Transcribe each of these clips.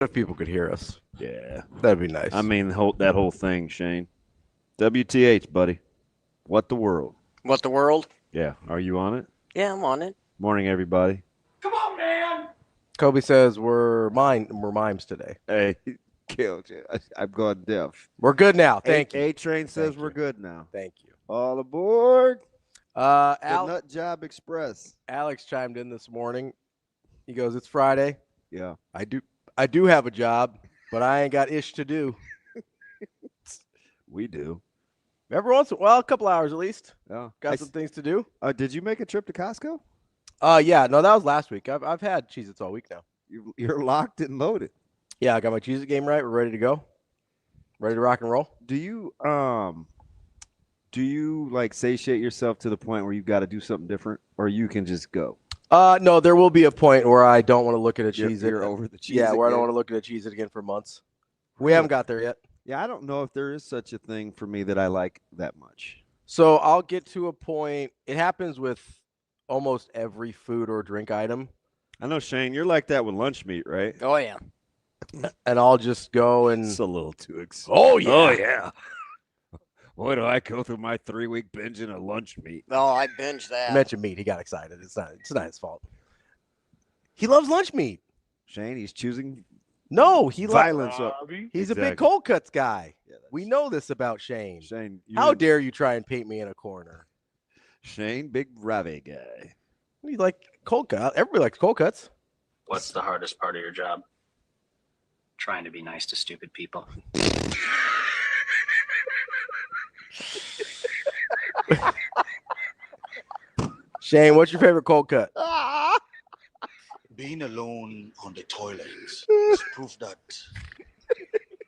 If people could hear us, Yeah. that'd be nice. I mean, that whole thing, Shane. WTH, buddy. What the world? What the world? Yeah. Are you on it? Yeah, I'm on it. Morning, everybody. Kobe says we're mimes today. Hey, killed you. I've gone deaf. We're good now. Thank you. A-Train says Thank we're you. good now. Thank you. All aboard. The Al- Nut Job Express. Alex chimed in this morning. He goes, "It's Friday. Yeah. I do have a job, but I ain't got ish to do. We do. Every once in a while, a couple hours at least. Yeah. Got some things to do. Did you make a trip to Costco? Yeah, no, that was last week. I've had Cheez-Its all week now. You're locked and loaded. Yeah, I got my Cheez-It game right. We're ready to go. Ready to rock and roll. Do you like satiate yourself to the point where you've got to do something different, or you can just go? No, there will be a point where I don't want to look at a Cheez-It. You're over the Cheez-It. Yeah, where I don't game? want to look at a Cheez-It again for months. We haven't got there yet. Yeah, I don't know if there is such a thing for me that I like that much. So I'll get to a point. It happens with almost every food or drink item, I know, Shane, you're like that with lunch meat, right? Oh, yeah. and I'll just go and It's a little too exciting. oh yeah, Oh, yeah. Boy, do I go through my 3-week binge in a lunch meat. Oh, I binged I that. mentioned meat. He got excited. It's not his fault. He loves lunch meat. Shane, he's choosing No, he violence. He's a big Exactly. cold cuts guy. Yeah, We know this about Shane. Shane, How dare you try and paint me in a corner? Shane, big Ravi guy. You like cold cut? Everybody likes cold cuts. What's the hardest part of your job? Trying to be nice to stupid people. Shane, what's your favorite cold cut? Being alone on the toilet is proof that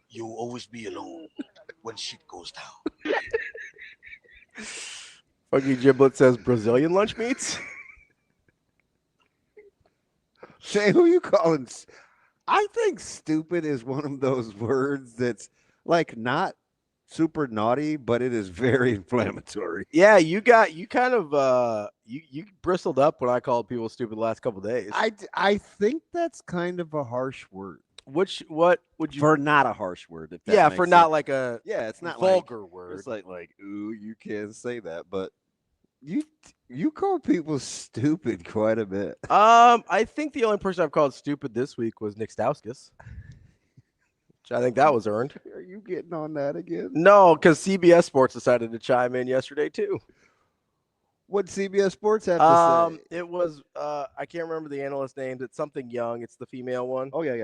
you'll always be alone when shit goes down. Funky Giblet says Brazilian lunch meats. Shane, who you calling? I think stupid is one of those words that's like not super naughty, but it is very inflammatory. Yeah, you kind of you bristled up when I called people stupid the last couple of days. I think that's kind of a harsh word. What would you For not a harsh word. If that Yeah, makes for not sense. like a Yeah, it's not vulgar word. It's like ooh, you can't say that, but you call people stupid quite a bit. I think the only person I've called stupid this week was Nick Stauskas. Which I think that was earned. Are you getting on that again? No, because CBS Sports decided to chime in yesterday too. What CBS Sports have to say? It was I can't remember the analyst names. It's something Young. It's the female one. Oh yeah.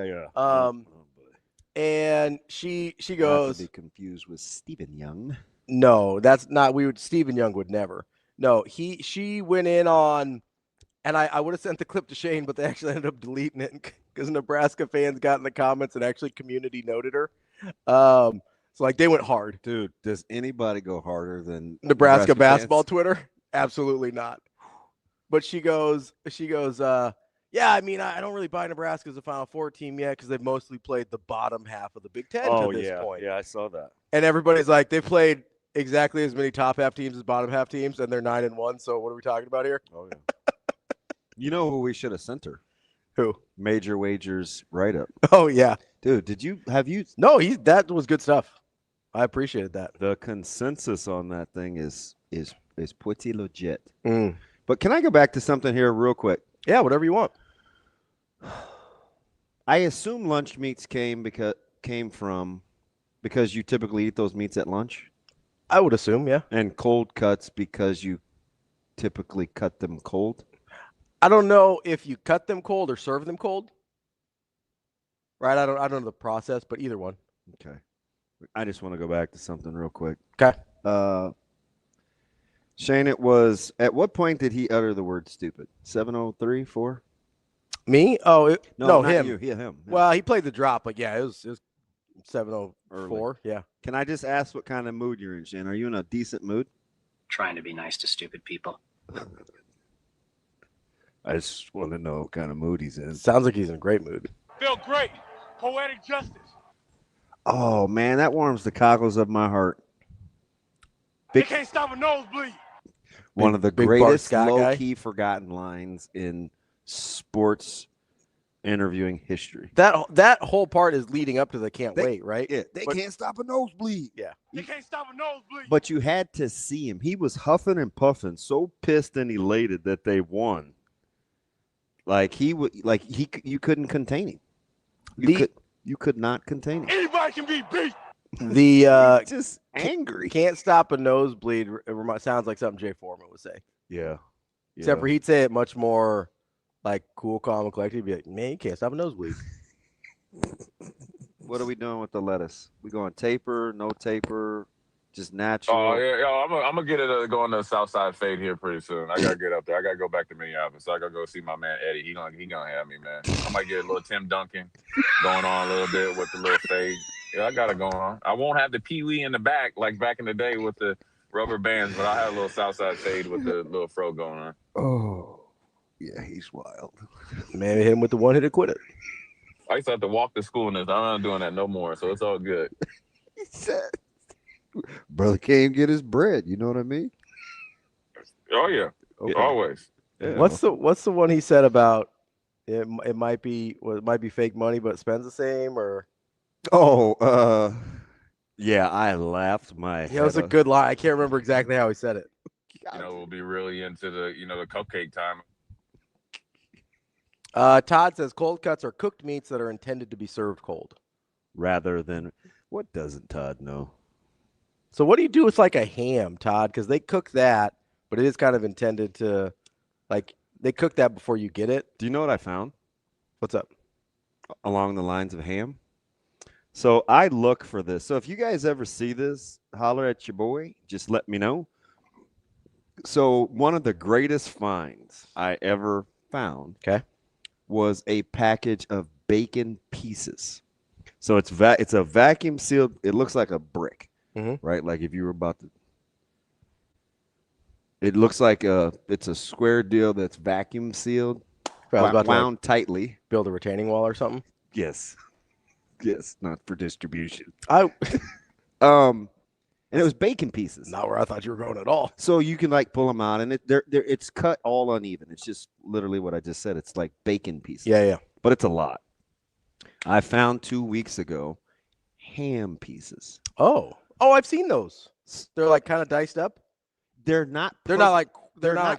And she Not goes, to be confused with Stephen Young. no, that's not. Stephen Young would never. No, she went in on, and I would have sent the clip to Shane, but they actually ended up deleting it because Nebraska fans got in the comments and actually community noted her. So like they went hard. Dude, does anybody go harder than Nebraska basketball fans? Twitter? Absolutely not. But she goes, yeah, I mean, I don't really buy Nebraska as a Final Four team yet because they've mostly played the bottom half of the Big Ten to this point. Yeah, I saw that. And everybody's like, they've played exactly as many top half teams as bottom half teams, and they're 9-1. So what are we talking about here? Oh yeah. You know who we should have sent her? Who? Major Wagers write up. Oh yeah, Dude, have you no, that was good stuff. I appreciated that. the consensus on that thing is pretty legit. Mm. But can I go back to something here real quick? Yeah, whatever you want. I assume lunch meats came from because you typically eat those meats at lunch, I would assume, yeah. and cold cuts because you typically cut them cold. I don't know if you cut them cold or serve them cold. Right? I don't know the process, but either one. Okay. I just want to go back to something real quick. Okay. Shane, it was at what point did he utter the word stupid? 7:03, 4? Me? Oh, no, not him. You. Yeah, him. Well, he played the drop, but yeah, it was 7:04. Early. Yeah. Can I just ask what kind of mood you're in, Shane? Are you in a decent mood? Trying to be nice to stupid people. I just want to know what kind of mood he's in. Sounds like he's in a great mood. Feel great. Poetic justice. Oh, man, that warms the cockles of my heart. They can't stop a nosebleed. One of the big Bart greatest Scott guy. low-key forgotten lines in sports interviewing history. That whole part is leading up to the can't wait, right? Yeah, they can't stop a nosebleed. Yeah. They can't stop a nosebleed. But you had to see him. He was huffing and puffing, so pissed and elated that they won. You couldn't contain him. You could not contain him. Anybody can be beat. The Just angry. can't stop a nosebleed. Sounds like something Jay Foreman would say. Yeah. Except for he'd say it much more like cool, calm, and collected. He'd be like, "Man, you can't stop a nosebleed." What are we doing with the lettuce? We going taper, no taper, just natural? Oh yeah, I'm gonna get it going to the South Side Fade here pretty soon. I gotta get up there. I gotta go back to Minneapolis. So I gotta go see my man Eddie. He gonna have me, man. I might get a little Tim Duncan going on a little bit with the little fade. Yeah, I got it going on. I won't have the Pee-wee in the back like back in the day with the rubber bands, but I have a little South Side Fade with the little fro going on. Oh, yeah, he's wild. Man, hit him with the one-hitter quitter. I used to have to walk to school in this. I'm not doing that no more, so it's all good. He said, brother can't get his bread. You know what I mean? Oh yeah, Okay. always. Yeah. What's the one he said about it might be fake money, but spends the same? Or Yeah, I laughed my head that was a off. good line. I can't remember exactly how he said it. We'll be really into the the cupcake time. Todd says cold cuts are cooked meats that are intended to be served cold. Rather than what doesn't Todd know? So what do you do with like a ham, Todd? Because they cook that, but it is kind of intended to, like, they cook that before you get it. Do you know what I found What's up? along the lines of ham? So I look for this. So if you guys ever see this, holler at your boy. Just let me know. So one of the greatest finds I ever found was a package of bacon pieces. So it's a vacuum sealed. It looks like a brick, right? Like if you were about to. It looks like it's a square deal that's vacuum sealed, wound tightly. Build a retaining wall or something. Yes, not for distribution. And it was bacon pieces. Not where I thought you were going at all. So you can like pull them out, and it's cut all uneven. It's just literally what I just said. It's like bacon pieces. Yeah. But it's a lot. I found 2 weeks ago ham pieces. Oh, I've seen those. They're like kind of diced up. They're not like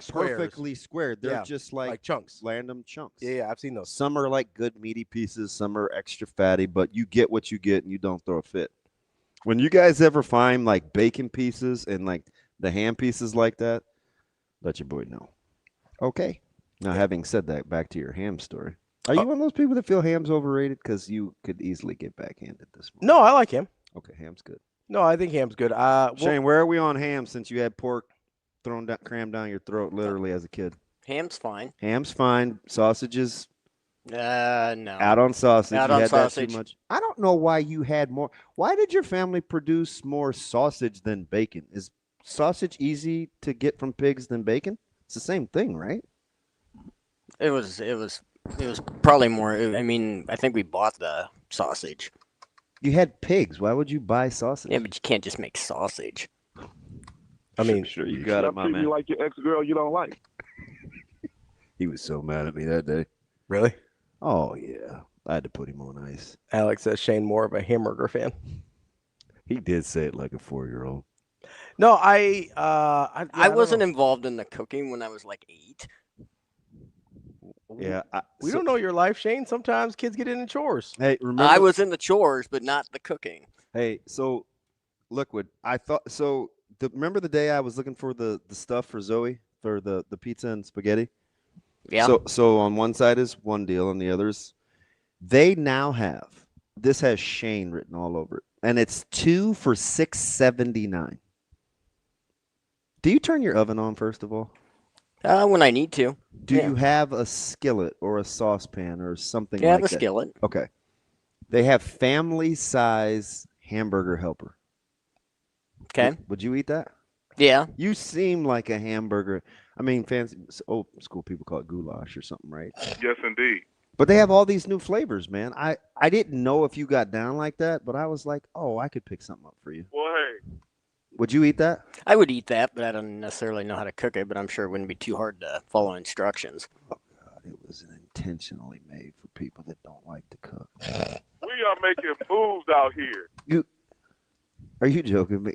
perfectly squared. They're Yeah, just like chunks. random chunks. Yeah, I've seen those. Some are like good meaty pieces. Some are extra fatty. But you get what you get, and you don't throw a fit. When you guys ever find like bacon pieces and like the ham pieces like that, let your boy know. Okay. Now, having said that, back to your ham story. Are you one of those people that feel ham's overrated? Because you could easily get backhanded this morning. No, I like ham. Okay, ham's good. No, I think ham's good. Shane, where are we on ham since you had pork crammed down your throat literally as a kid? Ham's fine. Ham's fine. Sausages, No. out on sausage. Out you on had sausage. that too much. I don't know why you had more. Why did your family produce more sausage than bacon? Is sausage easy to get from pigs than bacon? It's the same thing, right? It was probably more. I mean, I think we bought the sausage. You had pigs. Why would you buy sausage? Yeah, but you can't just make sausage. I mean, sure you got it, my man. You like your ex-girl you don't like. He was so mad at me that day. really? Oh yeah, I had to put him on ice. Alex says Shane more of a hamburger fan. He did say it like a 4-year-old. No, I don't wasn't know. involved in the cooking when I was like 8. Yeah, We don't know your life, Shane. Sometimes kids get into chores. Hey, remember? I was in the chores, but not the cooking. Hey, so Liquid. I thought so. Remember the day I was looking for the stuff for Zoe for the pizza and spaghetti? Yeah. So on one side is one deal, on the others, they now have this has Shane written all over it, and it's 2 for $6.79. Do you turn your oven on first of all? When I need to. Do Yeah. you have a skillet or a saucepan or something Yeah, I like have a that? skillet. Okay. They have family size hamburger helper. Okay. Would you eat that? Yeah. You seem like a hamburger. I mean, fancy old school people call it goulash or something, right? Yes, indeed. But they have all these new flavors, man. I didn't know if you got down like that, but I was like, oh, I could pick something up for you. Well, hey, Would you eat that? I would eat that, but I don't necessarily know how to cook it, but I'm sure it wouldn't be too hard to follow instructions. Oh, God, it was an intentionally made for people that don't like to cook. We are making moves out here. Are you joking me?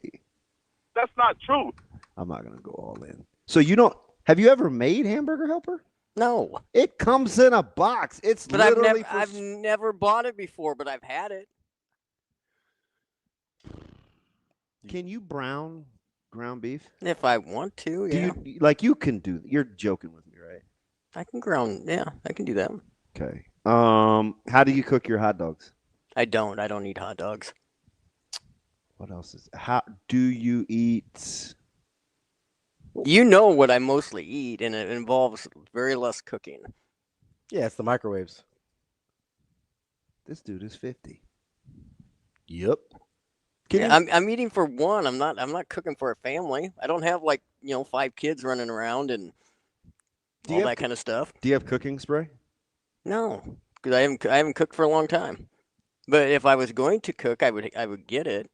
That's not true. I'm not gonna go all in. So you don't have you ever made Hamburger Helper? No, It comes in a box. It's but I've literally never bought it before, but I've had it. Can you brown ground beef? If I want to, Do yeah. you like you can do you're joking with me, right? I can ground. Yeah, I can do that. Okay. How do you cook your hot dogs? I don't eat hot dogs. What else is how do you eat? You know what I mostly eat, and it involves very less cooking. Yeah, it's the microwaves. This dude is 50. Yep. Yeah, I'm eating for one. I'm not cooking for a family. I don't have 5 kids running around and all that kind of stuff. Do you have cooking spray? No, because I haven't cooked for a long time. But if I was going to cook, I would get it.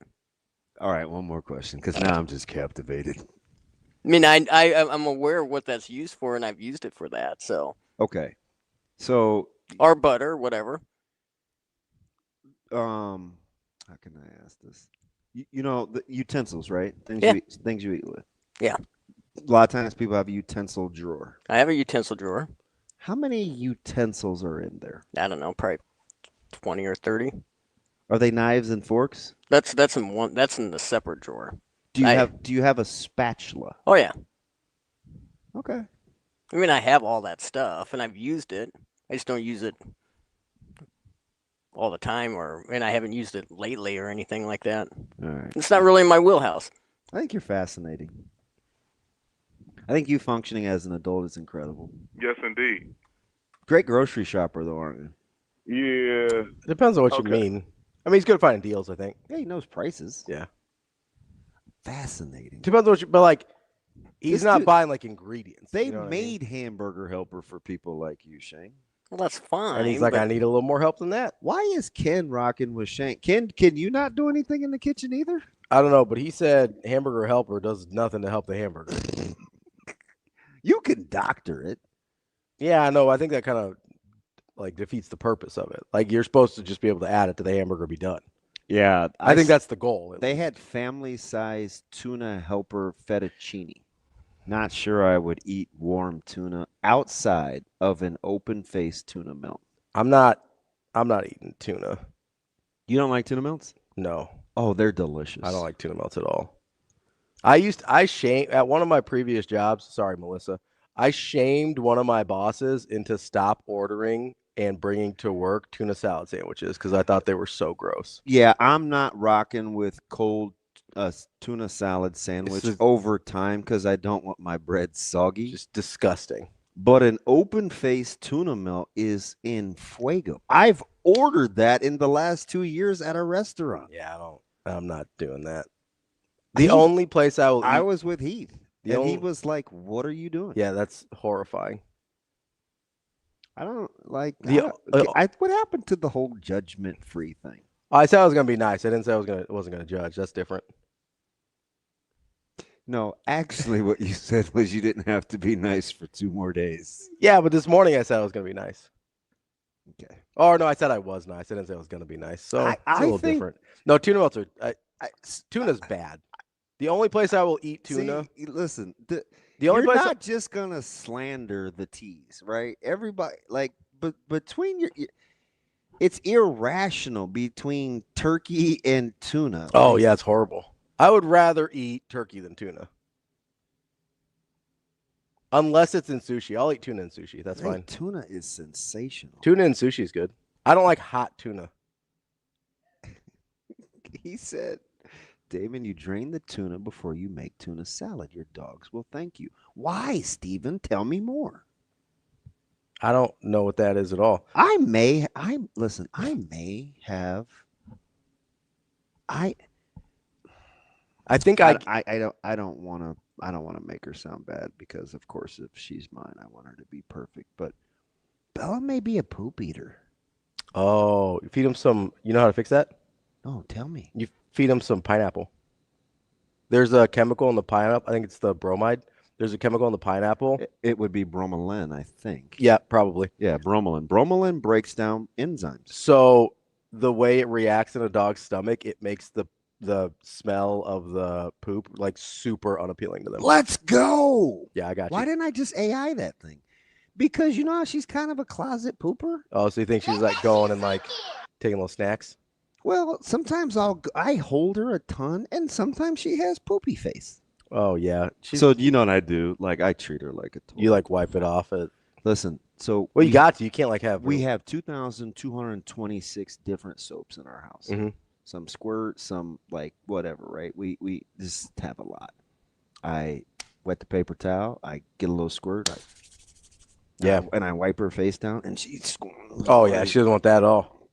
All right, one more question, because now I'm just captivated. I mean, I'm aware of what that's used for, and I've used it for that. So Okay, so or butter, whatever. how can I ask this? You know the utensils, right? Things Yeah. things you eat with. Yeah. A lot of times people have a utensil drawer. I have a utensil drawer. How many utensils are in there? I don't know, probably 20 or 30. Are they knives and forks? That's in one. That's in the separate drawer. Do you have a spatula? Oh yeah. Okay. I mean, I have all that stuff, and I've used it. I just don't use it all the time, and I haven't used it lately or anything like that. All right. It's not really in my wheelhouse. I think you're fascinating. I think you functioning as an adult is incredible. Yes, indeed. Great grocery shopper, though, aren't you? Yeah. It depends on what you Okay. mean. I mean, he's good at finding deals, I think. Yeah, he knows prices. Yeah. Fascinating. Depends on what you, but he's This not dude- buying ingredients. They you know what I mean? made Hamburger Helper for people like you, Shane. Well, that's fine. And he's like, but I need a little more help than that. Why is Ken rocking with Shane? Ken, can you not do anything in the kitchen either? I don't know, but he said Hamburger Helper does nothing to help the hamburger. You can doctor it. Yeah, I know. I think that kind of defeats the purpose of it. Like you're supposed to just be able to add it to the hamburger, be done. Yeah, I think that's the goal. They had family-sized tuna helper fettuccine. Not sure I would eat warm tuna outside of an open-faced tuna melt. I'm not eating tuna. You don't like tuna melts? No, Oh, they're delicious. I don't like tuna melts at all. I shamed at one of my previous jobs. Sorry, Melissa. I shamed one of my bosses into stop ordering and bringing to work tuna salad sandwiches because I thought they were so gross. Yeah, I'm not rocking with cold tuna salad sandwich is- over time because I don't want my bread soggy. Just disgusting. But an open-faced tuna melt is in fuego. I've ordered that in the last 2 years at a restaurant. Yeah, I'm not doing that. The only place I will I eat, was with Heath, The and only- he was like, "What are you doing?" yeah, that's horrifying. I don't like. The- what happened to the whole judgment-free thing? I said I was gonna be nice. I didn't say I wasn't gonna judge. That's different. No, actually, what you said was you didn't have to be nice for 2 more days. Yeah, but this morning I said I was gonna be nice. Okay. Or no, I said I was nice. I didn't say I was gonna be nice. So I it's a little think- different. No, tuna melts are. Tuna's bad. The only place I will eat tuna. See, listen, The only you're place. not just gonna slander the teas, right? Everybody, but between it's irrational between turkey and tuna. Oh yeah, it's horrible. I would rather eat turkey than tuna. Unless it's in sushi. I'll eat tuna in sushi. That's Hey, fine. Tuna is sensational. Tuna in sushi is good. I don't like hot tuna. He said, Damon, you drain the tuna before you make tuna salad. Your dogs will thank you. Why, Stephen? Tell me more. I don't know what that is at all. I may have I think I don't want to make her sound bad because of course if she's mine I want her to be perfect, but Bella may be a poop eater. Oh, you feed them some. You know how to fix that? Oh, tell me. You feed them some pineapple. There's a chemical in the pineapple. I think it's the bromide. There's a chemical in the pineapple. It would be bromelain, I think. Yeah, probably. Yeah, bromelain. Bromelain breaks down enzymes. So the way it reacts in a dog's stomach, it makes the smell of the poop like super unappealing to them. Let's go. Yeah, I got you. Why didn't I just AI that thing? Because you know how she's kind of a closet pooper. Oh, so you think she's like going and like taking little snacks? Well, sometimes I hold her a ton, and sometimes she has poopy face. Oh yeah. So you know what I do? Like I treat her like a toy. You like wipe it off it. Listen. So Well, you got to. You can't like have. We have 2,226 different soaps in our house. Mm-hmm. Some squirt, some like whatever, right? We just have a lot. I wet the paper towel. I get a little squirt. And I wipe her face down, and she's. Oh yeah, she doesn't want that at all.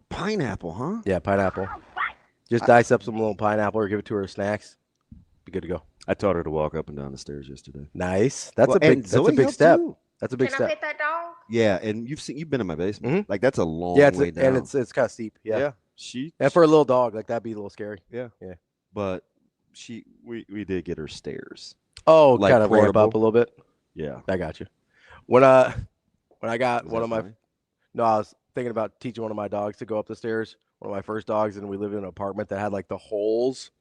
Pineapple, huh? Yeah, pineapple. Just dice up some little pineapple or give it to her as snacks. Be good to go. I taught her to walk up and down the stairs yesterday. Nice. That's a big step. That's a big step. Can I pet that dog? Yeah, and you've been in my basement. Mm-hmm. Like that's a long way down. And it's kind of steep. Yeah. Yeah. And for a little dog, like that'd be a little scary. Yeah. Yeah. But we did get her stairs. Oh, like kind of ramp portable. up a little bit. Yeah. I got you. When I got Is one that of my funny? No, I was thinking about teaching one of my dogs to go up the stairs. One of my first dogs, and we lived in an apartment that had like the holes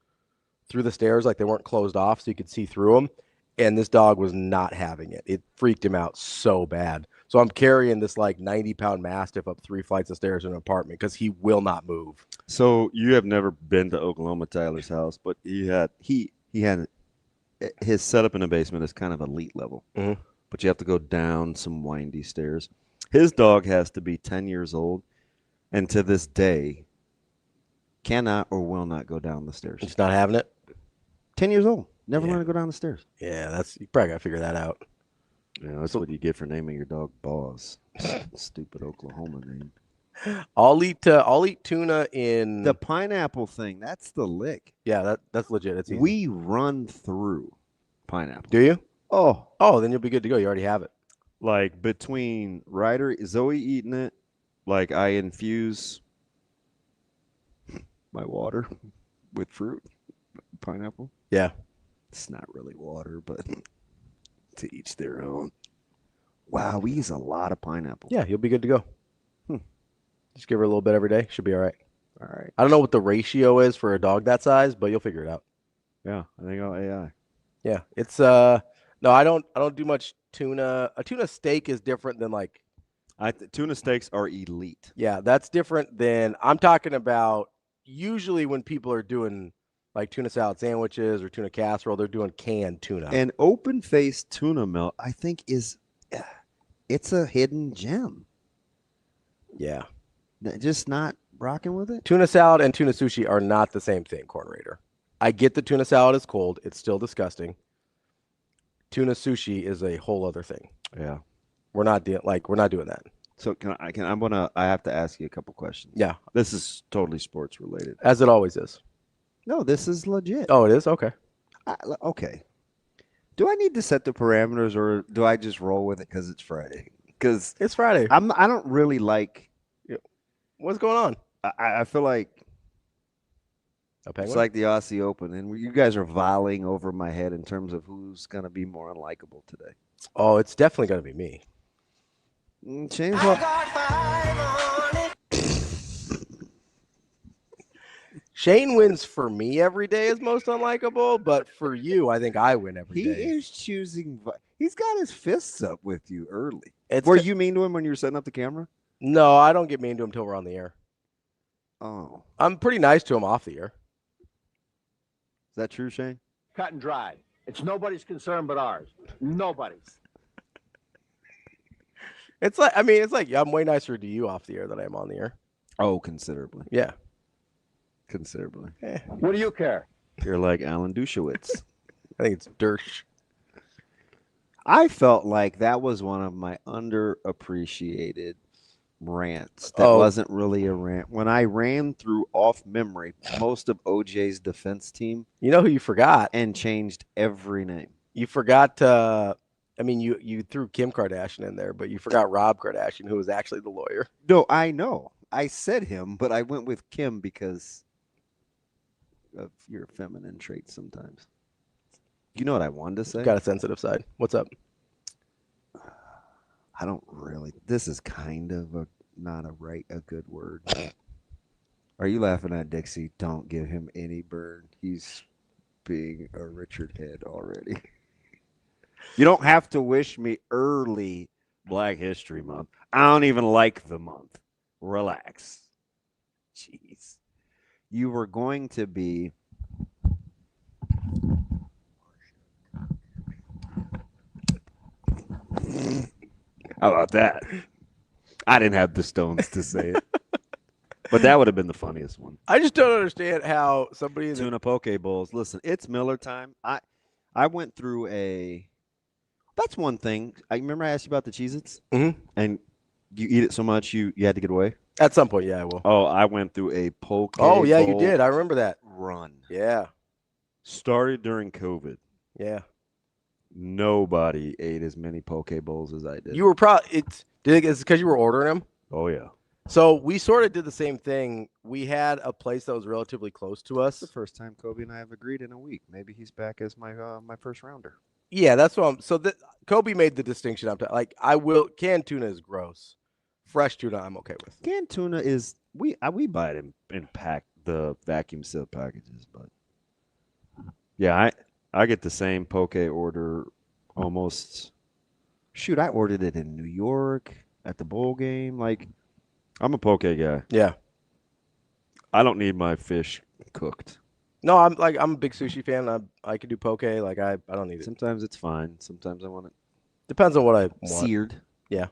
through the stairs, like they weren't closed off, so you could see through them. And this dog was not having it. It freaked him out so bad. So I'm carrying this like 90-pound Mastiff up 3 flights of stairs in an apartment because he will not move. So you have never been to Oklahoma Tyler's house, but he had his setup in the basement is kind of elite level. Mm-hmm. But you have to go down some windy stairs. His dog has to be 10 years old, and to this day, cannot or will not go down the stairs. Just not having it. 10 years old, never learned to go down the stairs. Yeah, you probably gotta figure that out. Yeah, that's what you get for naming your dog Boz. Stupid Oklahoma name. I'll eat tuna in The pineapple thing, that's the lick. Yeah, that's legit. It's easy. We run through pineapple. Do you? Oh, then you'll be good to go. You already have it. like between Ryder, Zoe eating it, like I infuse my water with fruit, pineapple. Yeah. It's not really water, but to each their own. Wow, we use a lot of pineapple. Yeah, you'll be good to go. Just give her a little bit every day. She'll be all right. All right. I don't know what the ratio is for a dog that size, but you'll figure it out. Yeah, I think I'll AI. Yeah, it's no, I don't do much tuna. A tuna steak is different than like Tuna steaks are elite. yeah, that's different than I'm talking about. Usually when people are doing like tuna salad sandwiches or tuna casserole, they're doing canned tuna. And open-faced tuna melt, I think it's a hidden gem. Yeah. Just not rocking with it. Tuna salad and tuna sushi are not the same thing, Corn Raider. I get the tuna salad is cold. It's still disgusting. Tuna sushi is a whole other thing. Yeah. We're not doing that. So I have to ask you a couple questions. Yeah. This is totally sports related. As it always is. No, this is legit. Oh, it is? Okay. Okay. Do I need to set the parameters, or do I just roll with it because it's Friday? Because it's Friday. I don't really like. What's going on? I feel like it's like the Aussie Open, and you guys are volleying over my head in terms of who's going to be more unlikable today. Oh, it's definitely going to be me. Shane's Shane wins for me every day as most unlikable, but for you, I think I win every day. He is choosing. He's got his fists up with you early. It's Were you mean to him when you were setting up the camera? No, I don't get mean to him until we're on the air. Oh. I'm pretty nice to him off the air. Is that true, Shane? Cut and dried. It's nobody's concern but ours. Nobody's. It's like I'm way nicer to you off the air than I am on the air. Oh, considerably. Yeah. Considerably. What do you care? You're like Alan Dushowitz. I think it's Dersh. I felt like that was one of my underappreciated rants. That wasn't really a rant. When I ran through off memory most of OJ's defense team. You know who you forgot? And changed every name. You forgot you threw Kim Kardashian in there, but you forgot Rob Kardashian, who was actually the lawyer. No, I know. I said him, but I went with Kim because of your feminine traits sometimes. You know what I wanted to say? Got a sensitive side. What's up? I don't really. This is kind of not a good word. Are you laughing at Dixie? Don't give him any burn. He's being a Richard head already. You don't have to wish me early Black History Month. I don't even like the month. Relax. Jeez. You were going to be. How about that? I didn't have the stones to say it. But that would have been the funniest one. I just don't understand how somebody in Tuna poke bowls. Listen, it's Miller time. I went through a. That's one thing. I remember I asked you about the Cheez-Its, and you eat it so much you had to get away. At some point, yeah, I will. Oh, I went through a poke. Oh, yeah, you did. I remember that run. Yeah. Started during COVID. Yeah. Nobody ate as many poke bowls as I did. You were probably it's because you were ordering them. Oh yeah. So we sort of did the same thing. We had a place that was relatively close to us. That's the first time Kobe and I have agreed in a week. Maybe he's back as my first rounder. Yeah, that's what I'm. So Kobe made the distinction. Canned tuna is gross. Fresh tuna, I'm okay with. Canned tuna is we buy it in the vacuum seal packages, but yeah, I get the same poke order almost. Shoot, I ordered it in New York at the bowl game. Like, I'm a poke guy. Yeah. I don't need my fish cooked. No, I'm a big sushi fan. I can do poke. Like I don't need it. Sometimes it's fine. Sometimes I want it Depends on what I want. seared. Yeah.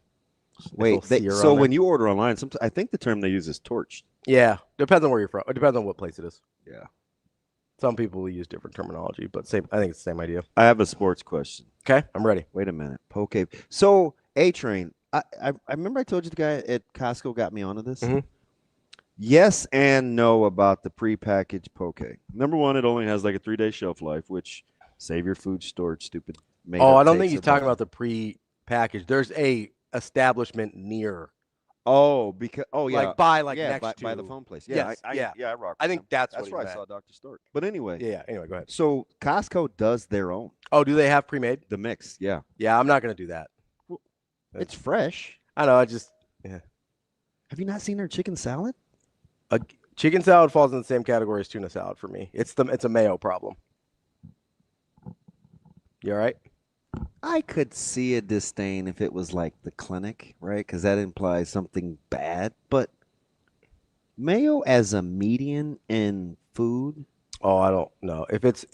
Wait, so when you order online, I think the term they use is torched. Yeah, depends on where you're from. It depends on what place it is. Yeah. Some people will use different terminology, but same. I think it's the same idea. I have a sports question. Okay, I'm ready. Wait a minute. Poke. So A-Train, I remember I told you the guy at Costco got me onto this. Mm-hmm. Yes and no about the prepackaged poke. Number one, it only has like a 3-day shelf life, which save your food storage, stupid. Oh, I don't think he's talking about the pre-packaged. There's a establishment near. Oh, because yeah, next to by the phone place. Yeah, yes, I rock. I think that's where what I saw Dr. Stork. But anyway, yeah. Anyway, go ahead. So Costco does their own. Oh, do they have pre-made? The mix, yeah. Yeah, I'm not gonna do that. It's fresh. I know. Have you not seen their chicken salad? Chicken salad falls in the same category as tuna salad for me. It's a mayo problem. You all right? I could see a disdain if it was like the clinic, right? Because that implies something bad. But mayo as a median in food? Oh, I don't know. If it's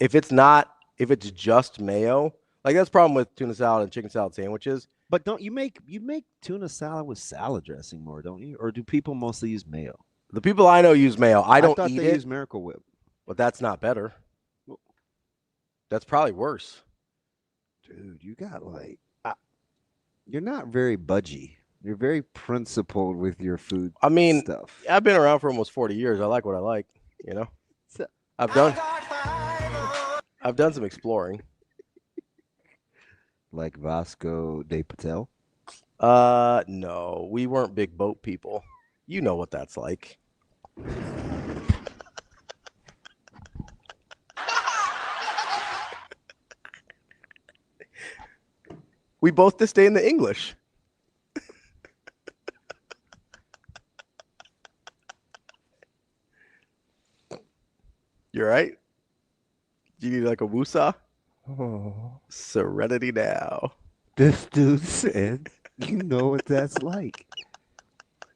just mayo, like that's the problem with tuna salad and chicken salad sandwiches. But don't you make tuna salad with salad dressing more, don't you? Or do people mostly use mayo? The people I know use mayo. I don't thought eat they it. use Miracle Whip. But that's not better. That's probably worse. Dude, you got you're not very budgy. You're very principled with your food. I mean, stuff. I've been around for almost 40 years. I like what I like. You know, I've done some exploring. Like Vasco de Patel. No, we weren't big boat people. You know what that's like. We both disdain the English. You're right. You need like a woosah? Oh, Serenity now. this dude said, you know what that's like.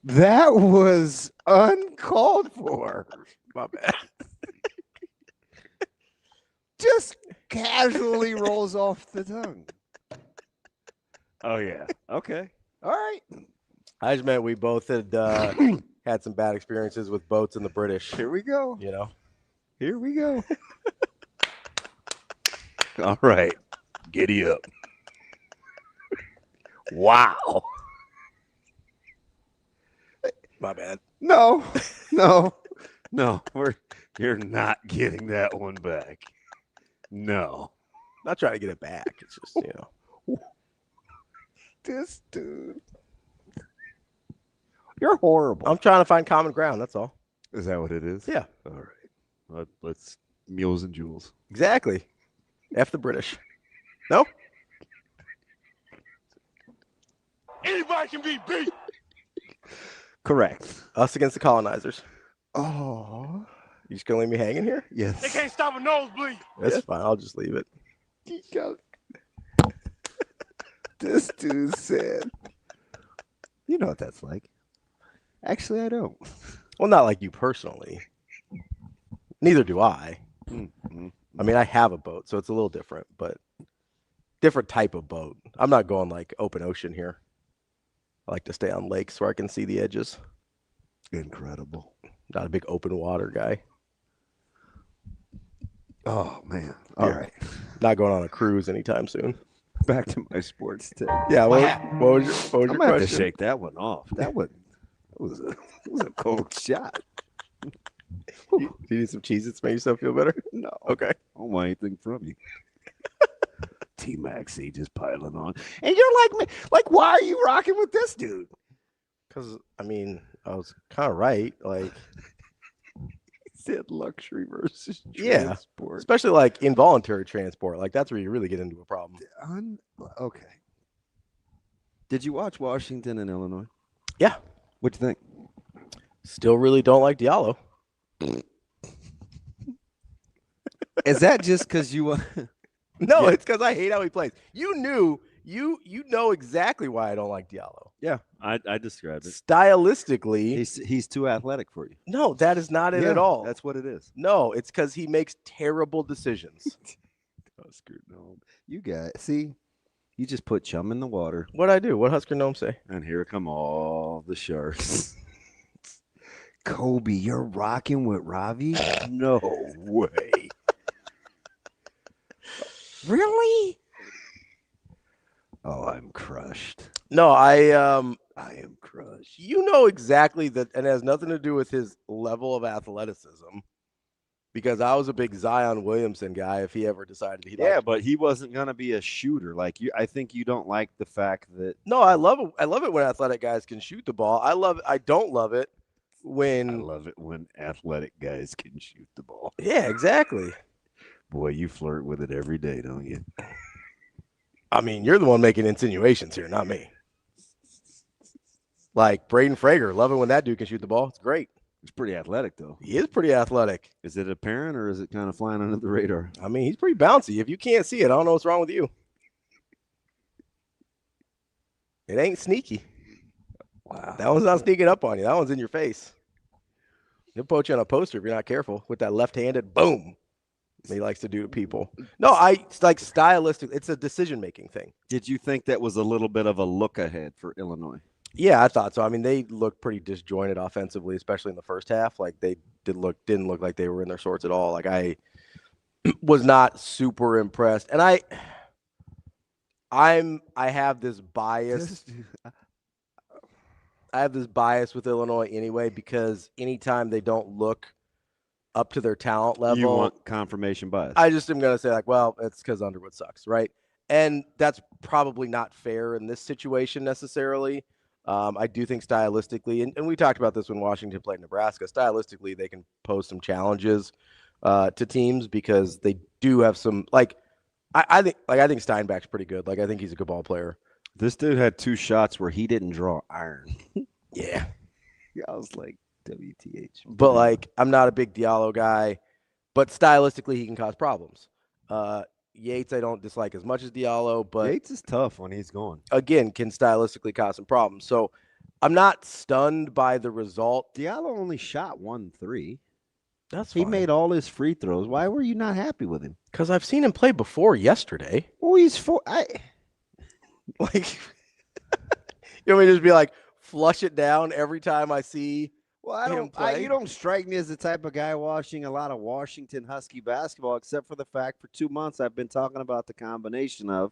That was uncalled for. My bad. Just casually rolls off the tongue. Oh, yeah. Okay. All right. I just meant we both had had some bad experiences with boats and the British. Here we go. You know? Here we go. All right. Giddy up. Wow. My bad. No. You're not getting that one back. No. Not trying to get it back. It's just, you know. This dude. You're horrible. I'm trying to find common ground. That's all. Is that what it is? Yeah. All right. Let's Mules and Jewels. Exactly. F the British. No? Anybody can be beat. Correct. Us against the colonizers. Oh, You just gonna leave me hanging here? yes. They can't stop a nosebleed. That's fine. I'll just leave it. This dude said, you know what that's like. Actually, I don't. Well, not like you personally. Neither do I. Mm-hmm. I mean, I have a boat, so it's a little different, but different type of boat. I'm not going like open ocean here. I like to stay on lakes where I can see the edges. Incredible. Not a big open water guy. Oh, man. All Yeah. right. Not going on a cruise anytime soon. Back to my sports tip. Yeah. What was your I'm gonna have to question? shake that one off. That was a cold shot. Do you need some Cheez-Its to make yourself feel better? No. Okay. I don't want anything from you. T-Max, he just piling on. And you're like, me, like, why are you rocking with this dude? Because, I mean, I was kind of right. Like, He said luxury versus Yeah. transport. especially like involuntary transport. Like, that's where you really get into a problem. Okay. Did you watch Washington and Illinois? Yeah. What'd you think? Still really don't like Diallo. Is that just because you No, Yeah. it's because I hate how he plays. You know exactly why I don't like Diallo. Yeah, I described it. Stylistically, He's too athletic for you. no, that is not it Yeah, at all. That's what it is. No, it's because he makes terrible decisions. Husker gnome. You see, you just put chum in the water, What'd I do? What Husker Gnome say? and here come all the sharks. Kobe, you're rocking with Ravi? No way. Really? Oh, I'm crushed. No, I am crushed. you know exactly that, and it has nothing to do with his level of athleticism. Because I was a big Zion Williamson guy. If he ever decided he Yeah, liked but he wasn't gonna be a shooter. Like you, I think you don't like the fact that No, I love it. I love it when athletic guys can shoot the ball. I don't love it I when. love it when athletic guys can shoot the ball. Yeah, exactly. Boy, you flirt with it every day, don't you? I mean, you're the one making insinuations here, not me. Like Braden Frager, love it when that dude can shoot the ball. It's great. He's pretty athletic, though. He is pretty athletic. Is it apparent or is it kind of flying under the radar? I mean, he's pretty bouncy. If you can't see it, I don't know what's wrong with you. It ain't sneaky. Wow. That one's not sneaking up on you. That one's in your face. He'll put you on a poster if you're not careful with that left-handed boom he likes to do to people. No, it's like stylistic. It's a decision-making thing. Did you think that was a little bit of a look ahead for Illinois? Yeah, I thought so. I mean, they looked pretty disjointed offensively, especially in the first half. Like they didn't look like they were in their sorts at all. Like I was not super impressed. And I have this bias. I have this bias with Illinois anyway, because anytime they don't look up to their talent level, You want confirmation bias. I just am going to say like, well, it's because Underwood sucks, right? And that's probably not fair in this situation necessarily. I do think stylistically, and we talked about this when Washington played Nebraska, stylistically they can pose some challenges to teams because they do have some I think Steinbach's pretty good. Like I think he's a good ball player. This dude had 2 shots where he didn't draw iron. Yeah. I was like, WTH. But like I'm not a big Diallo guy, but stylistically he can cause problems. Yates I don't dislike as much as Diallo, but Yates is tough when he's going. again can stylistically cause some problems. So I'm not stunned by the result. Diallo only shot 1 3. That's He made all his free throws. Why were you not happy with him? because I've seen him play before yesterday. Oh, he's Like you want me to just be like flush it down every time I see. Well, I him don't. play? You don't strike me as the type of guy watching a lot of Washington Husky basketball, except for the fact for 2 months I've been talking about the combination of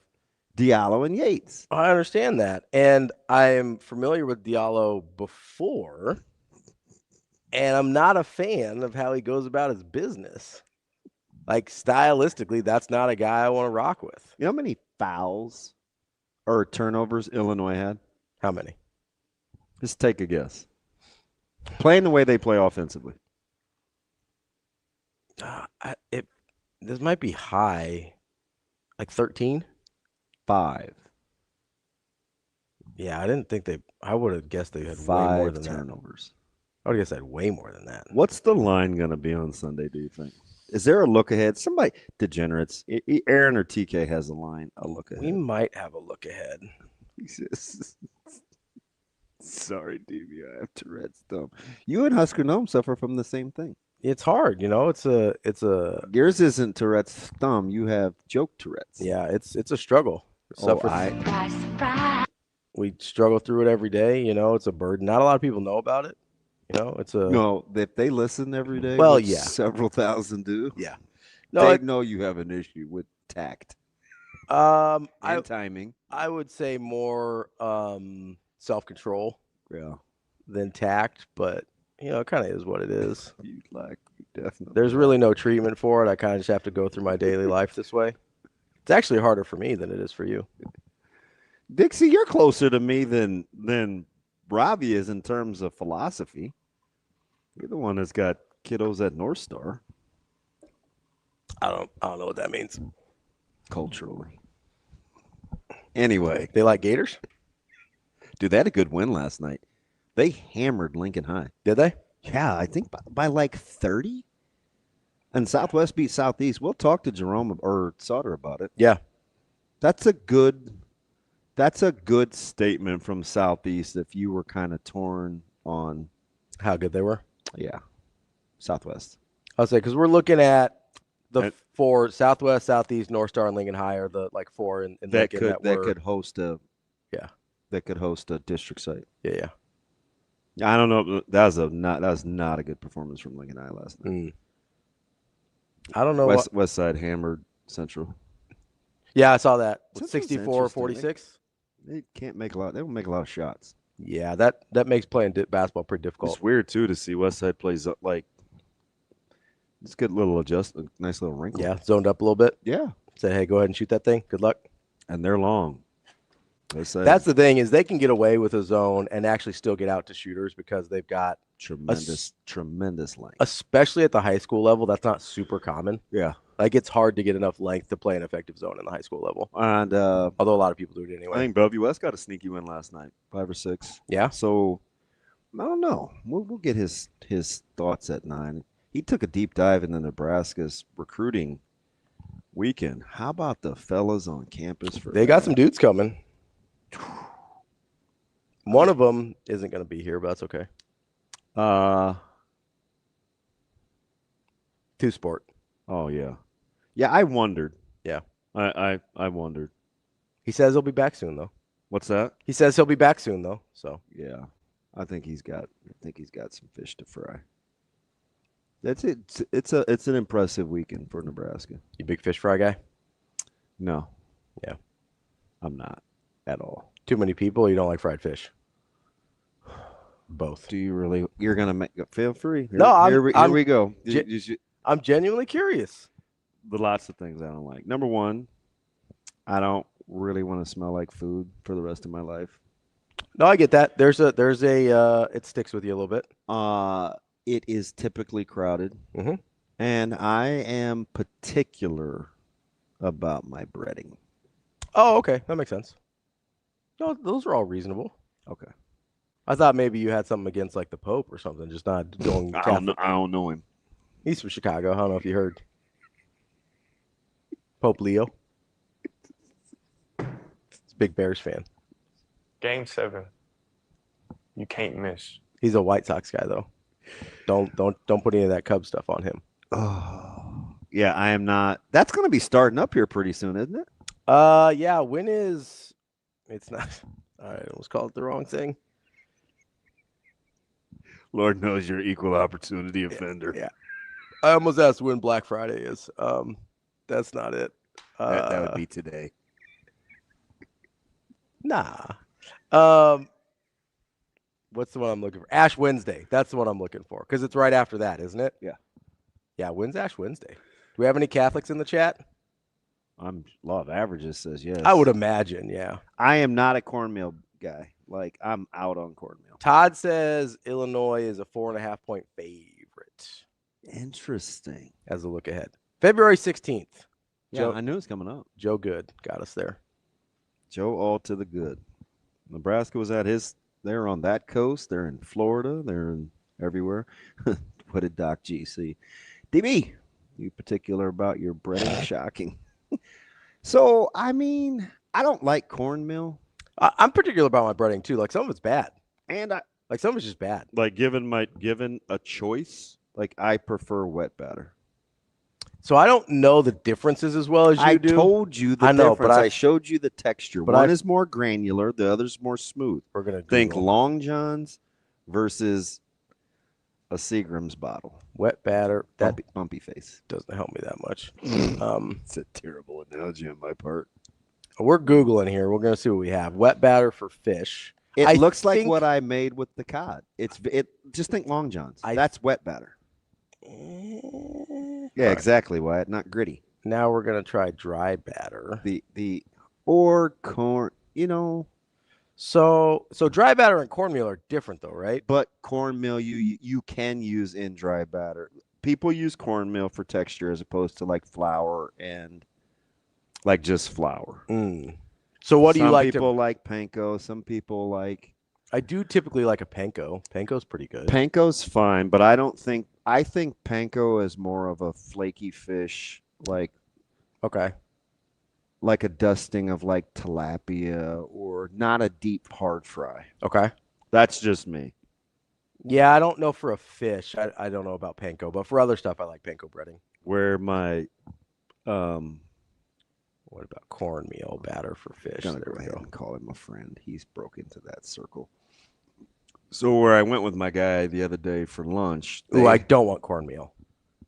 Diallo and Yates. I understand that, and I am familiar with Diallo before, and I'm not a fan of how he goes about his business. Like stylistically, that's not a guy I want to rock with. You know how many fouls or turnovers Illinois had? How many? Just take a guess. Playing the way they play offensively. This might be high. Like 13? 5. Yeah, I didn't think I would have guessed they had way more 5 than turnovers. that. I would have guessed they had way more than that. What's the line going to be on Sunday, do you think? Is there a look ahead? Somebody, degenerates, Aaron or TK has a line, a look ahead. We might have a look ahead. Sorry, DB, I have Tourette's thumb. You and Husker Gnome suffer from the same thing. It's hard, it's a Yours isn't Tourette's thumb. You have joke Tourette's. yeah, it's a struggle. We struggle through it every day, it's a burden. Not a lot of people know about it. It's a No, if they listen every day, Well, which yeah. several thousand do. Yeah. They know you have an issue with tact and timing. I would say more self-control than tact, but it kind of is what it is. You definitely. There's really no treatment for it. I kind of just have to go through my daily life this way. It's actually harder for me than it is for you. Dixie, you're closer to me than Ravi is in terms of philosophy. You're the one that's got kiddos at North Star. I don't know what that means culturally. Anyway, they like Gators? Dude, they had a good win last night. They hammered Lincoln High. Did they? Yeah, I think by like 30. And Southwest beat Southeast. We'll talk to Jerome or Sautter about it. Yeah. That's a good statement from Southeast if you were kind of torn on how good they were. Yeah. Southwest. I'll say because we're looking at the 4 Southwest, Southeast, North Star, and Lincoln High are the 4 in that Lincoln could host a district site. Yeah. I don't know. That was not a good performance from Lincoln High last night. I don't know. West Side hammered Central. Yeah, I saw that. 64-46. They can't make a lot. They don't make a lot of shots. Yeah, that makes playing basketball pretty difficult. It's weird too to see West Side plays like. It's a good little adjustment, nice little wrinkle. Yeah, zoned up a little bit. Yeah. Say, hey, go ahead and shoot that thing. Good luck. And they're long. That's the thing is they can get away with a zone and actually still get out to shooters because they've got tremendous length. Especially at the high school level, that's not super common. Yeah. Like it's hard to get enough length to play an effective zone in the high school level. And although a lot of people do it anyway. I think Bellevue West got a sneaky win last night, 5 or 6. Yeah. So I don't know. We'll get his thoughts at 9. He took a deep dive into Nebraska's recruiting weekend. How about the fellas on campus for They got some dudes coming. One of them isn't going to be here, but that's okay. Two-sport. Oh, yeah. Yeah, I wondered. Yeah. I wondered. He says he'll be back soon, though. What's that? He says he'll be back soon, though. So yeah, I think he's got some fish to fry. That's it. It's an impressive weekend for Nebraska. You big fish fry guy? No. Yeah. I'm not at all. Too many people? You don't like fried fish? Both. Do you really? You're gonna make? Feel free. Here we go. I'm genuinely curious. But lots of things I don't like. Number one, I don't really want to smell like food for the rest of my life. No, I get that. There's a it sticks with you a little bit. It is typically crowded, mm-hmm. and I am particular about my breading. Oh, okay, that makes sense. No, those are all reasonable. Okay. I thought maybe you had something against like the Pope or something, just not doing. I don't know him. He's from Chicago. I don't know if you heard. Pope Leo. He's a big Bears fan. Game 7. You can't miss. He's a White Sox guy though. Don't put any of that Cubs stuff on him. Oh, yeah, I am not. That's going to be starting up here pretty soon, isn't it? Yeah. When is? It's not. I almost called it the wrong thing. Lord knows you're an equal opportunity offender. Yeah. I almost asked when Black Friday is. That's not it. That would be today. Nah. What's the one I'm looking for? Ash Wednesday. That's the one I'm looking for because it's right after that, isn't it? Yeah. Yeah. When's Ash Wednesday? Do we have any Catholics in the chat? Law of averages says yes. I would imagine. Yeah. I am not a cornmeal guy. Like I'm out on cornmeal. Todd says Illinois is a 4.5-point favorite. Interesting. As a look ahead. February 16th. Yeah, I knew it was coming up. Joe Good got us there. Joe all to the good. Nebraska was at his. They're on that coast. They're in Florida. They're in everywhere. What did Doc G see? DB, you particular about your breading? Shocking. So, I mean, I don't like cornmeal. I'm particular about my breading too. Like some of it's bad, and some of it's just bad. Like given a choice, like I prefer wet batter. So I don't know the differences as well as you do. I told you the difference. I showed you the texture. One is more granular, the other's more smooth. We're gonna think Long John's versus a Seagram's bottle. Wet batter. That bumpy face doesn't help me that much. It's a terrible analogy on my part. We're Googling here. We're gonna see what we have. Wet batter for fish. It looks like what I made with the cod. Just think Long John's. That's wet batter. Yeah, exactly, Wyatt. Not gritty. Now we're gonna try dry batter. Or corn, you know. So dry batter and cornmeal are different though, right? But cornmeal you can use in dry batter. People use cornmeal for texture as opposed to like flour and like just flour. So what do you like? Some people like panko. Some people like. I do typically like a panko. Panko's pretty good. Panko's fine, but I think panko is more of a flaky fish, like like a dusting of like tilapia, or not a deep hard fry. Okay, that's just me. Yeah, I don't know for a fish. I don't know about panko, but for other stuff, I like panko breading. Where my what about cornmeal batter for fish? I'm gonna go ahead and call him a friend. He's broke into that circle. So where I went with my guy the other day for lunch. I don't want cornmeal.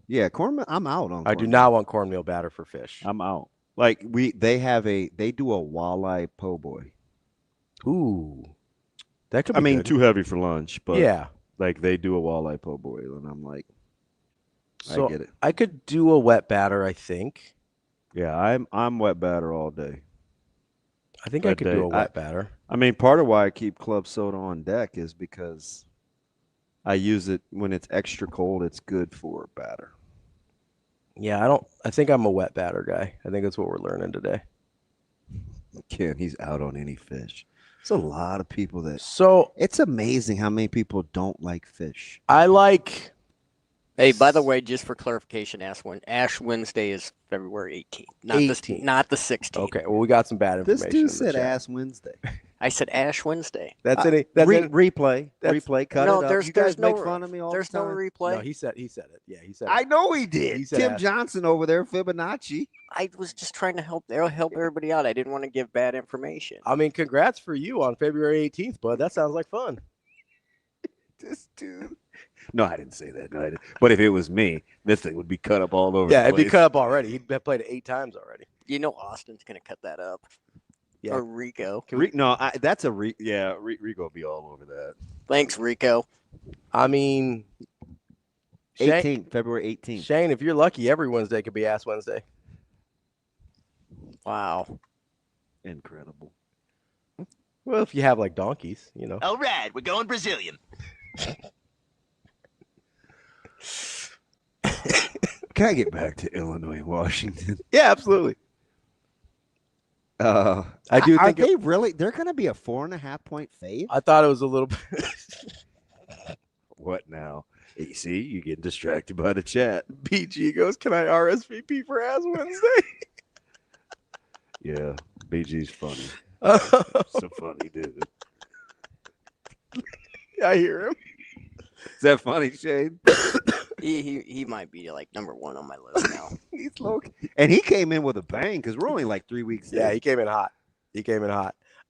Yeah, cornmeal. I'm out on cornmeal. I do not want cornmeal batter for fish. I'm out. Like they do a walleye po' boy. Ooh. That could be good. Too heavy for lunch, but yeah. Like they do a walleye po' boy, and I'm like, so I get it. I could do a wet batter, I think. Yeah, I'm wet batter all day. I think I could do a wet batter. Part of why I keep club soda on deck is because I use it when it's extra cold. It's good for batter. Yeah, I think I'm a wet batter guy. I think that's what we're learning today. Ken, he's out on any fish. There's a lot of people that. So it's amazing how many people don't like fish. I like. Hey, by the way, just for clarification, Ash Wednesday is February 18th, not the 16th. Okay, well, we got some bad information. This dude said Ash Wednesday. I said Ash Wednesday. That's replay. Replay. Cut it up. You guys make fun of me all the time. There's no replay. No, he said it. Yeah, he said it. I know he did. He said Tim Ash. Johnson over there, Fibonacci. I was just trying to help everybody out. I didn't want to give bad information. Congrats for you on February 18th, bud. That sounds like fun. This dude. No, I didn't say that. No, I didn't. But if it was me, this thing would be cut up all over. Yeah, it'd be cut up already. He'd played it 8 times already. You know, Austin's gonna cut that up. Yeah. Or Rico. That's a Rico will be all over that. Thanks, Rico. February 18th. Shane, if you're lucky, every Wednesday could be Ass Wednesday. Wow. Incredible. Well, if you have like donkeys, you know. All right, we're going Brazilian. Can I get back to Illinois and Washington? Yeah, absolutely. I do think they're going to be a 4.5 point fave? I thought it was a little bit. What now? You see, you get distracted by the chat. BG goes, "Can I RSVP for Ass Wednesday?" Yeah, BG's funny. So funny, dude. I hear him. Is that funny, Shane? He might be like number 1 on my list now. He's low. And he came in with a bang because we're only like 3 weeks in. Yeah, he came in hot.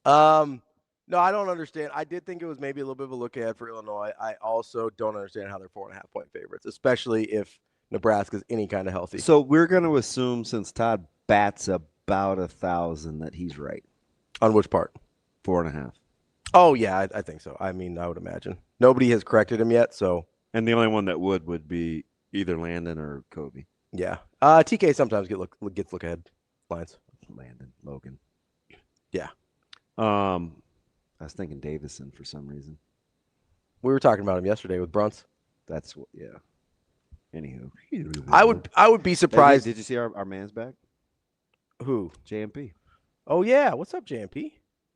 No, I don't understand. I did think it was maybe a little bit of a look ahead for Illinois. I also don't understand how they're 4.5 point favorites, especially if Nebraska's any kind of healthy. So we're going to assume, since Todd bats about 1,000, that he's right. On which part? 4.5. Oh, yeah, I think so. I would imagine. Nobody has corrected him yet, so. And the only one that would be either Landon or Kobe. Yeah. TK sometimes gets look ahead lines. Landon, Logan. Yeah. I was thinking Davison for some reason. We were talking about him yesterday with Bruns. That's what, yeah. Anywho. I would be surprised. Did you see our man's back? Who? JMP. Oh yeah, what's up, JMP?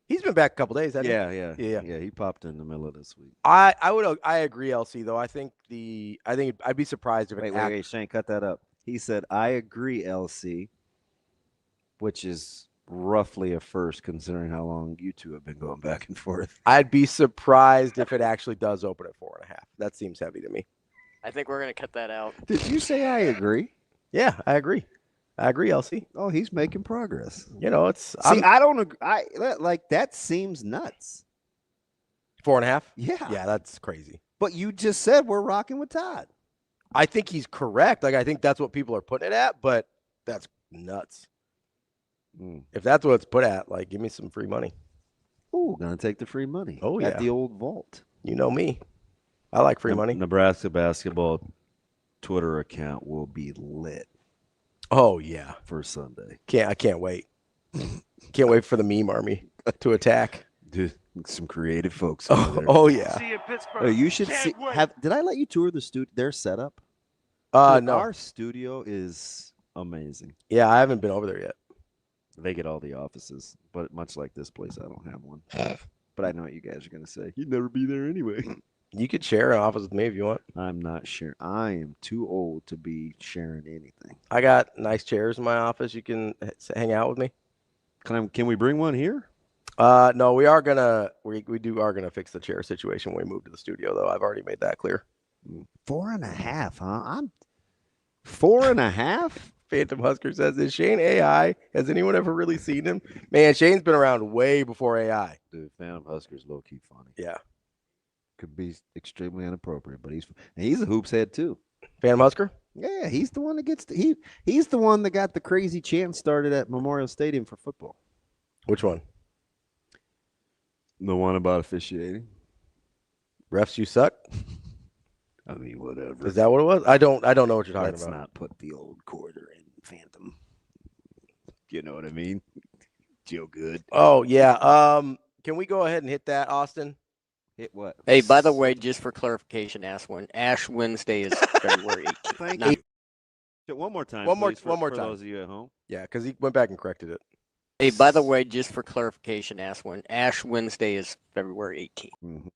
He's been back a couple days. Hasn't Yeah. He popped in the middle of this week. I agree, LC though. I'd be surprised if Wait, Shane, cut that up. He said, "I agree, LC," which is roughly a first considering how long you two have been going back and forth. I'd be surprised if it actually does open at 4.5. That seems heavy to me. I think we're gonna cut that out. Did you say I agree? Yeah, I agree. I agree, LC. Oh, he's making progress. You know, it's I don't agree. That seems nuts. 4.5. Yeah, that's crazy. But you just said we're rocking with Todd. I think he's correct. Like I think that's what people are putting it at, but that's nuts. If that's what it's put at, like give me some free money. Ooh, gonna take the free money. Oh yeah, at the old vault. You know me. I like free money. Nebraska basketball Twitter account will be lit. Oh yeah, for Sunday. I can't wait. Can't wait for the meme army to attack. Dude, some creative folks. Oh yeah. See you in Pittsburgh. Oh, you should see. Did I let you tour their setup? No. Our studio is amazing. Yeah, I haven't been over there yet. They get all the offices, but much like this place, I don't have one. But I know what you guys are gonna say. You'd never be there anyway. You could share an office with me if you want. I'm not sure. I am too old to be sharing anything. I got nice chairs in my office. You can hang out with me. Can we bring one here? No, we are gonna fix the chair situation when we move to the studio, though. I've already made that clear. 4.5, huh? I'm 4.5. Phantom Husker says, "Is Shane AI? Has anyone ever really seen him?" Man, Shane's been around way before AI. Dude, Phantom Husker's low key funny. Yeah, could be extremely inappropriate, but he's a hoops head too. Phantom Husker? Yeah, he's the one that gets he's the one that got the crazy chant started at Memorial Stadium for football. Which one? The one about officiating. Refs, you suck. I mean, whatever. Is that what it was? I don't know what you're talking Let's about. not put the old quarter in Phantom. You know what I mean? Joe Good. Oh yeah. Can we go ahead and hit that, Austin? Hit what? Hey, by the way, just for clarification, Ash Wednesday is February 18th. Thank you. One more time. One more for time. Those of you at home. Yeah, because he went back and corrected it. Hey, by the way, just for clarification, Ash Wednesday is February 18th. Mm-hmm.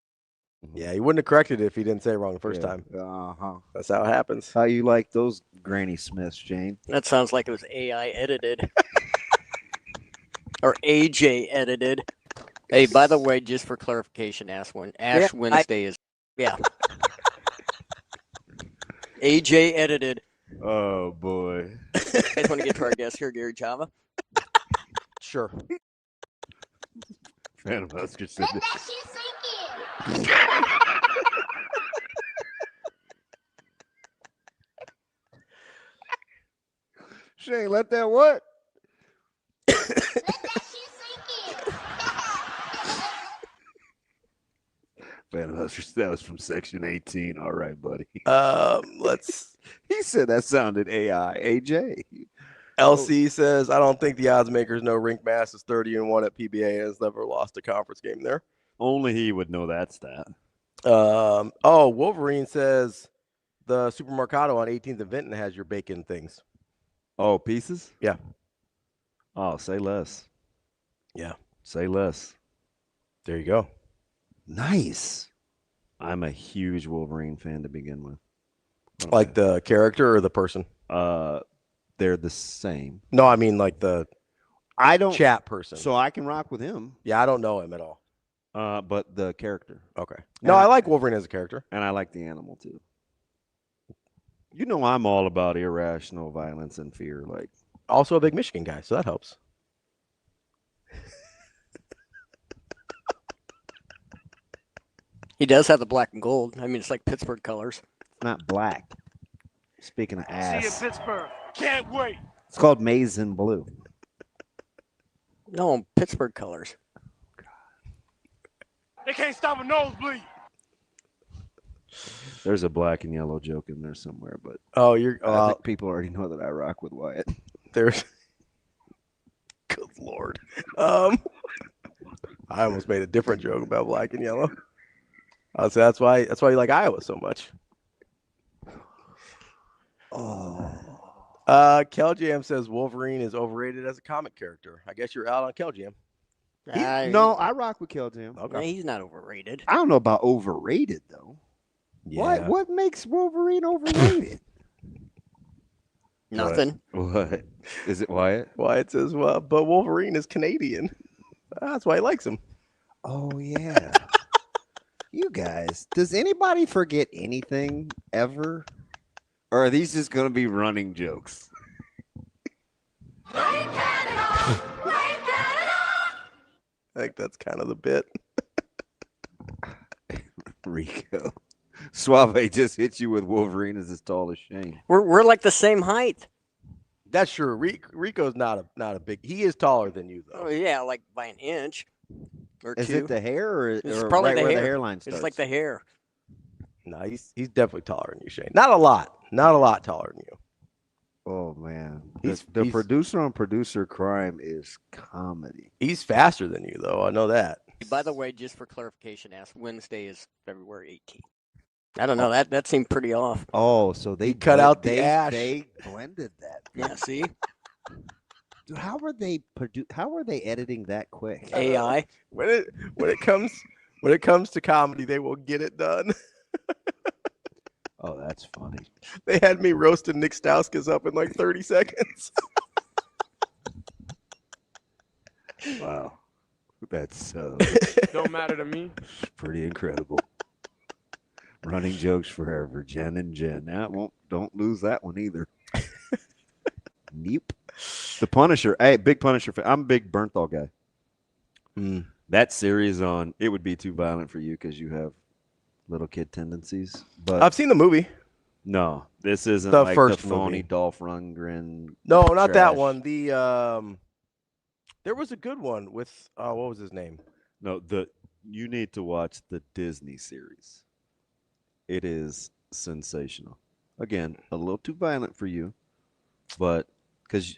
Yeah, he wouldn't have corrected it if he didn't say it wrong the first time. That's how it happens. How you like those Granny Smiths, Jane? That sounds like it was AI edited. Or AJ edited. Hey, by the way, just for clarification, Ash Wednesday is AJ edited. Oh boy. You guys want to get to our guest here, Gary Java? Sure. Phantom Husker said Shane, let that what? Phantom Husker, that was from section 18. All right, buddy. He said that sounded AI. AJ. LC says, I don't think the odds makers know Rink Mass is 30-1 at PBA and has never lost a conference game there. Only he would know that stat. Wolverine says the Supermercado on 18th and Vinton has your bacon things. Oh, pieces? Yeah. Oh, say less. Yeah. Say less. There you go. Nice. I'm a huge Wolverine fan to begin with. Okay. Like the character or the person? They're the same. No, I mean like the chat person. So I can rock with him. Yeah, I don't know him at all. But the character. Okay. No, I like Wolverine as a character. And I like the animal too. You know I'm all about irrational violence and fear. Like, also a big Michigan guy, so that helps. He does have the black and gold. I mean, it's like Pittsburgh colors. It's not black. Speaking of ass. See you in Pittsburgh. Can't wait. It's called maize and blue. No, Pittsburgh colors. They can't stop a nosebleed. There's a black and yellow joke in there somewhere, but I think people already know that I rock with Wyatt. There's good Lord. I almost made a different joke about black and yellow. So that's why you like Iowa so much. Oh. Keljam says Wolverine is overrated as a comic character. I guess you're out on Keljam. No, I rock with Keljam. Okay. He's not overrated. I don't know about overrated though. Yeah. What makes Wolverine overrated? Nothing. What? Is it Wyatt? Wyatt says, well, but Wolverine is Canadian. That's why he likes him. Oh yeah. You guys, does anybody forget anything ever? Or are these just going to be running jokes? I think that's kind of the bit. Rico. Suave just hit you with Wolverine is as tall as Shane. We're like the same height. That's true. Rico's not a big. He is taller than you though. Oh yeah, like by an inch or Is two. it the hair or probably right the where hair. the hairline starts? It's like the hair. No, he's definitely taller than you, Shane. Not a lot taller than you. Oh man, He's producer on producer crime is comedy. He's faster than you though. I know that. By the way, just for clarification, Ash Wednesday is February 18th. I don't know. That seemed pretty off. Oh, so they cut out the ash. They blended that. Yeah, see? Dude, how are they editing that quick? AI. When it comes to comedy, they will get it done. Oh, that's funny. They had me roasting Nick Stauskas up in like 30 seconds. Wow. That's Don't matter to me. pretty incredible. Running jokes forever, Jen and Jen. Don't lose that one either. Nope. The Punisher. Hey, big Punisher fan. I'm a big Bernthal guy. That series on It Would Be Too Violent for You because you have little kid tendencies. But I've seen the movie. no, this isn't The like first the phony movie. Dolph Lundgren. No, not that trash. one. The there was a good one with what was his name? No, you need to watch the Disney series. It is sensational. Again, a little too violent for you, but because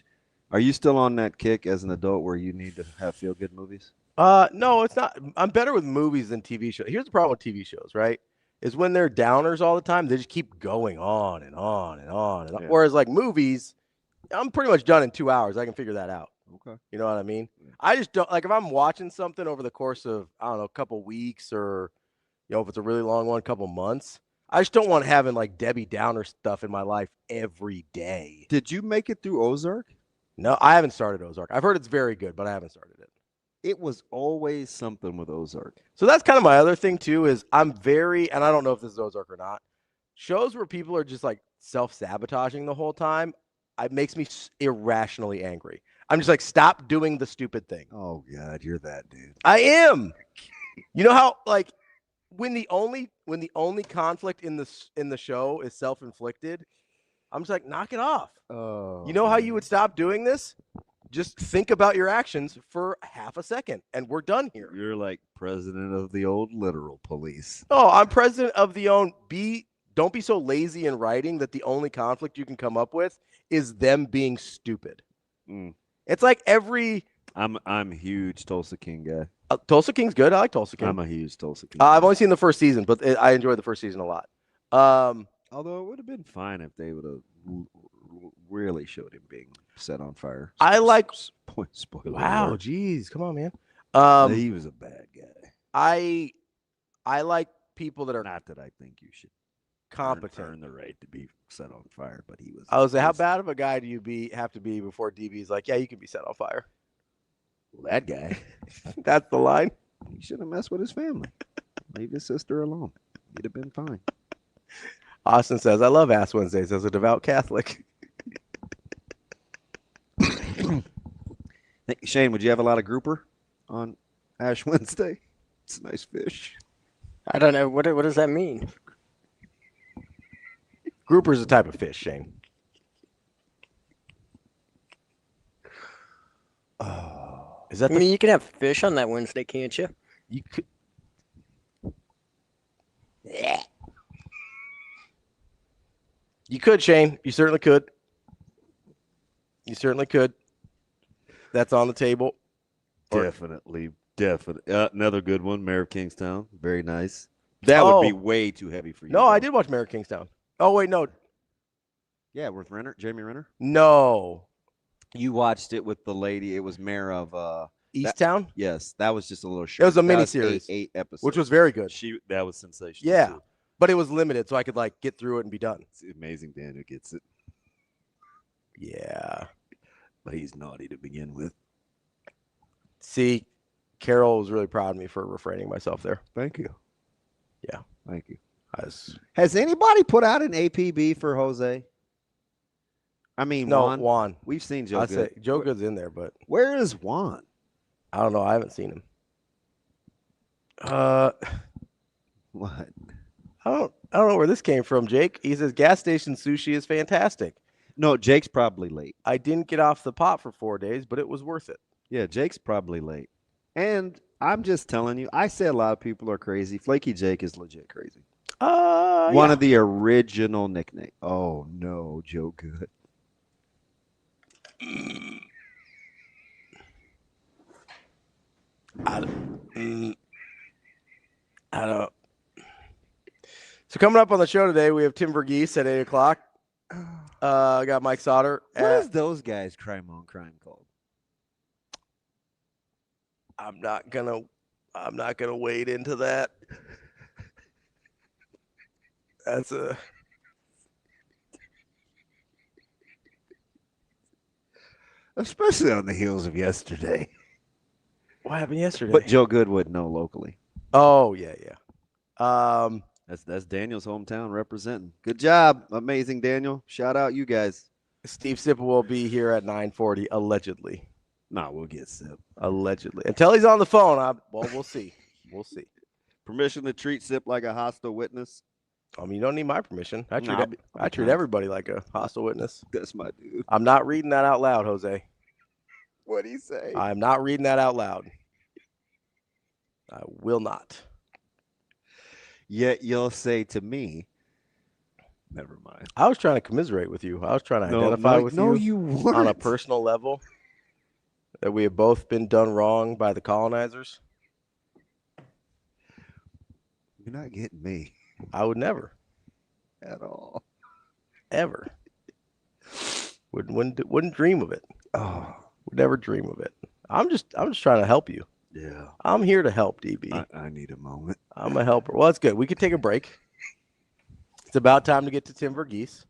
are you still on that kick as an adult where you need to have feel good movies? No, it's not. I'm better with movies than TV shows. Here's the problem with TV shows, right? Is when they're downers all the time, they just keep going on and on and on and on. Yeah. Whereas like movies, I'm pretty much done in 2 hours. I can figure that out. Okay. You know what I mean? I just don't like if I'm watching something over the course of, I don't know, a couple weeks or, if it's a really long one, a couple months. I just don't want having like Debbie Downer stuff in my life every day. Did you make it through Ozark? No, I haven't started Ozark. I've heard it's very good, but I haven't started it. It was always something with Ozark. So that's kind of my other thing too, is I'm very, and I don't know if this is Ozark or not, shows where people are just like self-sabotaging the whole time, it makes me irrationally angry. I'm just like, stop doing the stupid thing. Oh God, you're that dude. I am. You know how like when the only conflict in the show is self-inflicted, I'm just like, knock it off. Oh, you know how you would stop doing this? Just think about your actions for half a second, and we're done here. You're like president of the old literal police. Oh, I'm president of the own. Don't be so lazy in writing that the only conflict you can come up with is them being stupid. It's like every. I'm huge Tulsa King guy. Tulsa King's good. I like Tulsa King. I'm a huge Tulsa King. I've only seen the first season, but I enjoyed the first season a lot. Although it would have been fine if they would have really showed him being set on fire. I like. Spoiler Wow, alert. geez, come on, man. He was a bad guy. I like people that are Not that I think you should competent. earn the right to be set on fire, but he was. I was like, how bad of a guy do you have to be before DB's like, yeah, you can be set on fire? Well, that guy. That's the line. He should have messed with his family. Leave his sister alone. He'd have been fine. Austin says, I love Ash Wednesdays as a devout Catholic. Shane, would you have a lot of grouper on Ash Wednesday? It's a nice fish. I don't know. What does that mean? Grouper's a type of fish, Shane. Is that I mean, you can have fish on that Wednesday, can't you? You could. You could, Shane. You certainly could. You certainly could. That's on the table. Definitely. Another good one, Mayor of Kingstown. Very nice. That would be way too heavy for you. No, though. I did watch Mayor of Kingstown. Oh, wait, no. Yeah, with Jamie Renner. No. You watched it with the lady. It was mayor of Easttown? Yes, that was just a little short. It was a That miniseries. 8 episodes. Which was very good. That was sensational. Yeah. Too. But it was limited, so I could like get through it and be done. It's amazing Daniel gets it. Yeah. But he's naughty to begin with. See, Carol was really proud of me for refraining myself there. Thank you. Yeah. Thank you. Has anybody put out an APB for Jose? I mean, no, Juan. We've seen Joe Good. Joe Good's in there, but where is Juan? I don't know. I haven't seen him. What? I don't know where this came from, Jake. He says gas station sushi is fantastic. No, Jake's probably late. I didn't get off the pot for 4 days, but it was worth it. Yeah, Jake's probably late. And I'm just telling you, I say a lot of people are crazy. Flaky Jake is legit crazy. One of the original nicknames. Oh no, Joe Good. I don't. So coming up on the show today, we have Tim VERGHESE at 8 o'clock. I got Mike SAUTTER. What is those guys' crime on crime called? I'm not gonna wade into that. That's a. Especially on the heels of yesterday. What happened yesterday? But Joe Good would know locally. Oh yeah. That's Daniel's hometown representing. Good job, amazing Daniel. Shout out you guys. Steve Sipple will be here at 9:40 allegedly. No, we'll get Sip. Allegedly, until he's on the phone. We'll see. We'll see. Permission to treat Sip like a hostile witness. I mean, you don't need my permission. I treat everybody like a hostile witness. That's my dude. I'm not reading that out loud, Jose. What'd he say? I'm not reading that out loud. I will not. Yet you'll say to me, never mind. I was trying to commiserate with you. I was trying to identify with you weren't. On a personal level that we have both been done wrong by the colonizers. You're not getting me. I would never. At all. Ever. Wouldn't dream of it. Oh. Would never dream of it. I'm just trying to help you. Yeah. I'm here to help, DB. I need a moment. I'm a helper. Well, that's good. We can take a break. It's about time to get to Tim VERGHESE.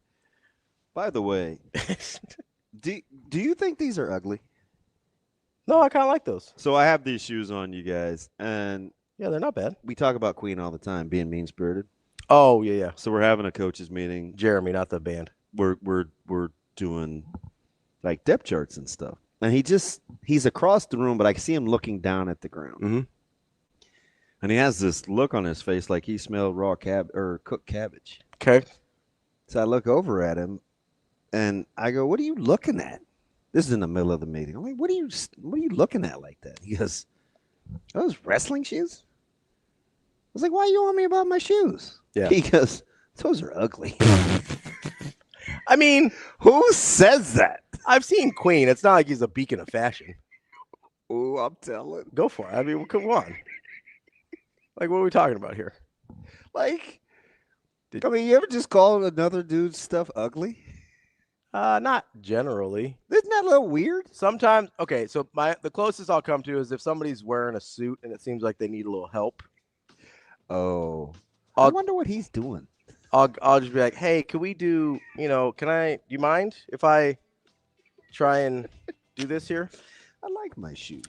By the way, do you think these are ugly? No, I kind of like those. So I have these shoes on, you guys, and yeah, they're not bad. We talk about Queen all the time, being mean-spirited. Oh, yeah. So we're having a coaches meeting. Jeremy, not the band. We're doing like depth charts and stuff. And he's across the room, but I see him looking down at the ground. Mm-hmm. And he has this look on his face like he smelled raw cooked cabbage. Okay. So I look over at him and I go, "What are you looking at?" This is in the middle of the meeting. I'm like, what are you looking at like that? He goes, "Those wrestling shoes?" I was like, "Why are you on me about my shoes?" Yeah. He goes, "Those are ugly." I mean, who says that? I've seen Queen. It's not like he's a beacon of fashion. Oh, I'm telling. Go for it. I mean, come on. Like, what are we talking about here? Like, you ever just call another dude's stuff ugly? Not generally. Isn't that a little weird? Sometimes. Okay, so the closest I'll come to is if somebody's wearing a suit and it seems like they need a little help. Oh, I wonder what he's doing. I'll just be like, "Hey, can we do? Do you mind if I try and do this here?" I like my shoes.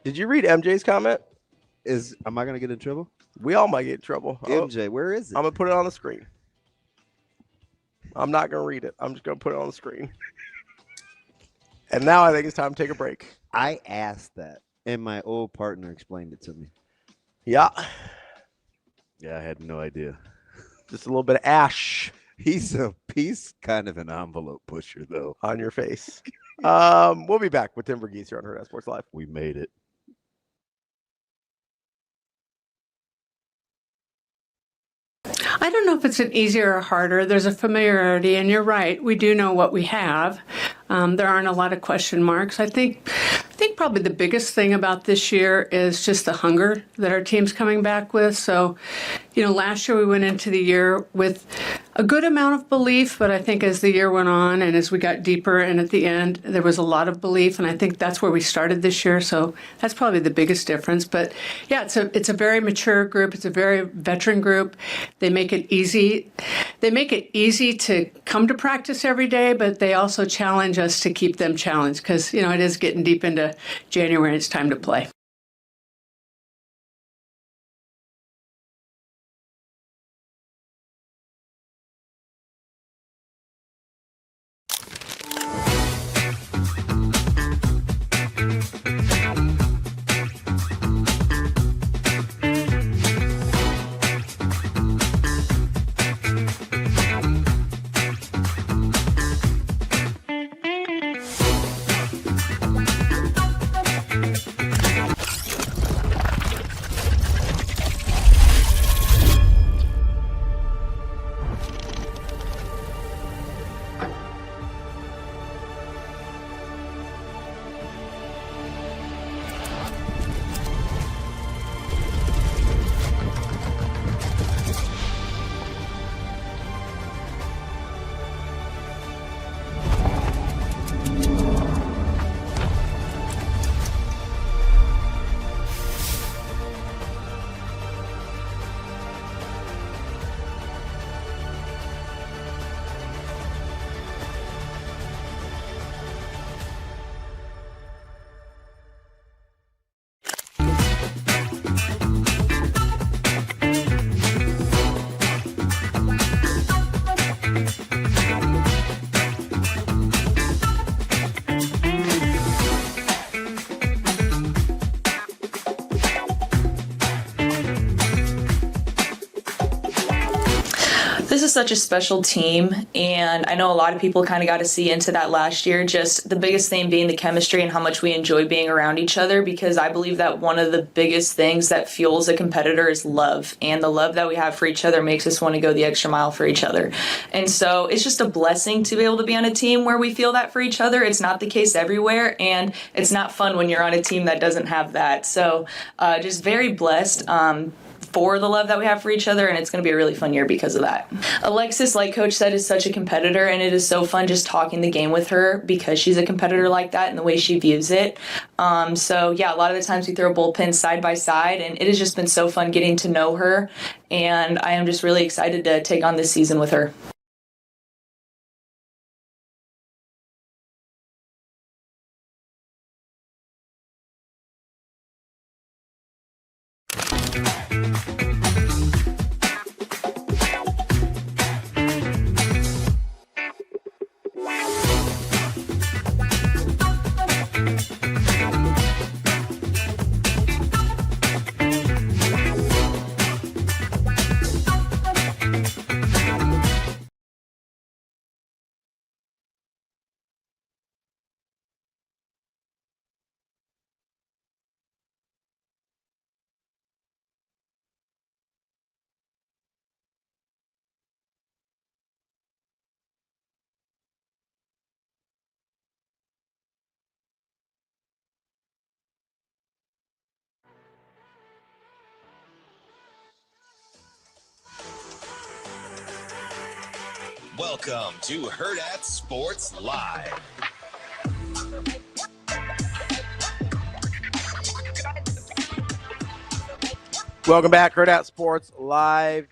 Did you read MJ's comment? Am I gonna get in trouble? We all might get in trouble. MJ, where is it? I'm gonna put it on the screen. I'm not gonna read it. I'm just gonna put it on the screen. And now I think it's time to take a break. I asked that, and my old partner explained it to me. Yeah. Yeah, I had no idea. Just a little bit of ash. He's kind of an envelope pusher, though. On your face. We'll be back with Tim VERGHESE here on Hurrdat Sports Live. We made it. I don't know if it's an easier or harder. There's a familiarity, and you're right. We do know what we have. There aren't a lot of question marks. I think probably the biggest thing about this year is just the hunger that our team's coming back with. So, Last year we went into the year with a good amount of belief, but I think as the year went on and as we got deeper and at the end, there was a lot of belief, and I think that's where we started this year. So that's probably the biggest difference. But yeah, it's a very mature group. It's a very veteran group. They make it easy. They make it easy to come to practice every day, but they also challenge us to keep them challenged because, it is getting deep into January and it's time to play. This is such a special team, and I know a lot of people kind of got to see into that last year, just the biggest thing being the chemistry and how much we enjoy being around each other, because I believe that one of the biggest things that fuels a competitor is love, and the love that we have for each other makes us want to go the extra mile for each other. And so it's just a blessing to be able to be on a team where we feel that for each other. It's not the case everywhere, and it's not fun when you're on a team that doesn't have that. So just very blessed for the love that we have for each other, and it's going to be a really fun year because of that. Alexis, like Coach said, is such a competitor, and it is so fun just talking the game with her because she's a competitor like that and the way she views it. So yeah, a lot of the times we throw bullpens side by side, and it has just been so fun getting to know her, and I am just really excited to take on this season with her. Welcome to Hurrdat Sports Live. Welcome back, Hurrdat Sports Live,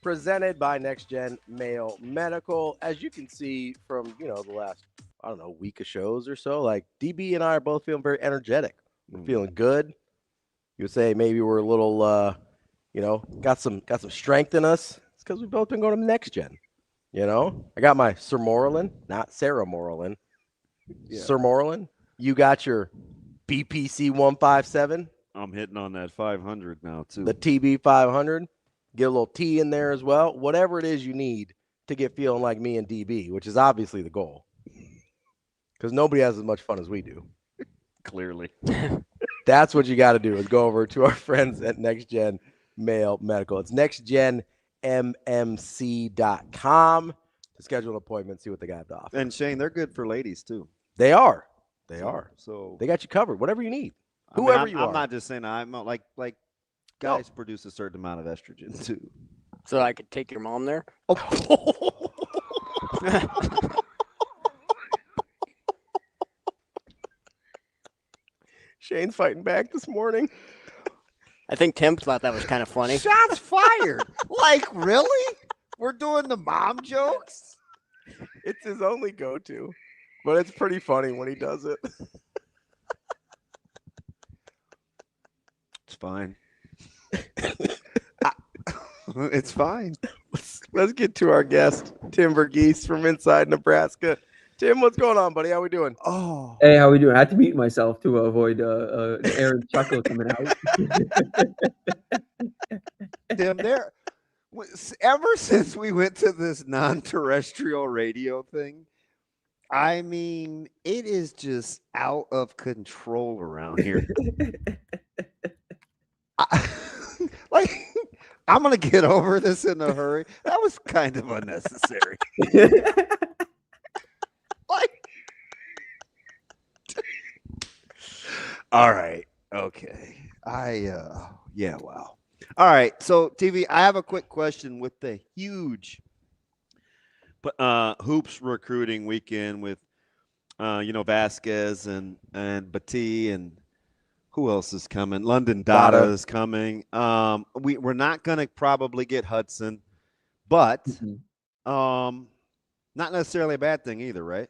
presented by Next Gen Male Medical. As you can see from, the last, week of shows or so, like DB and I are both feeling very energetic. We're feeling good. You would say maybe we're a little, got some strength in us. It's because we've both been going to Next Gen. I got my Sir Moreland, not Sarah Moreland. Yeah. Sir Moreland, you got your BPC 157. I'm hitting on that 500 now, too. The TB 500. Get a little T in there as well. Whatever it is you need to get feeling like me and DB, which is obviously the goal. Because nobody has as much fun as we do. Clearly. That's what you got to do is go over to our friends at Next Gen Male Medical. It's nextgenmmc.com to schedule an appointment, see what they got to offer. And Shane, they're good for ladies too. They are. So they got you covered. Whatever you need. Whoever you are. I'm not just saying I'm not like Guys produce a certain amount of estrogen too. So I could take your mom there? Shane's fighting back this morning. I think Tim thought that was kind of funny. Shots fired. Like, really? We're doing the mom jokes? It's his only go-to, but it's pretty funny when he does it. It's fine. It's fine. Let's get to our guest, Tim VERGHESE from inside Nebraska. Tim, what's going on, buddy? How we doing? Oh, hey, how we doing? I had to mute myself to avoid Aaron chuckle coming out. Tim, ever since we went to this non-terrestrial radio thing, I mean, it is just out of control around here. I'm going to get over this in a hurry. That was kind of unnecessary. All right. Okay. Yeah, wow. All right. So, TV, I have a quick question with the huge hoops recruiting weekend with, Vasquez and Batty and who else is coming? London Dada is coming. We're not going to probably get Hudson, but not necessarily a bad thing either, right?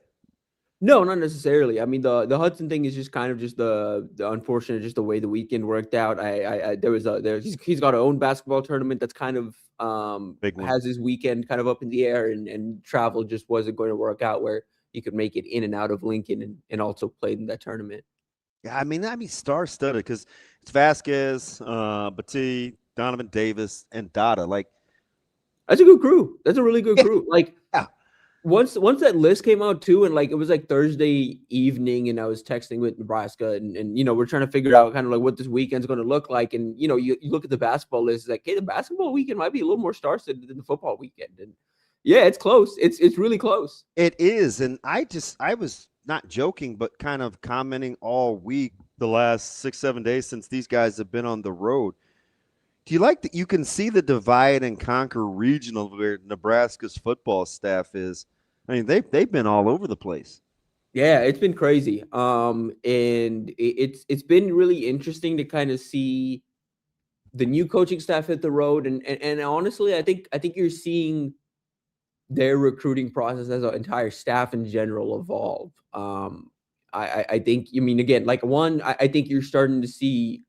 No, not necessarily. I mean, the Hudson thing is just kind of just the unfortunate, just the way the weekend worked out. He's got our own basketball tournament that's kind of has his weekend kind of up in the air, and travel just wasn't going to work out where he could make it in and out of Lincoln and also played in that tournament. Yeah, I mean, that'd be star-studded because it's Vasquez, Batty, Donovan Davis, and Dada. Like, that's a good crew. That's a really good crew. Like, yeah. Once that list came out too, and it was Thursday evening, and I was texting with Nebraska, and we're trying to figure out kind of what this weekend's going to look like, and you look at the basketball list, it's hey, the basketball weekend might be a little more star-studded than the football weekend, and yeah, it's close. It's really close. It is, and I was not joking, but kind of commenting all week, the last 6-7 days since these guys have been on the road. Do you like that? You can see the divide and conquer regional where Nebraska's football staff is. I mean, they've been all over the place. Yeah, it's been crazy. And it's been really interesting to kind of see the new coaching staff hit the road. And honestly, I think you're seeing their recruiting process as an entire staff in general evolve. I think, again, I think you're starting to see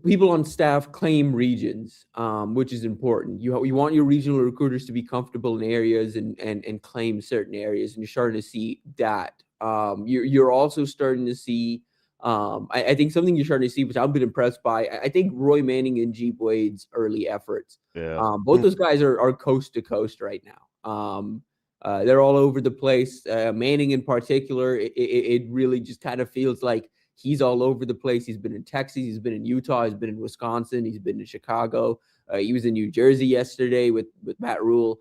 people on staff claim regions, which is important. You want your regional recruiters to be comfortable in areas and claim certain areas, and you're starting to see that. You're also starting to see, I think something you're starting to see, which I've been impressed by, I think Roy Manning and Jeep Wade's early efforts. Yeah. Both those guys are coast to coast right now. They're all over the place. Manning in particular, it really just kind of feels like he's all over the place. He's been in Texas. He's been in Utah. He's been in Wisconsin. He's been in Chicago. He was in New Jersey yesterday with Matt Rhule.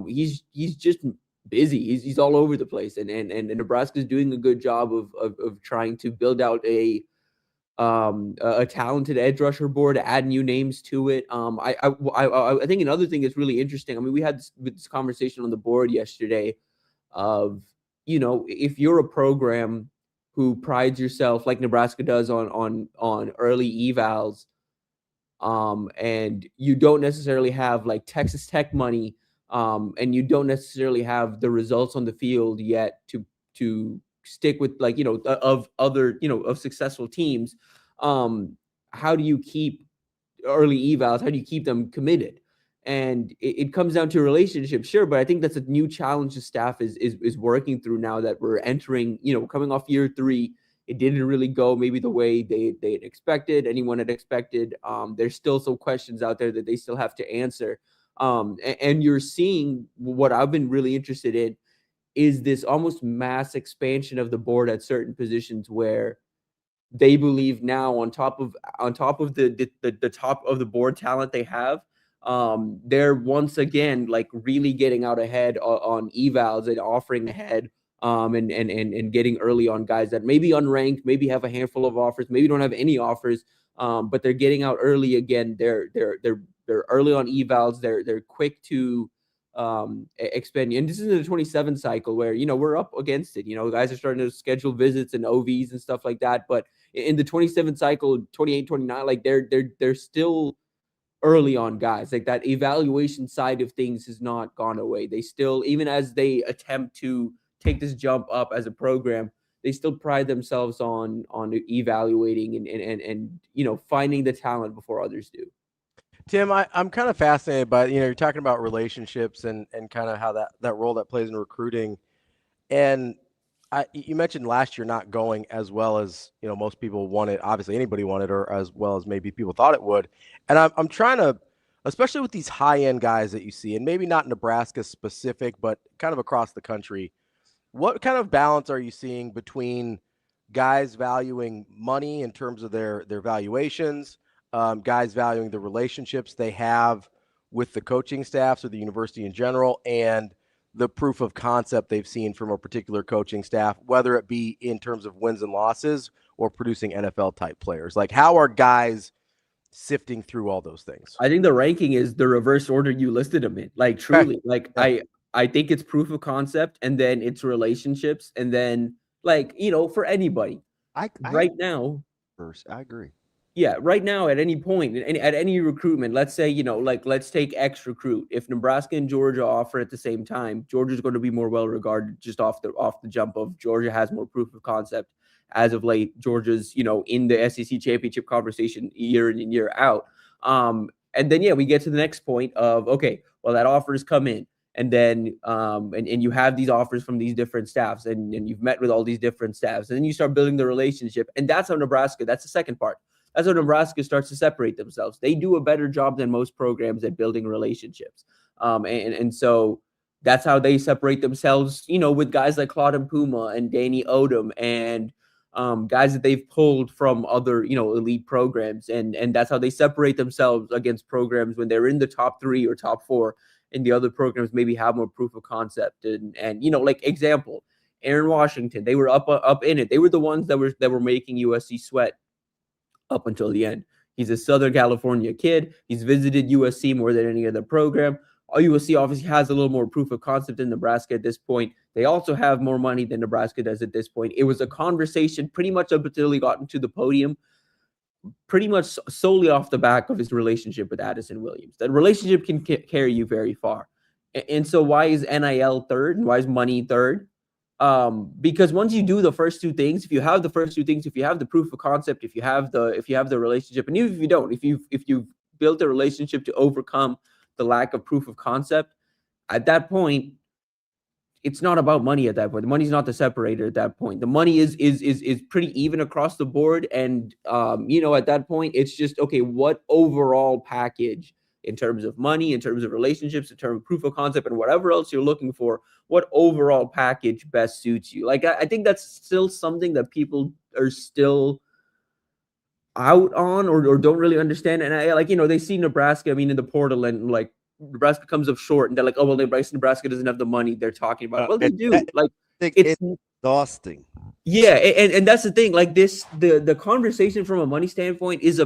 He's just busy. He's all over the place. And Nebraska's doing a good job of trying to build out a talented edge rusher board, add new names to it. I think another thing that's really interesting. I mean, we had this conversation on the board yesterday of, if you're a program who prides yourself like Nebraska does on early evals, and you don't necessarily have Texas Tech money, and you don't necessarily have the results on the field yet to stick with of other of successful teams. How do you keep early evals? How do you keep them committed? And it comes down to relationships, sure, but I think that's a new challenge the staff is working through now that we're entering, coming off year 3. It didn't really go maybe the way they had expected, anyone had expected. There's still some questions out there that they still have to answer. And you're seeing what I've been really interested in is this almost mass expansion of the board at certain positions where they believe now on top of the top of the board talent they have, they're once again really getting out ahead on evals and offering ahead and getting early on guys that maybe unranked, maybe have a handful of offers, maybe don't have any offers, but they're getting out early again. They're early on evals. They're quick to expand. And this is in the 27 cycle where, we're up against it. Guys are starting to schedule visits and OVs and stuff like that. But in the 27 cycle, 28, 29, like they're still early on guys. Like that evaluation side of things has not gone away. They still, even as they attempt to take this jump up as a program, they still pride themselves on evaluating and finding the talent before others do. Tim, I'm kind of fascinated by, you're talking about relationships and kind of how that role that plays in recruiting. And you mentioned last year not going as well as, most people wanted, obviously anybody wanted, or as well as maybe people thought it would. And I'm trying to, especially with these high-end guys that you see, and maybe not Nebraska specific, but kind of across the country, what kind of balance are you seeing between guys valuing money in terms of their valuations, guys valuing the relationships they have with the coaching staffs or the university in general, and the proof of concept they've seen from a particular coaching staff, whether it be in terms of wins and losses or producing NFL type players? Like, how are guys sifting through all those things? I think the ranking is the reverse order you listed them in. Like, truly, like I think it's proof of concept, and then it's relationships, and then for anybody. I agree. Yeah, right now at any point, at any recruitment, let's say, let's take X recruit. If Nebraska and Georgia offer at the same time, Georgia's going to be more well regarded just off the jump of Georgia has more proof of concept. As of late, Georgia's, in the SEC championship conversation year in and year out. And then, we get to the next point of, okay, well, that offer's come in. And then and you have these offers from these different staffs, and you've met with all these different staffs, and then you start building the relationship. And that's how Nebraska, that's the second part. That's how Nebraska starts to separate themselves. They do a better job than most programs at building relationships. And so that's how they separate themselves, with guys like Claude and Puma and Danny Odom and guys that they've pulled from other, elite programs. And that's how they separate themselves against programs when they're in the top 3 or top 4, and the other programs maybe have more proof of concept. And example, Aaron Washington, they were up in it. They were the ones that were making USC sweat up until the end. He's a Southern California kid. He's visited USC more than any other program. USC obviously has a little more proof of concept than Nebraska at this point. They also have more money than Nebraska does at this point. It was a conversation pretty much up until he got into the podium, pretty much solely off the back of his relationship with Addison Williams. That relationship can carry you very far. And so why is NIL third and why is money third? Because once you do the first two things, if you have the first two things, if you have the proof of concept, if you have the relationship, and even if you don't, if you've built a relationship to overcome the lack of proof of concept, at that point, it's not about money at that point. The money's not the separator at that point. The money is pretty even across the board. And at that point, it's just, okay, what overall package in terms of money, in terms of relationships, in terms of proof of concept, and whatever else you're looking for, what overall package best suits you? Like, I think that's still something that people are still out on or don't really understand. And they see Nebraska, in the portal, and Nebraska comes up short, and they're like, oh, well, Nebraska doesn't have the money they're talking about. Well, they do. It's exhausting. Yeah, and that's the thing. Like the conversation from a money standpoint is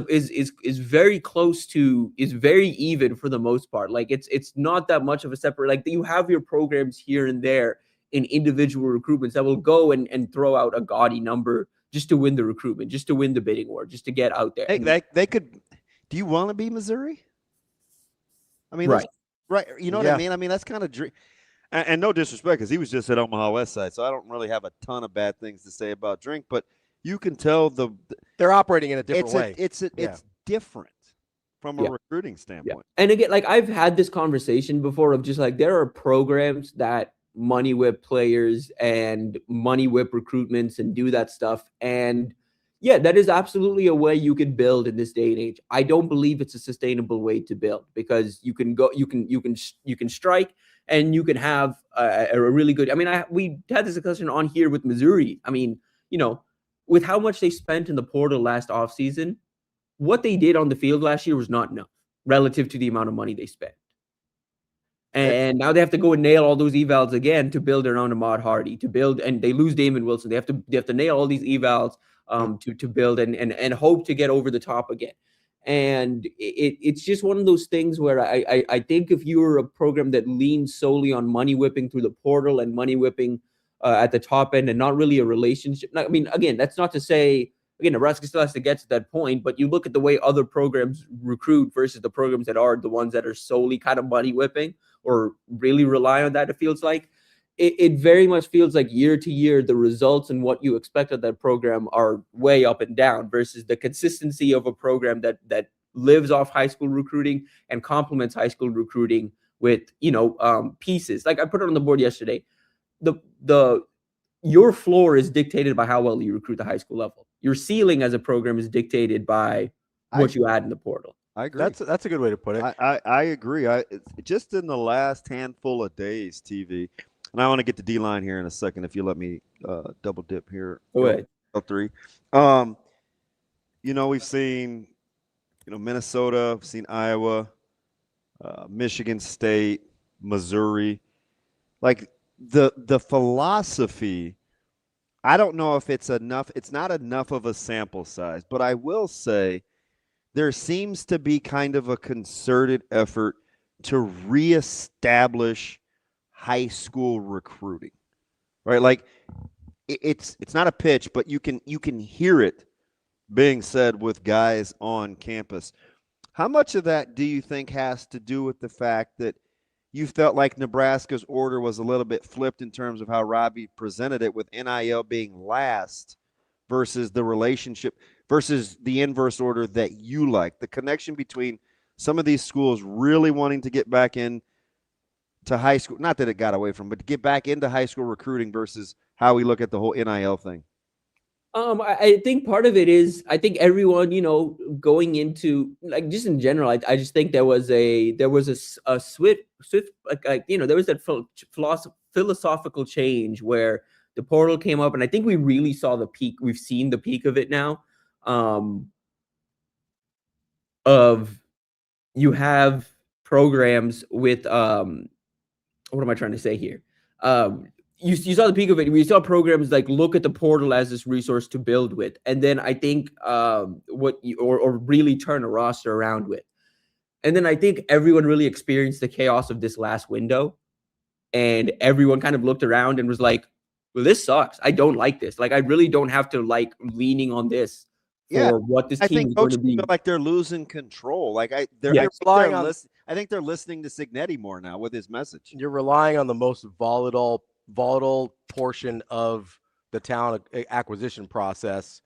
very close to, is very even for the most part. Like it's not that much of a separate. Like you have your programs here and there in individual recruitments that will go and throw out a gaudy number just to win the recruitment, just to win the bidding war, just to get out there. Hey, they could. Do you want to be Missouri? Right. You know what I mean? That's kind of dream. And no disrespect, because he was just at Omaha West Side, so I don't really have a ton of bad things to say about Drink, but you can tell they're operating in a different way. It's different from a recruiting standpoint. Yeah. And again, I've had this conversation before of just there are programs that money whip players and money whip recruitments and do that stuff. And yeah, that is absolutely a way you can build in this day and age. I don't believe it's a sustainable way to build, because you can strike and you can have a really good. We had this discussion on here with Missouri. With how much they spent in the portal last offseason, what they did on the field last year was not enough relative to the amount of money they spent. And now they have to go and nail all those evals again to build around Ahmad Hardy, and they lose Damon Wilson. They have to nail all these evals to build and hope to get over the top again. And it's just one of those things where I think if you were a program that leans solely on money whipping through the portal and money whipping at the top end and not really a relationship. I mean, again, that's not to say, again, Nebraska still has to get to that point, but you look at the way other programs recruit versus the programs that are the ones that are solely kind of money whipping or really rely on that, it feels like. It very much feels like year to year, the results and what you expect of that program are way up and down versus the consistency of a program that lives off high school recruiting and complements high school recruiting with, pieces. Like I put it on the board yesterday. Your floor is dictated by how well you recruit the high school level. Your ceiling as a program is dictated by what you add in the portal. I agree. That's a good way to put it. I agree. Just in the last handful of days, TV, and I want to get to D-line here in a second if you let me double dip here. Go ahead. Three. We've seen, Minnesota, we've seen Iowa, Michigan State, Missouri. Like the philosophy, I don't know if it's enough. It's not enough of a sample size, but I will say there seems to be kind of a concerted effort to reestablish high school recruiting, right? Like it's not a pitch, but you can hear it being said with guys on campus. How much of that do you think has to do with the fact that you felt like Nebraska's order was a little bit flipped in terms of how Ravi presented it, with NIL being last versus the relationship versus the inverse order that you like? The connection between some of these schools really wanting to get back in to high school, not that it got away from, but to get back into high school recruiting versus how we look at the whole NIL thing. I think part of it is, I think everyone, going into, like, just in general, I just think there was a swift, there was that philosophical change where the portal came up, and I think we really saw the peak. We've seen the peak of it now. Of you have programs with what am I trying to say here? You saw the peak of it. We saw programs like look at the portal as this resource to build with, and then I think or really turn a roster around with. And then I think everyone really experienced the chaos of this last window, and everyone kind of looked around and was like, well, this sucks. I don't like this. Like, I really don't have to like leaning on this for what this team is going to be. Feel like they're losing control. Like I think they're listening to Signetti more now with his message. You're relying on the most volatile portion of the talent acquisition process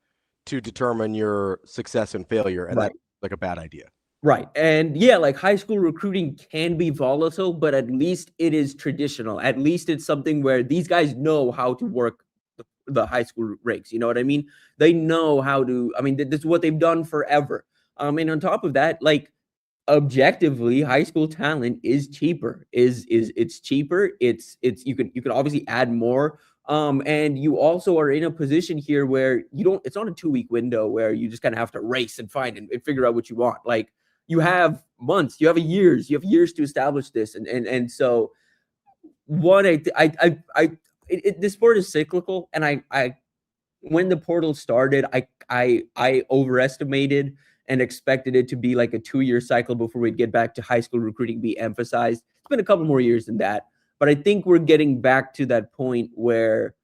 to determine your success and failure, and that's like a bad idea. Right. And yeah, like high school recruiting can be volatile, but at least it is traditional. At least it's something where these guys know how to work the high school ranks. You know what I mean? They know how to, this is what they've done forever. And on top of that, like, objectively, high school talent is cheaper. It's cheaper. It's you can obviously add more. And you also are in a position here where it's not a 2-week window where you just kind of have to race and find and figure out what you want. Like, you have months, you have years to establish this. And so this sport is cyclical. And I when the portal started, I overestimated and expected it to be like a 2-year cycle before we'd get back to high school recruiting be emphasized. It's been a couple more years than that, but I think we're getting back to that point where,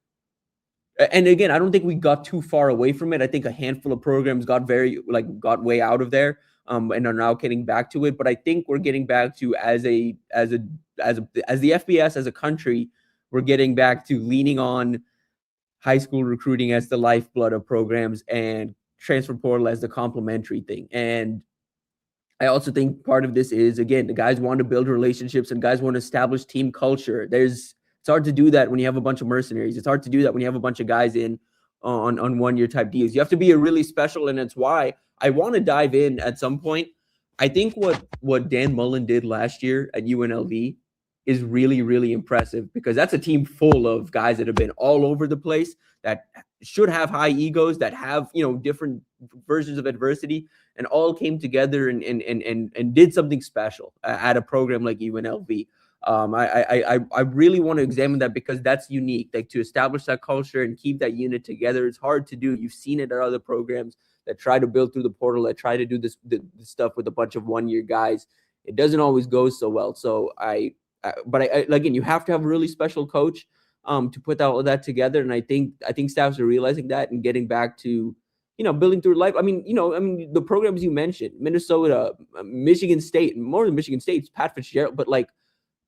and again, I don't think we got too far away from it. I think a handful of programs got way out of there, and are now getting back to it. But I think we're getting back to as the FBS as a country, we're getting back to leaning on high school recruiting as the lifeblood of programs and transfer portal as the complementary thing. And I also think part of this is, again, the guys want to build relationships and guys want to establish team culture. It's hard to do that when you have a bunch of mercenaries. It's hard to do that when you have a bunch of guys in on 1-year type deals. You have to be a really special, and it's why I want to dive in at some point. I think what Dan Mullen did last year at UNLV is really, really impressive, because that's a team full of guys that have been all over the place, that should have high egos, that have, different versions of adversity, and all came together and did something special at a program like UNLV. I really want to examine that because that's unique. Like to establish that culture and keep that unit together, it's hard to do. You've seen it at other programs that try to build through the portal, that try to do this stuff with a bunch of one-year guys. It doesn't always go so well. So but again, you have to have a really special coach to put all of that together. And I think staffs are realizing that and getting back to, building through life. I mean, the programs you mentioned, Minnesota, Michigan State, more than Michigan State's Pat Fitzgerald, but like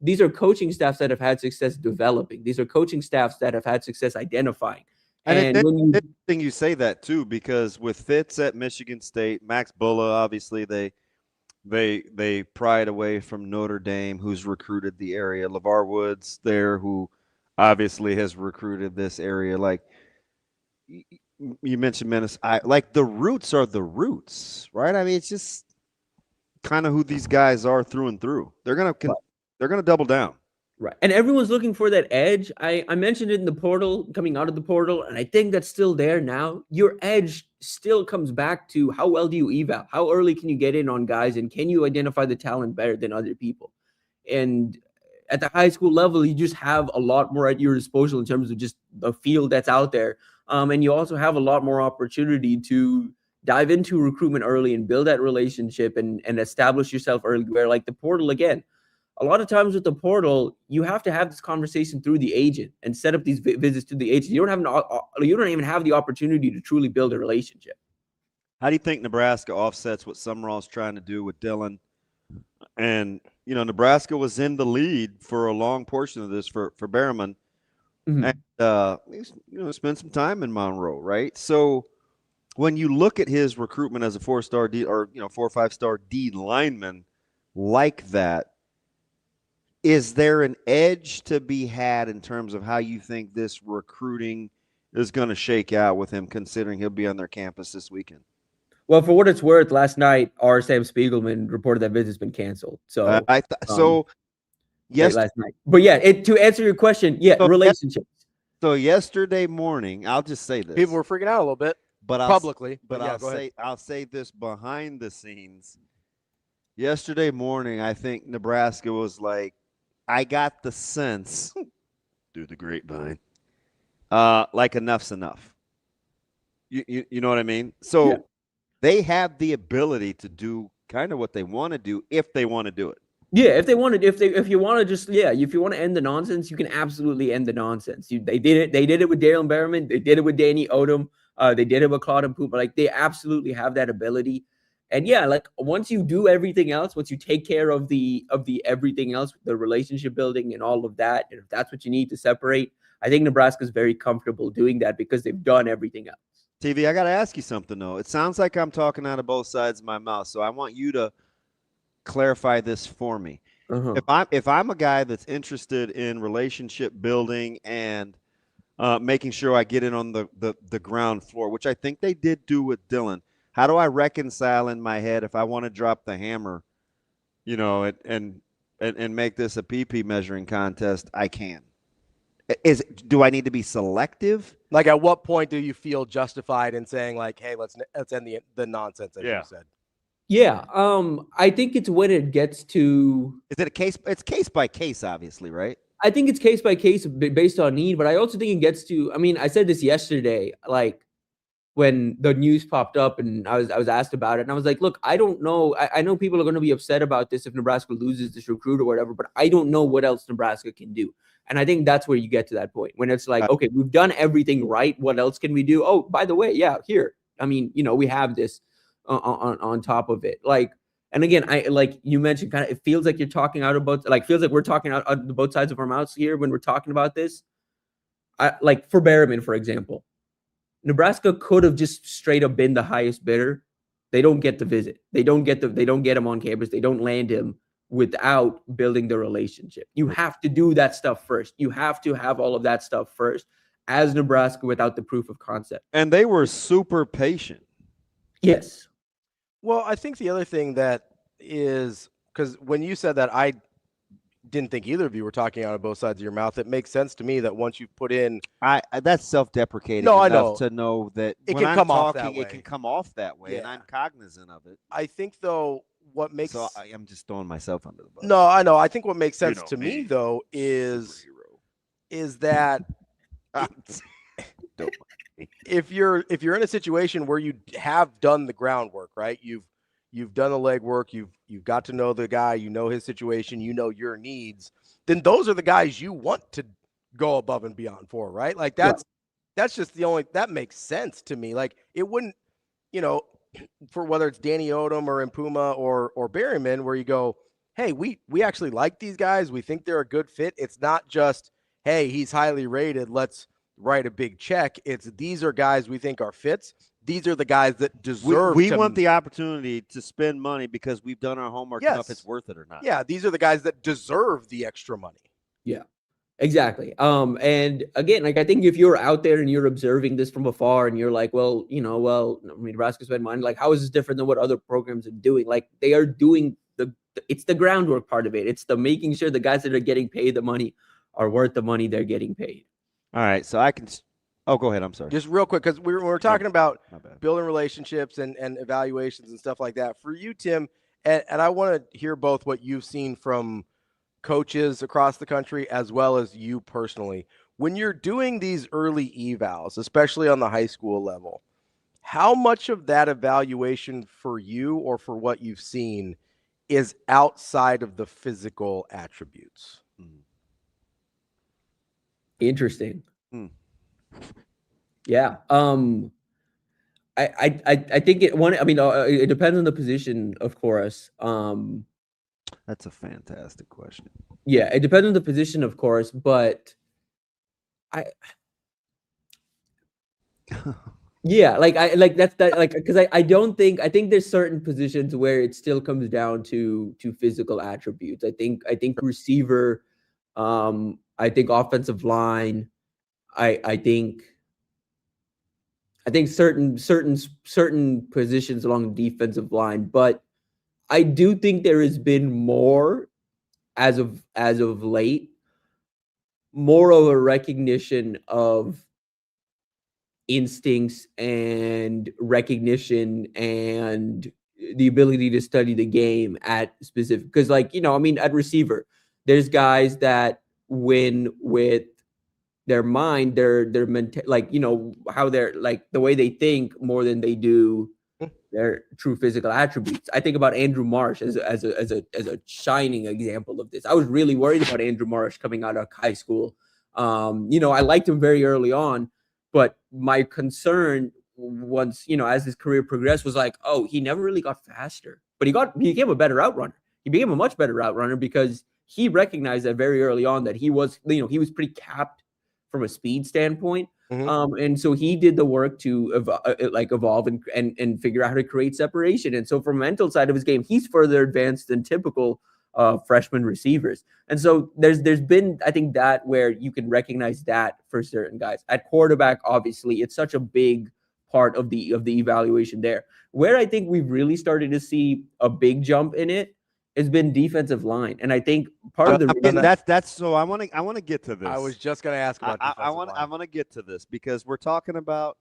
these are coaching staffs that have had success developing. These are coaching staffs that have had success identifying. And it's interesting you say that too, because with Fitz at Michigan State, Max Bulla, obviously they pried away from Notre Dame, who's recruited the area. LeVar Woods there, who obviously has recruited this area. Like you mentioned Minnesota, like the roots are the roots, right? I mean, it's just kind of who these guys are through and through. They're gonna double down. Right. And everyone's looking for that edge. I mentioned it in the portal, coming out of the portal, and I think that's still there now. Your edge still comes back to how well do you eval? How early can you get in on guys, and can you identify the talent better than other people? And at the high school level, you just have a lot more at your disposal in terms of just the field that's out there. And you also have a lot more opportunity to dive into recruitment early and build that relationship and establish yourself early, where like the portal again. A lot of times with the portal, you have to have this conversation through the agent and set up these visits to the agent. You don't even have the opportunity to truly build a relationship. How do you think Nebraska offsets what Summerall's trying to do with Dylan? And Nebraska was in the lead for a long portion of this for Berriman, and spent some time in Monroe, right? So when you look at his recruitment as a 4-star D or 4 or 5-star D lineman like that. Is there an edge to be had in terms of how you think this recruiting is going to shake out with him, considering he'll be on their campus this weekend? Well, for what it's worth, last night, our Sam Spiegelman reported that visit's been canceled. So, yes, last night. But yeah, to answer your question, relationships. So yesterday morning, I'll just say this: people were freaking out a little bit, publicly. I'll say this behind the scenes. Yesterday morning, I think Nebraska was like, I got the sense through the grapevine, like enough's enough. You know what I mean? So they have the ability to do kind of what they want to do if they want to do it. Yeah, if you want to if you want to end the nonsense, you can absolutely end the nonsense. They did it. They did it with Dalen Berriman. They did it with Danny Odom. They did it with Claude and Poopa. Like they absolutely have that ability. And yeah, like once you do everything else, once you take care of the everything else, the relationship building and all of that, and if that's what you need to separate, I think Nebraska is very comfortable doing that because they've done everything else. TV, I got to ask you something though. It sounds like I'm talking out of both sides of my mouth, so I want you to clarify this for me. If I'm a guy that's interested in relationship building and making sure I get in on the ground floor, which I think they did do with Dylan. How do I reconcile in my head if I want to drop the hammer, and make this a PP measuring contest? I can. Do I need to be selective? Like, at what point do you feel justified in saying, like, hey, let's end the nonsense that you said? Yeah, I think it's when it gets to. Is it a case? It's case by case, obviously, right? I think it's case by case based on need, but I also think it gets to. I mean, I said this yesterday, like. When the news popped up and I was asked about it, and I was like, look, I don't know. I know people are going to be upset about this if Nebraska loses this recruit or whatever, but I don't know what else Nebraska can do. And I think that's where you get to that point when it's like, okay, we've done everything right. What else can we do? Oh, by the way, here. I mean, we have this on top of it. Like, and again, I like you mentioned, kind of, it feels like you're talking out about, like, feels like we're talking out of both sides of our mouths here when we're talking about this. Like for Berriman, for example. Nebraska could have just straight up been the highest bidder. They don't get the visit. They don't get him on campus. They don't land him without building the relationship. You have to do that stuff first. You have to have all of that stuff first as Nebraska without the proof of concept. And they were super patient. Yes. Well, I think the other thing that is, because when you said that, I didn't think either of you were talking out of both sides of your mouth. It makes sense to me that once you've put in, that's self-deprecating. No, enough I know to know that it when can I'm come talking, off that way. it can come off that way, and I'm cognizant of it. I think though, what makes So I'm just throwing myself under the bus. No, I know. I think what makes sense know to me me. though is that Don't if you're in a situation where you have done the groundwork, right? You've done the legwork, you've got to know the guy, you know his situation, you know your needs, then those are the guys you want to go above and beyond for, right? Like that's just that makes sense to me. Like it wouldn't, for whether it's Danny Odom or Impuma or Berryman, where you go, hey, we actually like these guys, we think they're a good fit. It's not just, hey, he's highly rated, let's write a big check. It's these are guys we think are fits. These are the guys that deserve. We want the opportunity to spend money because we've done our homework. Yes. Know if it's worth it or not. Yeah, these are the guys that deserve the extra money. Yeah, exactly. And again, like I think if you're out there and you're observing this from afar and you're like, well, Nebraska spent money. Like, how is this different than what other programs are doing? Like, they are doing it's the groundwork part of it. It's the making sure the guys that are getting paid the money are worth the money they're getting paid. All right, so I can. Oh, go ahead. I'm sorry. Just real quick, because we're talking about building relationships and evaluations and stuff like that. For you, Tim, and I want to hear both what you've seen from coaches across the country as well as you personally. When you're doing these early evals, especially on the high school level, how much of that evaluation for you or for what you've seen is outside of the physical attributes? Interesting. Yeah. I think it depends on the position, of course. That's a fantastic question. Yeah, it depends on the position, of course, but yeah, because I think there's certain positions where it still comes down to physical attributes. I think receiver, I think offensive line, I think certain positions along the defensive line, but I do think there has been more as of late, more of a recognition of instincts and recognition and the ability to study the game at specific, because at receiver, there's guys that win with their mind, their how they're like the way they think more than they do their true physical attributes. I think about Andrew Marsh as a shining example of this. I was really worried about Andrew Marsh coming out of high school. I liked him very early on, but my concern once, as his career progressed was like, oh, he never really got faster, but he became a better route runner. He became a much better route runner because he recognized that very early on that he was pretty capped from a speed standpoint. And so he did the work to evolve and figure out how to create separation. And so from a mental side of his game, he's further advanced than typical freshman receivers. And so there's been, I think, that where you can recognize that for certain guys. At quarterback, obviously, it's such a big part of the evaluation there. Where I think we've really started to see a big jump in it has been defensive line, and I think part of the reason that's so I want to get to this. I was just going to ask about I want to get to this because we're talking about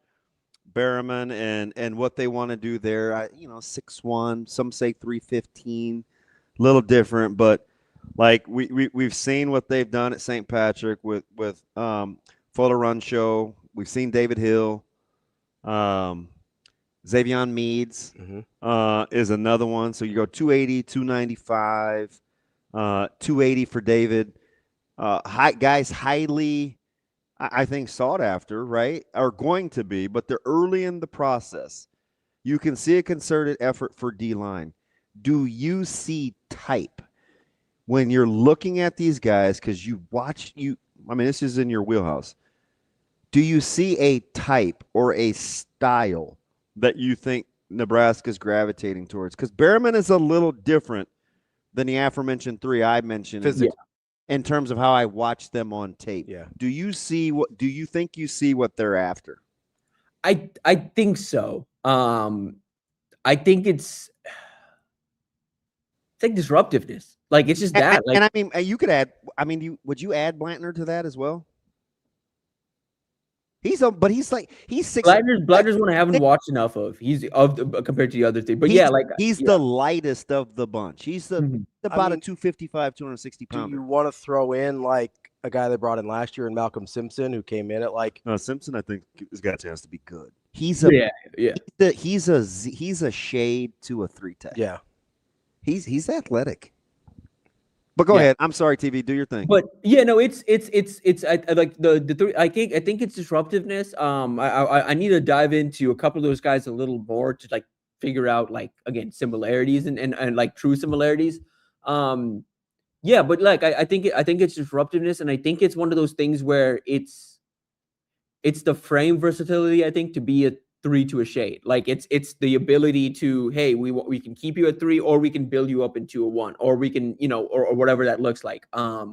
Berryman and what they want to do there. 6'1", some say 315, a little different, but like we've seen what they've done at St. Patrick with Fuller Run Show. We've seen David Hill. Xavion Meads is another one. So you go 280, 295, 280 for David. Guys highly, I think, sought after, right? Are going to be, but they're early in the process. You can see a concerted effort for D-line. Do you see type when you're looking at these guys? Because this is in your wheelhouse. Do you see a type or a style that you think Nebraska's gravitating towards? Because Berryman is a little different than the aforementioned three I mentioned in terms of how I watch them on tape. Yeah. Do you think you see what they're after? I think so. I think it's like disruptiveness. Like it's just that. You could add. Would you add Blantner to that as well? He's 6. Bladner's one I haven't watched enough of. He's compared to the other three. But he's the lightest of the bunch. He's about a 255, 260 pounder. Do you want to throw in like a guy they brought in last year, and Malcolm Simpson, who came in at like? No, Simpson, I think, has got a chance to be good. He's a He's a shade to a 3-tech. Yeah, he's athletic. But go ahead. I'm sorry, TV. Do your thing. But yeah, no, it's I like the three. I think it's disruptiveness. I need to dive into a couple of those guys a little more to like figure out like again similarities and like true similarities. Yeah, but like I think it's disruptiveness, and I think it's one of those things where it's the frame versatility. I think to be a 3 to a shade, like it's the ability to, hey, we can keep you at 3, or we can build you up into a 1, or we can or whatever that looks like. I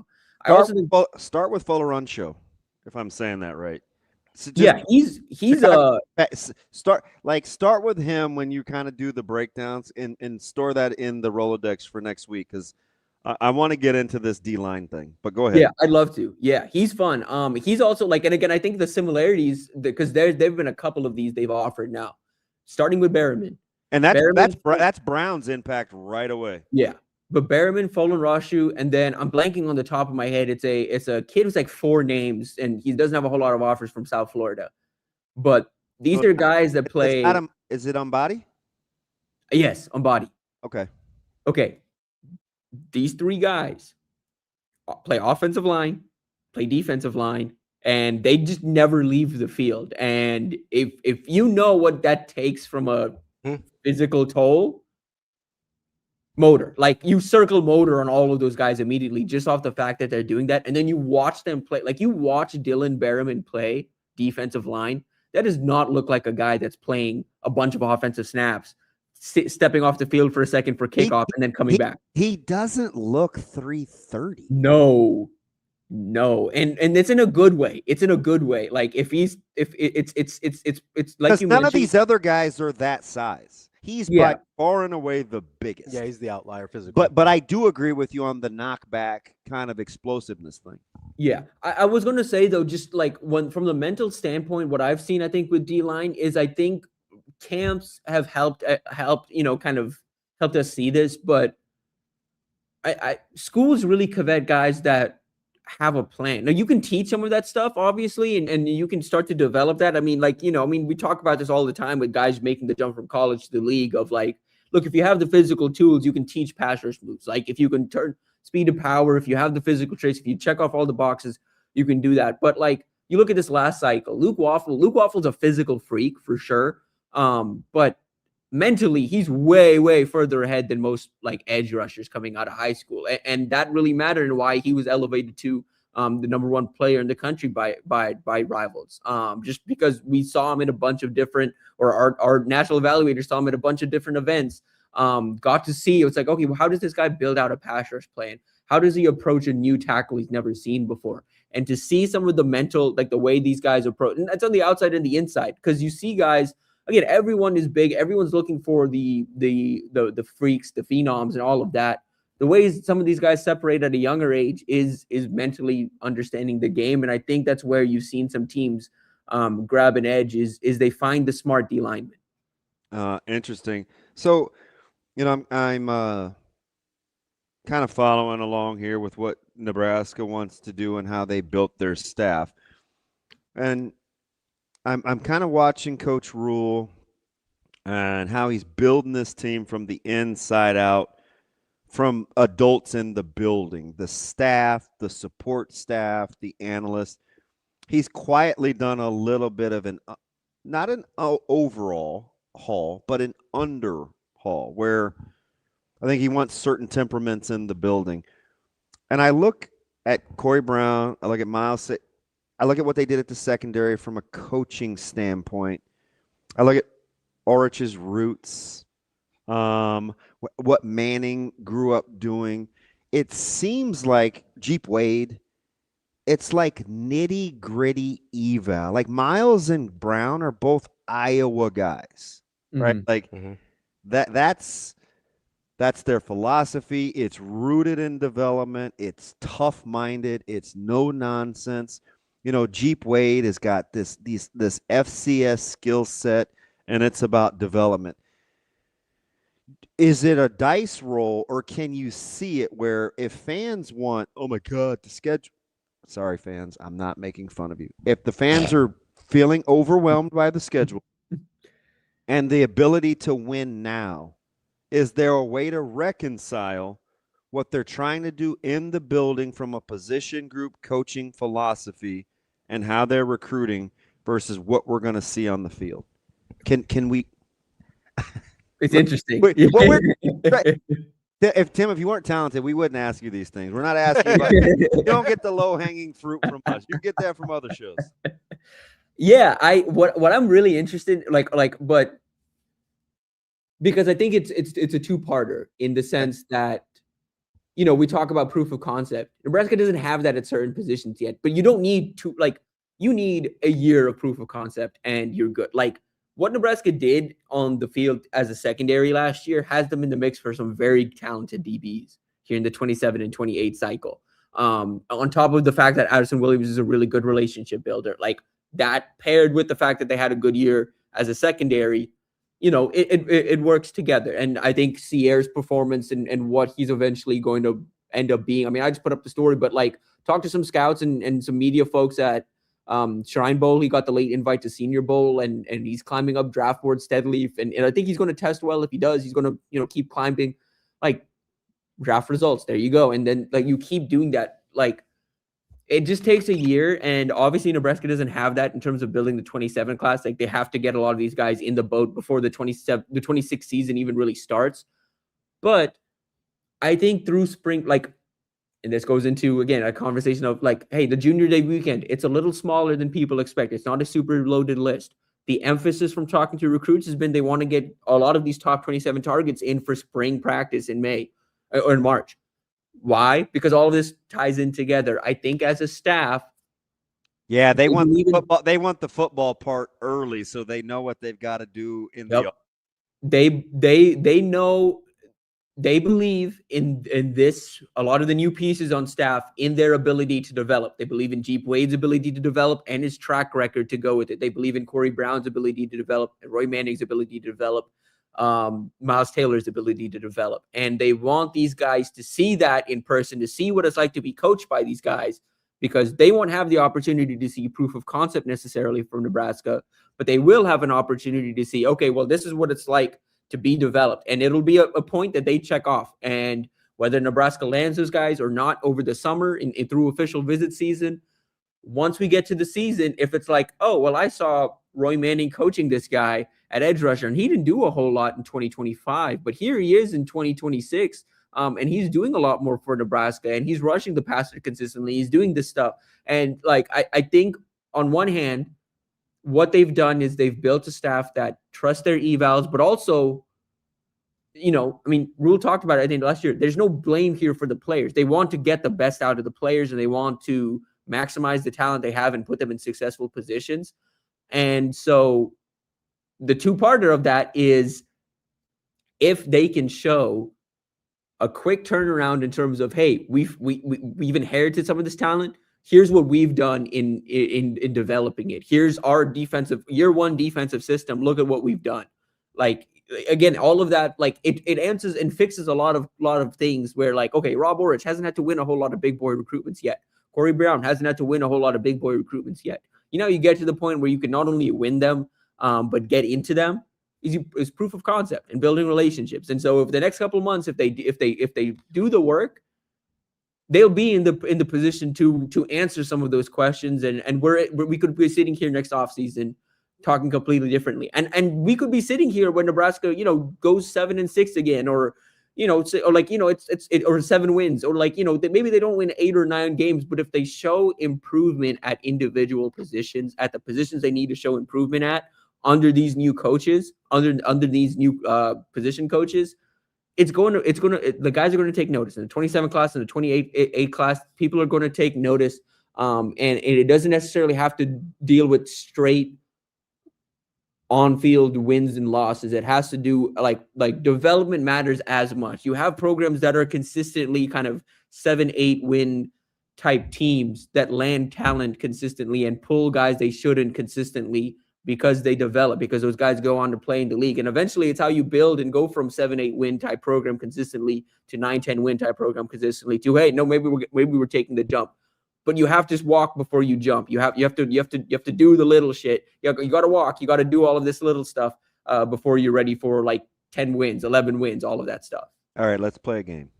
also think, start with Fuller Run Show, if I'm saying that right. So he's start with him when you kind of do the breakdowns and store that in the Rolodex for next week, because I want to get into this D-line thing, but go ahead. Yeah, I'd love to. Yeah, he's fun. He's also like, and again, I think the similarities, because there've been a couple of these they've offered now, starting with Berryman. And that's Brown's impact right away. Yeah, but Berryman, Folan Rashu, and then I'm blanking on the top of my head. It's a kid who's like 4 names, and he doesn't have a whole lot of offers from South Florida. But these are guys that play. Is it on body? Yes, on body. Okay. These 3 guys play offensive line, play defensive line, and they just never leave the field. And if you know what that takes from a physical toll, motor, like you circle motor on all of those guys immediately just off the fact that they're doing that. And then you watch them play, like you watch Dylan Berryman play defensive line. That does not look like a guy that's playing a bunch of offensive snaps, stepping off the field for a second for kickoff and then coming back. He doesn't look 330. No, and it's in a good way. It's in a good way. Like if it's like none of these other guys are that size. He's by far and away the biggest. Yeah, he's the outlier physically. But I do agree with you on the knockback kind of explosiveness thing. Yeah, I was going to say though, just like from the mental standpoint, what I've seen, I think with D-line is I think camps have helped kind of helped us see this, but schools really covet guys that have a plan. Now you can teach some of that stuff obviously, and you can start to develop that. I mean, like, we talk about this all the time with guys making the jump from college to the league of like, look, if you have the physical tools, you can teach pass rush moves. Like if you can turn speed to power, if you have the physical traits, if you check off all the boxes, you can do that. But like you look at this last cycle, Luke Waffle's a physical freak for sure. But mentally, he's way, way further ahead than most like edge rushers coming out of high school. And that really mattered and why he was elevated to the number 1 player in the country by rivals. Just because we saw him in a bunch of different, or our national evaluators saw him at a bunch of different events. Got to see, it's like, okay, well, how does this guy build out a pass rush plan? How does he approach a new tackle he's never seen before? And to see some of the mental, like the way these guys approach, and that's on the outside and the inside, because you see guys. Again, everyone is big. Everyone's looking for the freaks, the phenoms, and all of that. The ways some of these guys separate at a younger age is mentally understanding the game, and I think that's where you've seen some teams grab an edge. Is they find the smart D lineman. Interesting. So, I'm kind of following along here with what Nebraska wants to do and how they built their staff, and I'm kind of watching Coach Rhule and how he's building this team from the inside out, from adults in the building, the staff, the support staff, the analysts. He's quietly done a little bit of not an overall haul, but an underhaul, where I think he wants certain temperaments in the building. And I look at Corey Brown, I look at Miles, I look at what they did at the secondary from a coaching standpoint. I look at Orich's roots, what Manning grew up doing. It seems like Jeep Wade, it's like nitty-gritty eval. Like Miles and Brown are both Iowa guys, right? Like that's their philosophy. It's rooted in development. It's tough-minded. It's no nonsense. Jeep Wade has got this FCS skill set, and it's about development. Is it a dice roll, or can you see it where if fans want, oh my God, the schedule? Sorry, fans, I'm not making fun of you. If the fans are feeling overwhelmed by the schedule and the ability to win now, is there a way to reconcile what they're trying to do in the building from a position group coaching philosophy and how they're recruiting versus what we're going to see on the field? Can we? It's interesting. If Tim, if you weren't talented, we wouldn't ask you these things. We're not asking you. You don't get the low hanging fruit from us. You get that from other shows. Yeah, what I'm really interested but because I think it's a two-parter in the sense that we talk about proof of concept. Nebraska doesn't have that at certain positions yet, but you don't need to you need a year of proof of concept and you're good. Like what Nebraska did on the field as a secondary last year has them in the mix for some very talented DBs here in the 27 and 28 cycle. On top of the fact that Addison Williams is a really good relationship builder, like that paired with the fact that they had a good year as a secondary, it works together. And I think Sierra's performance and what he's eventually going to end up being. I mean, I just put up the story, but talk to some scouts and some media folks at Shrine Bowl. He got the late invite to Senior Bowl and he's climbing up draft board steadily. And I think he's going to test well. If he does, he's going to, keep climbing, draft results. There you go. And then you keep doing that. It just takes a year. And obviously Nebraska doesn't have that in terms of building the 27 class. They have to get a lot of these guys in the boat before the 26 season even really starts. But I think through spring, and this goes into, again, a conversation of hey, the junior day weekend, it's a little smaller than people expect. It's not a super loaded list. The emphasis from talking to recruits has been they want to get a lot of these top 27 targets in for spring practice in May or in March. Why? Because all of this ties in together. I think as a staff, yeah, they want the football. They want the football part early, so they know what they've got to do in the. They know. They believe in this, a lot of the new pieces on staff, in their ability to develop. They believe in Jeep Wade's ability to develop and his track record to go with it. They believe in Corey Brown's ability to develop and Roy Manning's ability to develop, Miles Taylor's ability to develop. And they want these guys to see that in person, to see what it's like to be coached by these guys, because they won't have the opportunity to see proof of concept necessarily from Nebraska, but they will have an opportunity to see, okay, well, this is what it's like to be developed. And it'll be a point that they check off. And whether Nebraska lands those guys or not over the summer and through official visit season, once we get to the season, if it's oh, well, I saw Roy Manning coaching this guy at edge rusher and he didn't do a whole lot in 2025, but here he is in 2026. And he's doing a lot more for Nebraska and he's rushing the passer consistently. He's doing this stuff. And I think on one hand, what they've done is they've built a staff that trusts their evals, but also, Rhule talked about it, I think, last year. There's no blame here for the players. They want to get the best out of the players and they want to maximize the talent they have and put them in successful positions. And so the two-parter of that is if they can show a quick turnaround in terms of, hey, we've inherited some of this talent. Here's what we've done in developing it. Here's our year one defensive system. Look at what we've done. Again, all of that, it answers and fixes a lot of things where okay, Rob Orich hasn't had to win a whole lot of big boy recruitments yet. Corey Brown hasn't had to win a whole lot of big boy recruitments yet. You get to the point where you can not only win them, but get into them is proof of concept and building relationships. And so if the next couple of months, if they do the work, they'll be in the position to answer some of those questions, and we could be sitting here next offseason talking completely differently, and we could be sitting here when Nebraska goes 7-6 again, or or 7 wins, or maybe they don't win 8 or 9 games, but if they show improvement at individual positions, at the positions they need to show improvement at under these new coaches, under these new position coaches, the guys are going to take notice. In the 27 class and the 28 class, people are going to take notice. And it doesn't necessarily have to deal with straight on-field wins and losses. It has to do like development matters as much. You have programs that are consistently kind of 7-8 win type teams that land talent consistently and pull guys they shouldn't consistently because they develop, because those guys go on to play in the league. And eventually it's how you build and go from 7-8 win type program consistently to 9-10 win type program consistently to, hey, no, maybe we're taking the jump. But you have to walk before you jump. You have to do the little shit. You got to walk. You got to do all of this little stuff before you're ready for like 10 wins, 11 wins, all of that stuff. All right, let's play a game.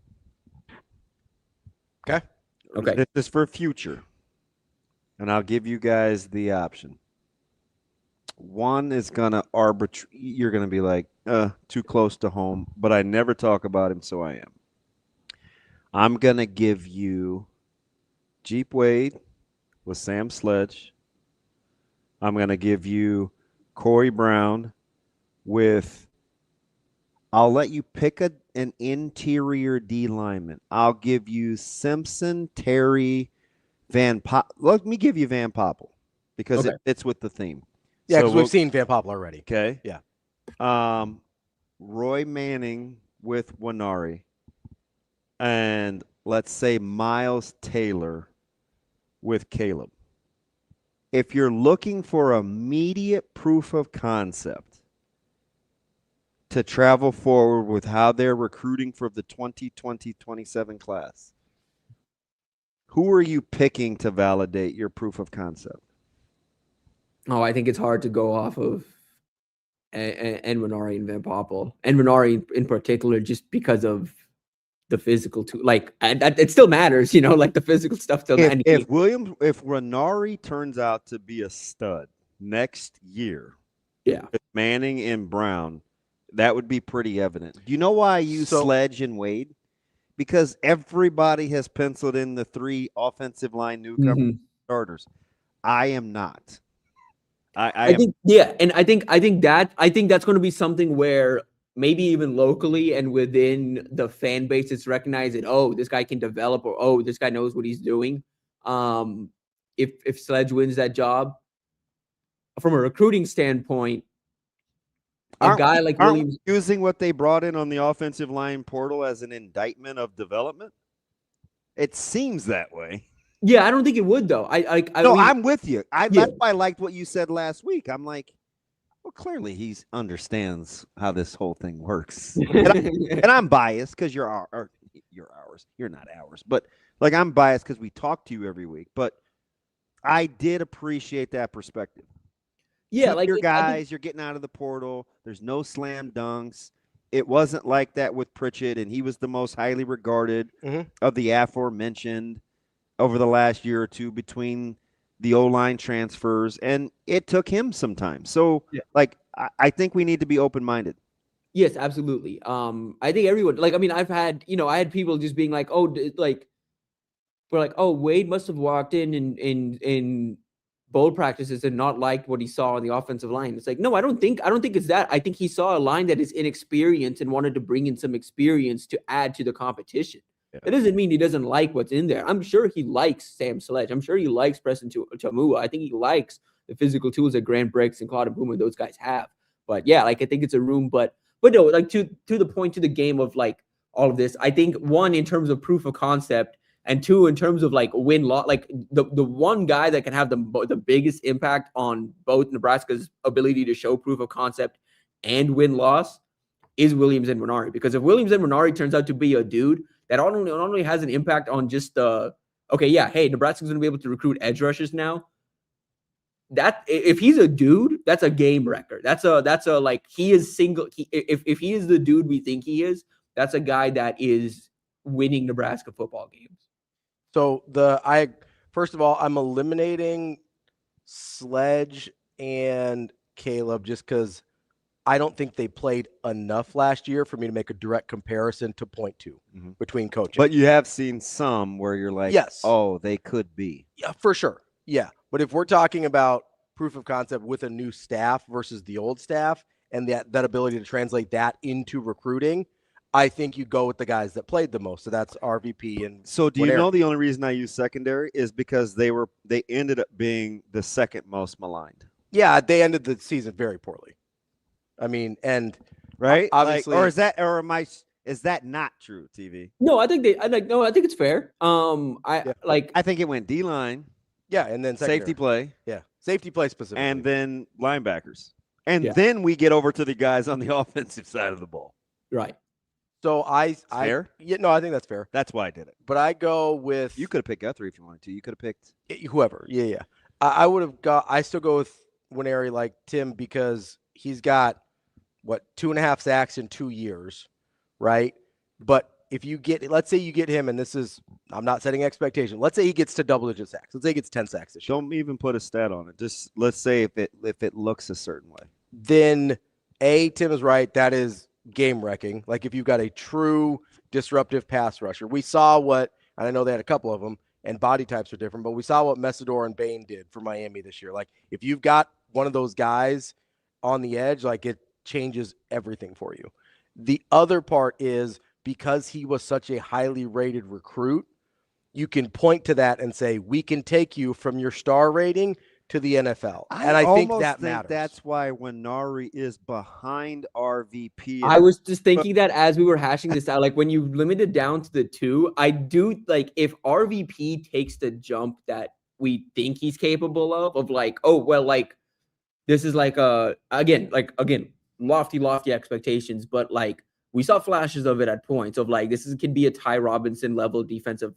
Okay. This is for future. And I'll give you guys the option. One is going to you're going to be like, too close to home, but I never talk about him, so I am. I'm going to give you Jeep Wade with Sam Sledge. I'm going to give you Corey Brown with, I'll let you pick an interior D lineman. I'll give you Simpson, Terry, Van Pop. Let me give you Van Poppel because it fits with the theme. Yeah, because we've seen Van Poppel already. Okay. Yeah. Roy Manning with Winari. And let's say Miles Taylor with Caleb. If you're looking for immediate proof of concept to travel forward with how they're recruiting for the 2020-27 class, who are you picking to validate your proof of concept? Oh, I think it's hard to go off of Winari and Van Poppel. And Winari in particular, just because of the physical too. Like, it still matters, like the physical stuff. If Winari turns out to be a stud next year, with Manning and Brown, that would be pretty evident. Do you know why I use Sledge and Wade? Because everybody has penciled in the 3 offensive line newcomer starters. I am not. I think that's going to be something where maybe even locally and within the fan base, it's recognized that, oh, this guy can develop, or, oh, this guy knows what he's doing. If Sledge wins that job, from a recruiting standpoint, guy like Williams using what they brought in on the offensive line portal as an indictment of development. It seems that way. Yeah, I don't think it would though. I'm with you. That's why I liked what you said last week. I'm like, well, clearly he understands how this whole thing works. And I'm biased because you're ours. You're not ours, but like I'm biased because we talk to you every week. But I did appreciate that perspective. Yeah, like your guys, you're getting out of the portal. There's no slam dunks. It wasn't like that with Pritchett, and he was the most highly regarded of the aforementioned over the last year or two between the O-line transfers, and it took him some time. So, I think we need to be open-minded. Yes, absolutely. I think everyone, I've had, I had people just being like, oh, we're like, oh, Wade must have walked in bowl practices and not liked what he saw on the offensive line. It's like, no, I don't think it's that. I think he saw a line that is inexperienced and wanted to bring in some experience to add to the competition. Yeah. It doesn't mean he doesn't like what's in there. I'm sure he likes Sam Sledge. I'm sure he likes Preston Chamua. I think he likes the physical tools that Grant Briggs and Claude Puma, those guys have. But yeah, I think it's a room. But no, to the point, to the game of all of this, I think one, in terms of proof of concept, and 2, in terms of win-loss, the one guy that can have the biggest impact on both Nebraska's ability to show proof of concept and win-loss is Williams and Winari. Because if Williams and Winari turns out to be a dude that not only has an impact on just Nebraska's going to be able to recruit edge rushers now. That if he's a dude, that's a game record. That's a he is single. If he is the dude we think he is, that's a guy that is winning Nebraska football games. So first of all, I'm eliminating Sledge and Caleb just because I don't think they played enough last year for me to make a direct comparison to point to between coaches. But you have seen some where you're like, yes, oh, they could be. Yeah, for sure. Yeah. But if we're talking about proof of concept with a new staff versus the old staff and that ability to translate that into recruiting, I think you go with the guys that played the most. So that's RVP. And so do you know the only reason I use secondary is because they ended up being the second most maligned. Yeah, they ended the season very poorly. I mean, and right, obviously, or is Is that not true, TV? No, I think it's fair. I think it went D-line. Yeah, and then safety play. Yeah, safety play specifically. And then linebackers. And then we get over to the guys on the offensive side of the ball. Right. So fair? Yeah, no, I think that's fair. That's why I did it. But I go with you could have picked Guthrie if you wanted to. You could have picked whoever. Yeah. I would have got. I still go with Nwaneri like Tim because he's got 2.5 sacks in 2 years, right? But if you let's say you get him, and I'm not setting expectation. Let's say he gets to double-digit sacks. Let's say he gets 10 sacks this year. Don't even put a stat on it. Just let's say if it looks a certain way. Then Tim is right. That is game wrecking. Like if you've got a true disruptive pass rusher. We saw and I know they had a couple of them, and body types are different, but we saw what Messidor and Bain did for Miami this year. Like if you've got one of those guys on the edge, like it changes everything for you. The other part is because he was such a highly rated recruit, you can point to that and say, we can take you from your star rating to the NFL. And I think that matters. That's why Nwaneri is behind RVP. I was just thinking that as we were hashing this out, like when you limit it down to the 2, I do like if RVP takes the jump that we think he's capable of like, oh, well, like this is like again, lofty expectations, but like we saw flashes of it at points of like could be a Ty Robinson level defensive.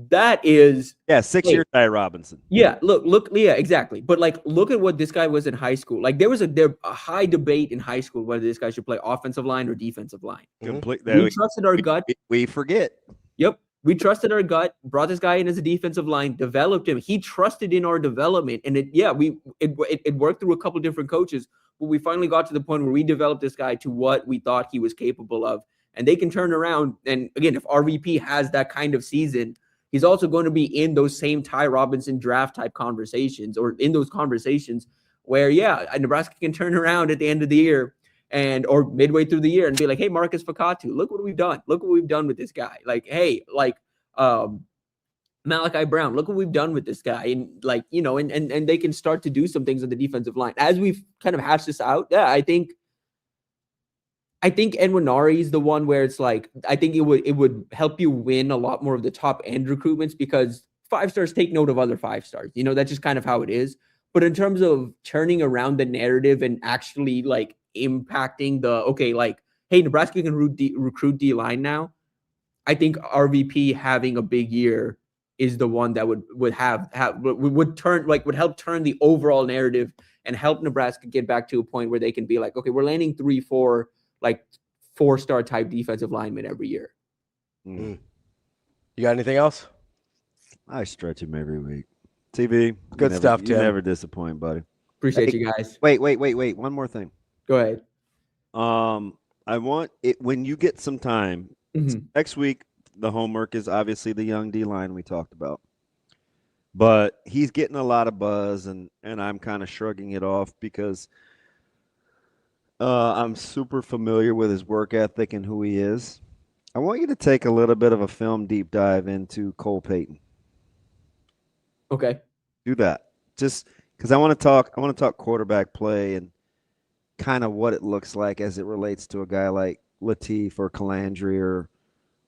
That is 6-year Ty Robinson. Yeah, look, yeah, exactly. But like, look at what this guy was in high school. Like, there was a high debate in high school whether this guy should play offensive line or defensive line. Completely. We trusted our gut. We forget. Yep, we trusted our gut. Brought this guy in as a defensive line, developed him. He trusted in our development, and it worked through a couple different coaches. But we finally got to the point where we developed this guy to what we thought he was capable of, and they can turn around. And again, if RVP has that kind of season, he's also going to be in those same Ty Robinson draft type conversations, or in those conversations where, Nebraska can turn around at the end of the year or midway through the year and be like, hey, Marcus Fakatu, look what we've done. Look what we've done with this guy. Like, hey, Malachi Brown, look what we've done with this guy. And like, and they can start to do some things on the defensive line. As we've kind of hashed this out, I think Nwaneri is the one where it's like, I think it would help you win a lot more of the top end recruitments because 5 stars take note of other 5 stars. That's just kind of how it is. But in terms of turning around the narrative and actually like impacting hey, Nebraska can recruit D-line now. I think RVP having a big year is the one that would help turn the overall narrative and help Nebraska get back to a point where they can be like, okay, we're landing 3-4 like 4-star type defensive lineman every year. You got anything else? I stretch him every week. TV, good stuff, Tim. You never disappoint, buddy. Appreciate you guys. Wait. One more thing. Go ahead. I want it when you get some time next week. The homework is obviously the young D line we talked about, but he's getting a lot of buzz, and I'm kind of shrugging it off because I'm super familiar with his work ethic and who he is. I want you to take a little bit of a film deep dive into Cole Payton. Okay. Do that. Just because I want to talk quarterback play and kind of what it looks like as it relates to a guy like Latif or Calandry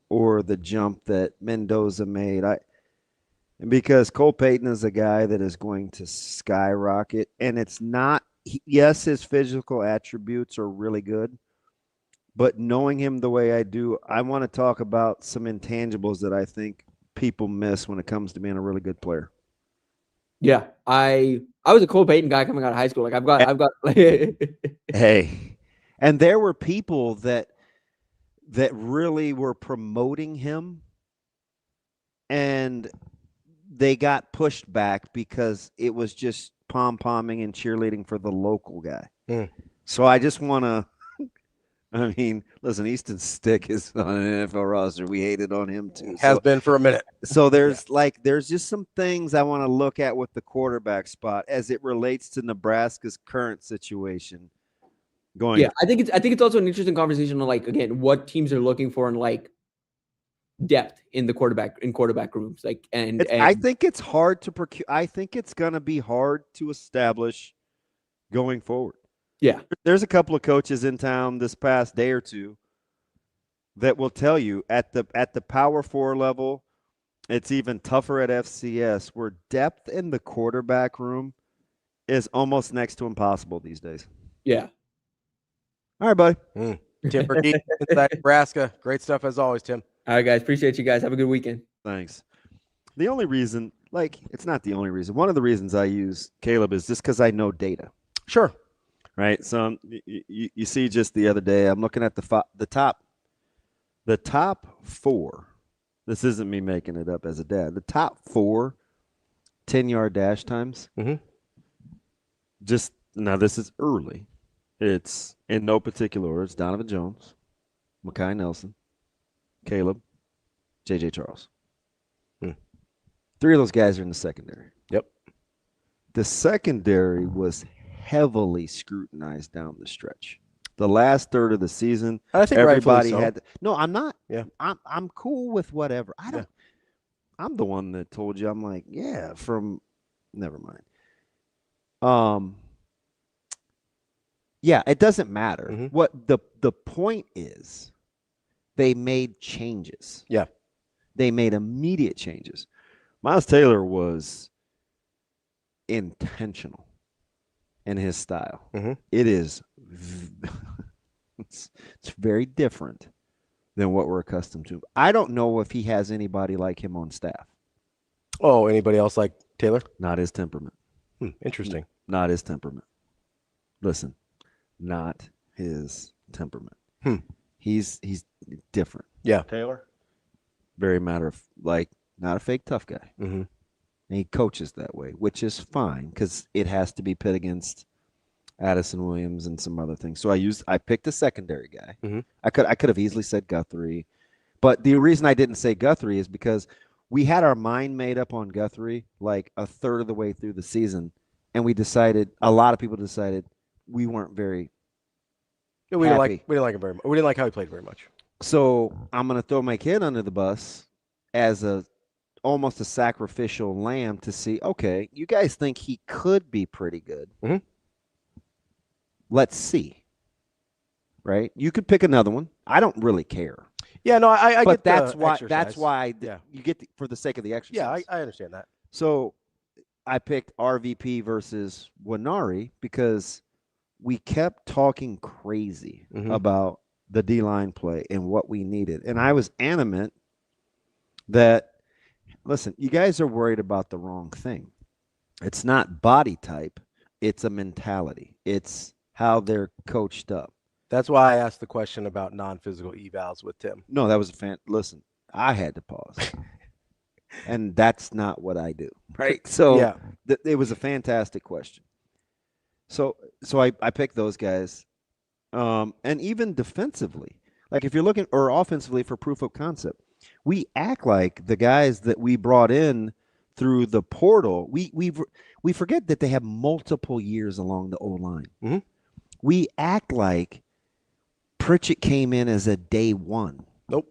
or the jump that Mendoza made. And because Cole Payton is a guy that is going to skyrocket, and it's not, yes, his physical attributes are really good, but knowing him the way I do, I want to talk about some intangibles that I think people miss when it comes to being a really good player. Yeah, I was a Cole Payton guy coming out of high school. Like I've got. Hey, and there were people that really were promoting him, and they got pushed back because it was just pom-pomming and cheerleading for the local guy. So I just want to. I mean, listen, Easton Stick is on an NFL roster. We hated on him too. Has been for a minute. So there's just some things I want to look at with the quarterback spot as it relates to Nebraska's current situation. I think it's also an interesting conversation on like, again, what teams are looking for in like depth in the quarterback rooms. Like, and I think it's hard to procure. I think it's going to be hard to establish going forward. Yeah. There's a couple of coaches in town this past day or two that will tell you at the Power 4 level, it's even tougher at FCS, where depth in the quarterback room is almost next to impossible these days. Yeah. All right, buddy. Tim Verghese, inside Nebraska. Great stuff as always, Tim. All right, guys. Appreciate you guys. Have a good weekend. Thanks. The only reason, it's not the only reason. One of the reasons I use Caleb is just because I know data. Sure. Right. So you see, just the other day, I'm looking at the top 4. This isn't me making it up as a dad. The top 4 10-yard dash times. Just now, this is early. It's in no particular order. It's Donovan Jones, Mekhi Nelson, Caleb, J.J. Charles. 3 of those guys are in the secondary. Yep. The secondary was heavily scrutinized down the stretch. The last third of the season, I think everybody so. had. No, I'm not. Yeah. I'm cool with whatever. I don't. Yeah. I'm the one that told you. I'm like, yeah. Never mind. Yeah, it doesn't matter. What the point is, they made changes. Yeah. They made immediate changes. Miles Taylor was intentional in his style. It is it's very different than what we're accustomed to. I don't know if he has anybody like him on staff. Oh, anybody else like Taylor? Not his temperament. Interesting. Not his temperament. Listen, not his temperament. He's different. Yeah. Taylor? Very matter of not a fake tough guy. And he coaches that way, which is fine because it has to be pit against Addison Williams and some other things. So I picked a secondary guy. I could have easily said Guthrie, but the reason I didn't say Guthrie is because we had our mind made up on Guthrie like a third of the way through the season, and a lot of people decided we weren't very we happy. didn't like him very much. We didn't like how he played very much. So I'm going to throw my kid under the bus as almost a sacrificial lamb to see, okay, you guys think he could be pretty good. Let's see. Right? You could pick another one. I don't really care. Yeah, no, I but get that's the why exercise. that's why you get for the sake of the exercise. Yeah, I understand that. So I picked RVP versus Winari because we kept talking crazy about the D-line play and what we needed. And I was animate that, listen, you guys are worried about the wrong thing. It's not body type. It's a mentality. It's how they're coached up. That's why I asked the question about non-physical evals with Tim. No, that was listen, I had to pause. And that's not what I do. Right? So yeah. It was a fantastic question. So I picked those guys. And even defensively, like if you're looking or offensively for proof of concept, we act like the guys that we brought in through the portal, we forget that they have multiple years along the O-line. We act like Pritchett came in as a day one. Nope.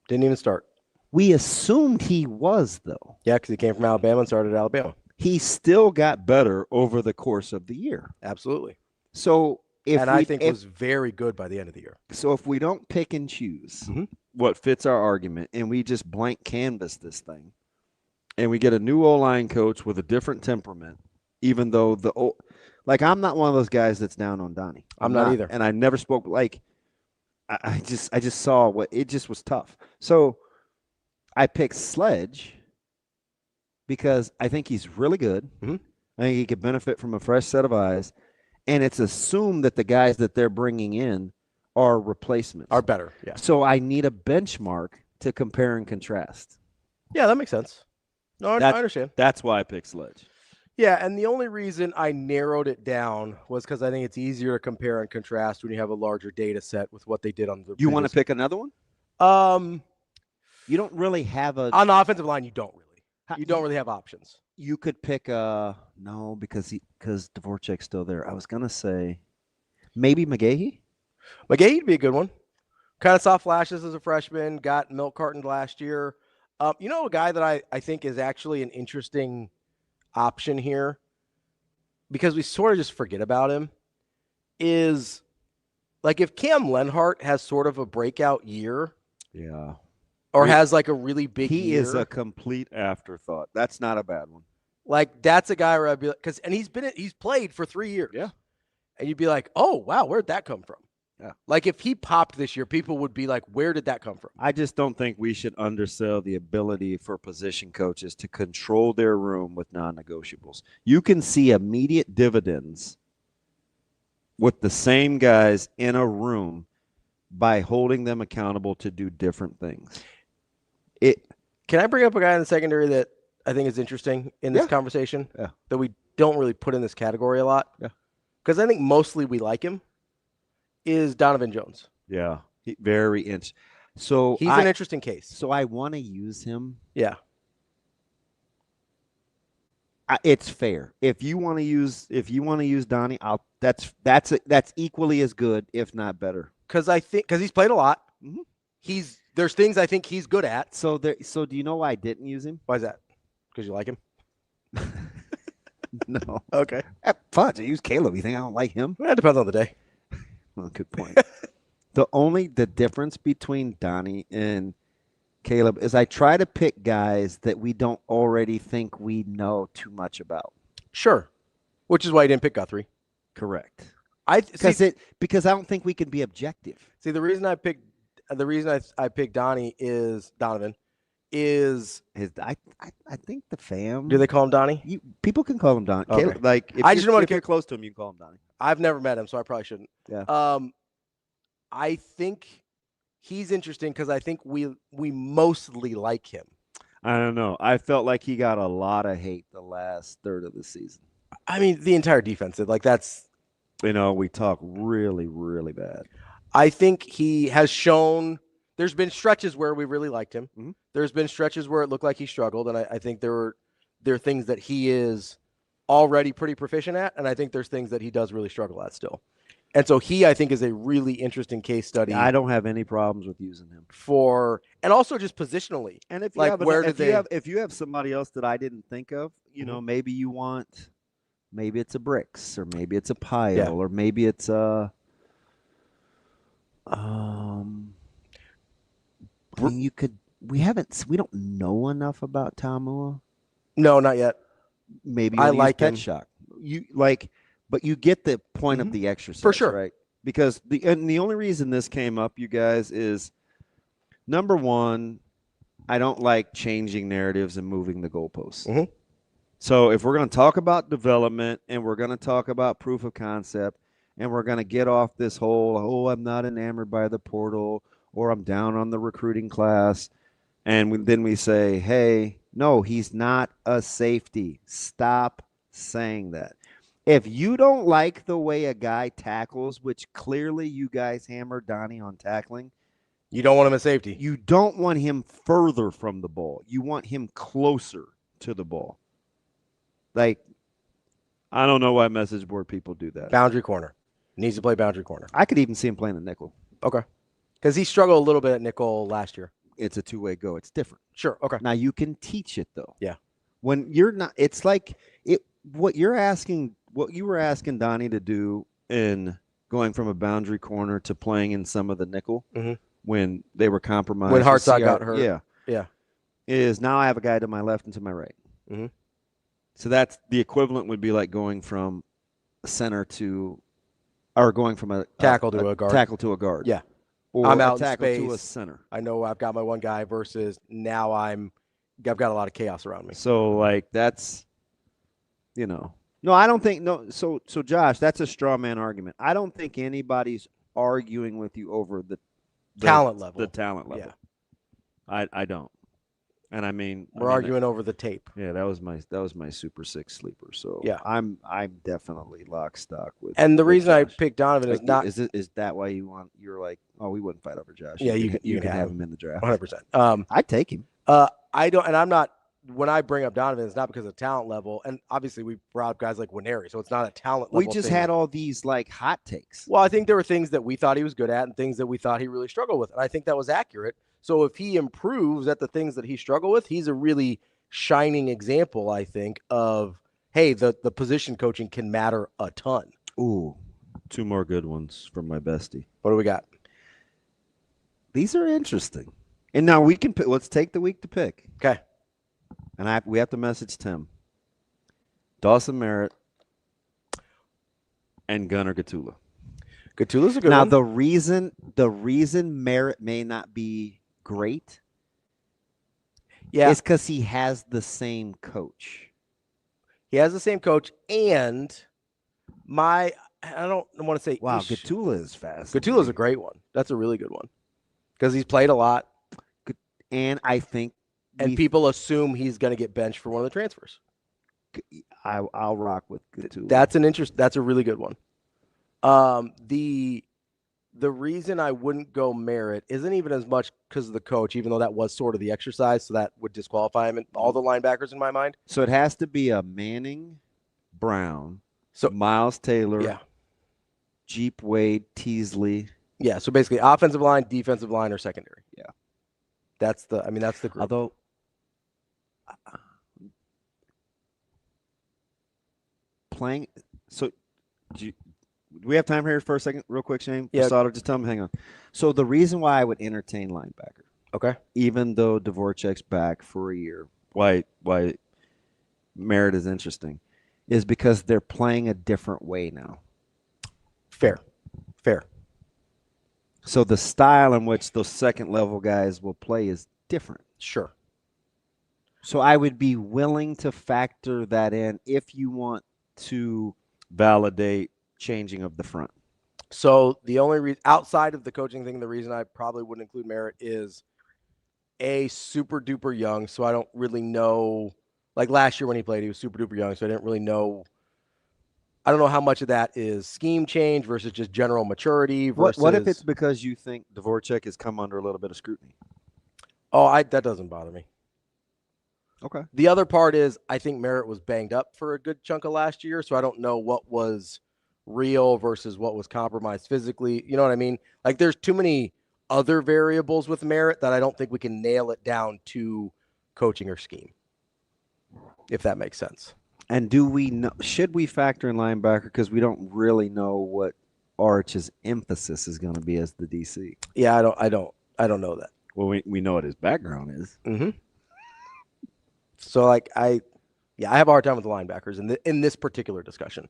Didn't even start. We assumed he was, though. Yeah, because he came from Alabama and started at Alabama. He still got better over the course of the year. Absolutely. So I think was very good by the end of the year. So if we don't pick and choose what fits our argument and we just blank canvas this thing and we get a new O-line coach with a different temperament, even though I'm not one of those guys that's down on Donnie. I'm not either. And I never spoke I just saw what it just was tough. So I picked Sledge because I think he's really good. I think he could benefit from a fresh set of eyes. And it's assumed that the guys that they're bringing in are replacements. Are better, yeah. So I need a benchmark to compare and contrast. Yeah, that makes sense. No, I understand. That's why I picked Sledge. Yeah, and the only reason I narrowed it down was because I think it's easier to compare and contrast when you have a larger data set with what they did on the You want to pick another one? You don't really have on the offensive line, you don't really have options. You could pick no, because Dvorak's still there. I was gonna say maybe McGahee. McGahee'd be a good one. Kind of saw flashes as a freshman, got milk cartoned last year. A guy that I think is actually an interesting option here, because we sort of just forget about him, is like if Cam Lenhart has sort of a breakout year Yeah. Or has like a really big He year. is a complete afterthought. That's not a bad one. Like that's a guy where I'd be like, and he's played for 3 years. Yeah. And you'd be like, oh wow, where'd that come from? Yeah. Like if he popped this year, people would be like, where did that come from? I just don't think we should undersell the ability for position coaches to control their room with non-negotiables. You can see immediate dividends with the same guys in a room by holding them accountable to do different things. Can I bring up a guy in the secondary that I think is interesting in this conversation that we don't really put in this category a lot? Yeah. Because I think mostly we like him, is Donovan Jones. Yeah. Very interesting. So he's an interesting case. So I want to use him. Yeah. It's fair. If you want to use Donnie, that's equally as good, if not better. Because he's played a lot. Mm-hmm. There's things I think he's good at. So do you know why I didn't use him? Why is that? Because you like him? No. Okay. Fudge, I use Caleb. You think I don't like him? Well, it depends on the day. Well, good point. The difference between Donnie and Caleb is I try to pick guys that we don't already think we know too much about. Sure. Which is why you didn't pick Guthrie. Correct. Because I don't think we can be objective. See, the reason I picked Donnie is Donovan is I think the fam. Do they call him Donnie? People can call him Donnie. Okay. Caleb, like if I just don't want to get close to him, you can call him Donnie. I've never met him, so I probably shouldn't. Yeah. I think he's interesting because I think we mostly like him. I don't know. I felt like he got a lot of hate the last third of the season. I mean, the entire defense, like that's. We talk really, really bad. I think he has shown there's been stretches where we really liked him. Mm-hmm. There's been stretches where it looked like he struggled, and I think there are things that he is already pretty proficient at, and I think there's things that he does really struggle at still. And so I think, is a really interesting case study. I don't have any problems with using him and also just positionally. And if you like have if you have somebody else that I didn't think of, maybe it's a Bricks, or maybe it's a Pyle, or maybe it's a we don't know enough about Tamua. No, not yet. Maybe I like Pet him. Shock. But you get the point of the exercise, for sure, right? Because the only reason this came up, you guys, is number one, I don't like changing narratives and moving the goalposts. Mm-hmm. So if we're going to talk about development and we're going to talk about proof of concept and we're going to get off this whole, I'm not enamored by the portal or I'm down on the recruiting class, and then we say, hey, no, he's not a safety. Stop saying that. If you don't like the way a guy tackles, which clearly you guys hammered Donnie on tackling, you don't want him at safety. You don't want him further from the ball. You want him closer to the ball. Like, I don't know why message board people do that. Boundary corner. Needs to play boundary corner. I could even see him playing the nickel. Okay. Because he struggled a little bit at nickel last year. It's a two-way go. It's different. Sure. Okay. Now, you can teach it, though. Yeah. When you're not – it's like what you were asking Donnie to do in going from a boundary corner to playing in some of the nickel when they were compromised. When Hurrdat got hurt. Yeah. Yeah. Is now I have a guy to my left and to my right. Mm-hmm. So that's the equivalent would be like going from a center to – or going from a tackle to a guard. Tackle to a guard. Yeah. Or I'm out a tackle in space. to a center. I know I've got my one guy versus now I've got a lot of chaos around me. So like that's, no, I don't think So Josh, that's a straw man argument. I don't think anybody's arguing with you over the talent level. The talent level. Yeah. I don't. And I mean, we're arguing over the tape. Yeah, that was my Super Six sleeper. So yeah, I'm definitely lock stock with. And the reason Josh. I picked Donovan is not. Is that why you're like, oh, we wouldn't fight over Josh? Yeah, you can have him in the draft. 100%. I'd take him. I don't, and I'm not. When I bring up Donovan, it's not because of talent level, and obviously we brought up guys like Winery, so it's not a talent level. We just had all these like hot takes. Well, I think there were things that we thought he was good at and things that we thought he really struggled with, and I think that was accurate. So if he improves at the things that he struggled with, he's a really shining example, I think, of, hey, the position coaching can matter a ton. Ooh, two more good ones from my bestie. What do we got? These are interesting. And now we can pick. Let's take the week to pick. Okay. And we have to message Tim. Dawson Merritt and Gunnar Gatula. Gatula's a good now, one. the reason Merritt may not be great is because he has the same coach. He has the same coach, and I don't want to say Gatula is fast. Gatula's a great one. That's a really good one because he's played a lot, and I think people assume he's going to get benched for one of the transfers. I'll rock with Gatula. That's a really good one. The reason I wouldn't go Merritt isn't even as much because of the coach, even though that was sort of the exercise, so that would disqualify him and all the linebackers in my mind. So it has to be a Manning, Brown, Miles Taylor, Jeep Wade, Teasley. Yeah, so basically offensive line, defensive line, or secondary. Yeah. That's the group. Although playing do we have time here for a second, real quick, Shane? Yeah. Sautter, just tell him, hang on. So the reason why I would entertain linebacker, okay, even though Dvorak's back for a year, why Merritt is interesting, is because they're playing a different way now. Fair. So the style in which those second level guys will play is different. Sure. So I would be willing to factor that in if you want to validate changing of the front. So the only reason outside of the coaching thing, the reason I probably wouldn't include Merritt is super duper young. So I don't really know. Like last year when he played, he was super duper young. So I didn't really know. I don't know how much of that is scheme change versus just general maturity. Versus, what if it's because you think Dvorak has come under a little bit of scrutiny? Oh, that doesn't bother me. Okay. The other part is I think Merritt was banged up for a good chunk of last year. So I don't know what was real versus what was compromised physically. You know what I mean? Like there's too many other variables with Merritt that I don't think we can nail it down to coaching or scheme, if that makes sense. And do we know, should we factor in linebacker because we don't really know what Arch's emphasis is going to be as the DC? Yeah, I don't know that. Well, we know what his background is. Mm-hmm. So I have a hard time with the linebackers in this particular discussion.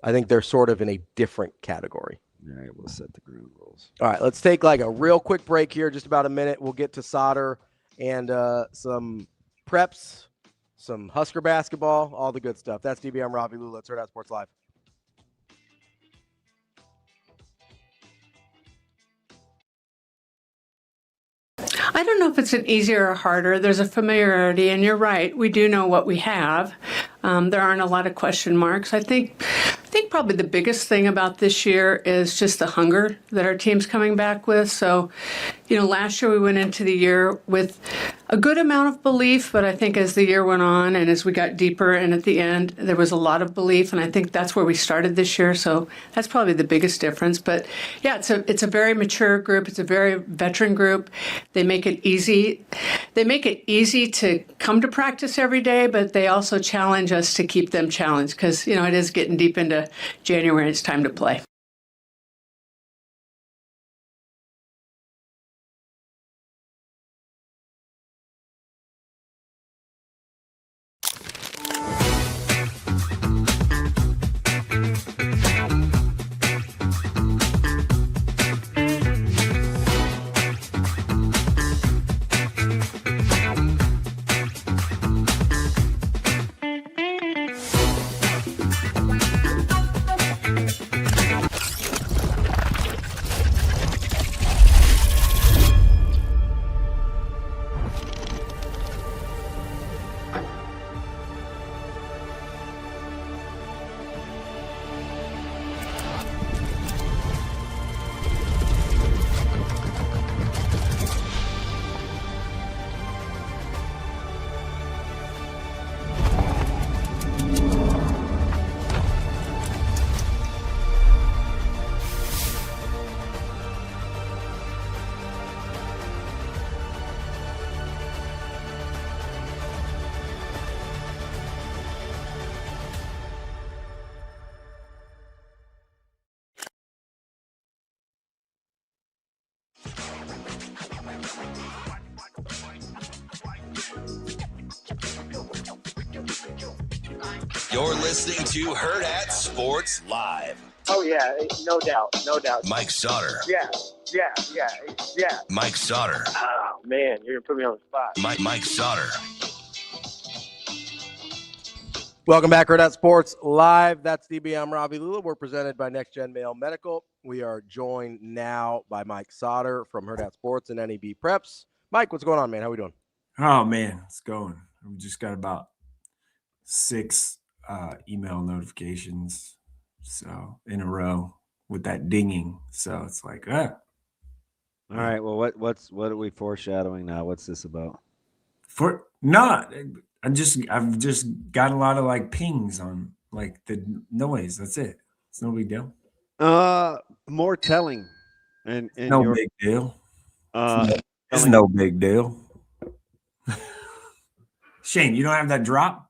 I think they're sort of in a different category. All right, we'll set the ground rules. All right, let's take like a real quick break here, just about a minute. We'll get to SAUTTER and some preps, some Husker basketball, all the good stuff. That's DB. I'm Ravi, Lulla. It's Hurrdat Sports Live. I don't know if it's an easier or harder. There's a familiarity, and you're right. We do know what we have. There aren't a lot of question marks. I think probably the biggest thing about this year is just the hunger that our team's coming back with. So, last year we went into the year with a good amount of belief, but I think as the year went on and as we got deeper and at the end, there was a lot of belief, and I think that's where we started this year. So that's probably the biggest difference. But yeah, it's a very mature group. It's a very veteran group. They make it easy. They make it easy to come to practice every day, but they also challenge us to keep them challenged because, it is getting deep into January and it's time to play. You're listening to Hurrdat Sports Live. Oh, yeah, no doubt, no doubt. Mike Sautter. Yeah. Mike Sautter. Oh, man, you're going to put me on the spot. Mike Sautter. Welcome back, Hurrdat Sports Live. That's DB. I'm Ravi Lulla. We're presented by Next Gen Mail Medical. We are joined now by Mike Sautter from Hurrdat Sports and NEB Preps. Mike, what's going on, man? How we doing? Oh, man, it's going. We just got about 6 email notifications in a row with that dinging. So it's like, All right. Well, what are we foreshadowing now? What's this about? I've just gotten a lot of like pings on like the noise. That's it. It's no big deal. More telling. And no big deal. It's no big deal. Shane, you don't have that drop?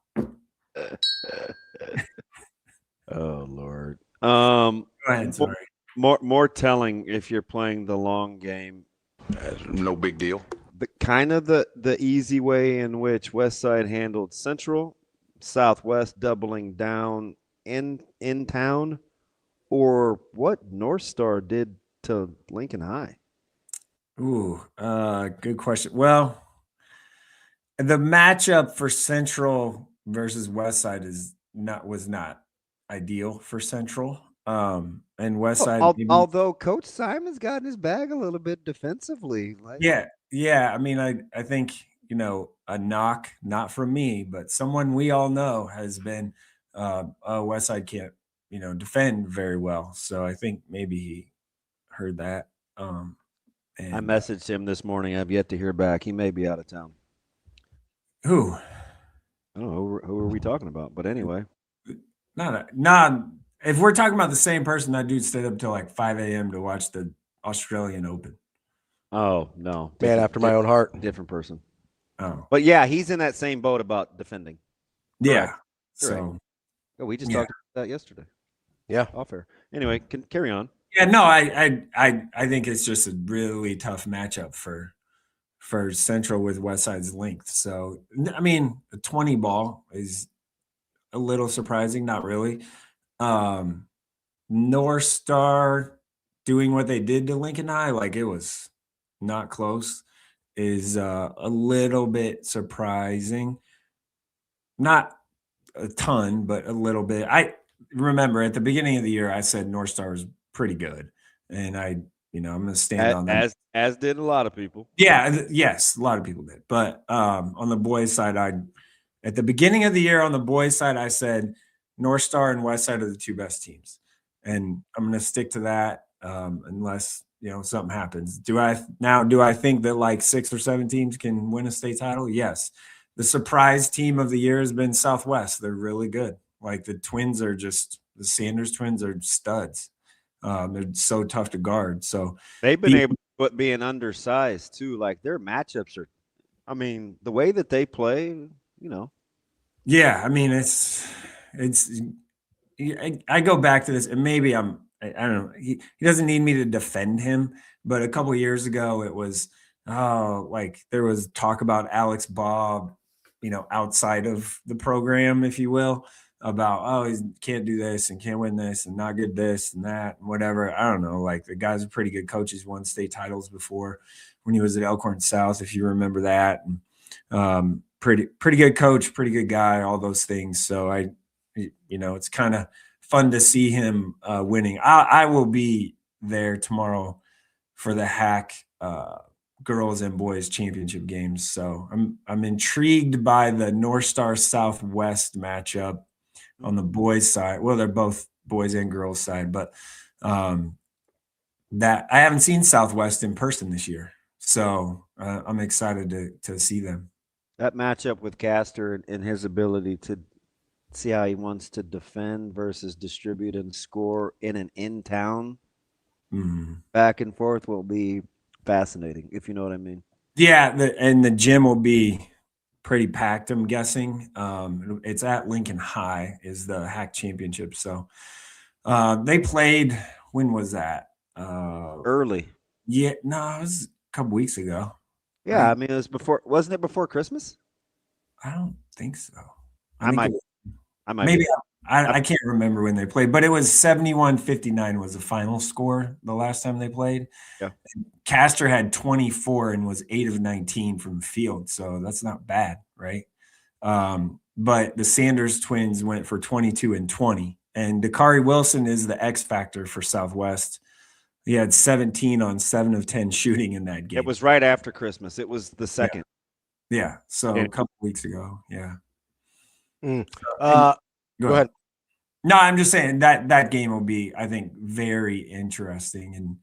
Oh Lord. Go ahead, sorry. More telling if you're playing the long game. No big deal. The easy way in which Westside handled Central, Southwest doubling down in town, or what North Star did to Lincoln High. Ooh, good question. Well, the matchup for Central versus Westside was not ideal for Central. And Westside, although Coach Simon's gotten his bag a little bit defensively. Yeah. I mean, I think, a knock, not from me, but someone we all know has been, Westside can't, defend very well. So I think maybe he heard that. And I messaged him this morning. I've yet to hear back. He may be out of town. Who? I don't know. Who are we talking about? But anyway. No. If we're talking about the same person, that dude stayed up till like 5 a.m. to watch the Australian Open. Oh, no. Man after my own heart. Different person. Oh. But yeah, he's in that same boat about defending. Yeah. Correct. So we just talked about that yesterday. Yeah. Off air. Anyway, carry on. Yeah, no, I think it's just a really tough matchup for Central with Westside's length. So I mean, a 20 ball is a little surprising, not really. North Star doing what they did to Lincoln High, like it was not close, is a little bit surprising. Not a ton, but a little bit. I remember at the beginning of the year, I said North Star was pretty good, and I'm going to stand on that. As did a lot of people. Yeah, yes, a lot of people did. But on the boys' side, at the beginning of the year on the boys' side, I said North Star and Westside are the 2 best teams, and I'm going to stick to that unless something happens. Do I think that like 6 or 7 teams can win a state title? Yes. The surprise team of the year has been Southwest. They're really good. Like the Sanders twins are studs. They're so tough to guard. So they've been able to being undersized too. Like their matchups are, the way that they play, Yeah, I mean, I go back to this, and maybe I don't know. He doesn't need me to defend him, but a couple of years ago it was like there was talk about Alex Bob, outside of the program, if you will, about he can't do this and can't win this and not good this and that and whatever. I don't know. Like the guy's a pretty good coach. He's won state titles before when he was at Elkhorn South, if you remember that. And, pretty good coach, pretty good guy, all those things. So it's kind of fun to see him winning. I will be there tomorrow for the Hack girls and boys championship games. So I'm intrigued by the North Star Southwest matchup on the boys side. Well, they're both boys and girls side, but that I haven't seen Southwest in person this year. So I'm excited to see them. That matchup with Castor and his ability to see how he wants to defend versus distribute and score in an in-town back and forth will be fascinating, if you know what I mean. Yeah, and the gym will be pretty packed, I'm guessing. It's at Lincoln High is the Hack Championship. So they played, when was that? Early. Yeah, no, it was a couple weeks ago. Yeah, it was wasn't it before Christmas? I don't think so. I might Maybe I can't remember when they played, but it was 71-59 was the final score the last time they played. Yeah. Castor had 24 and was 8 of 19 from the field, so that's not bad, right? But the Sanders twins went for 22 and 20, and Dakari Wilson is the X factor for Southwest. He had 17 on 7 of 10 shooting in that game. It was right after Christmas. It was the second. Yeah. So a couple weeks ago. Yeah. Go ahead. No, I'm just saying that game will be, I think, very interesting. And,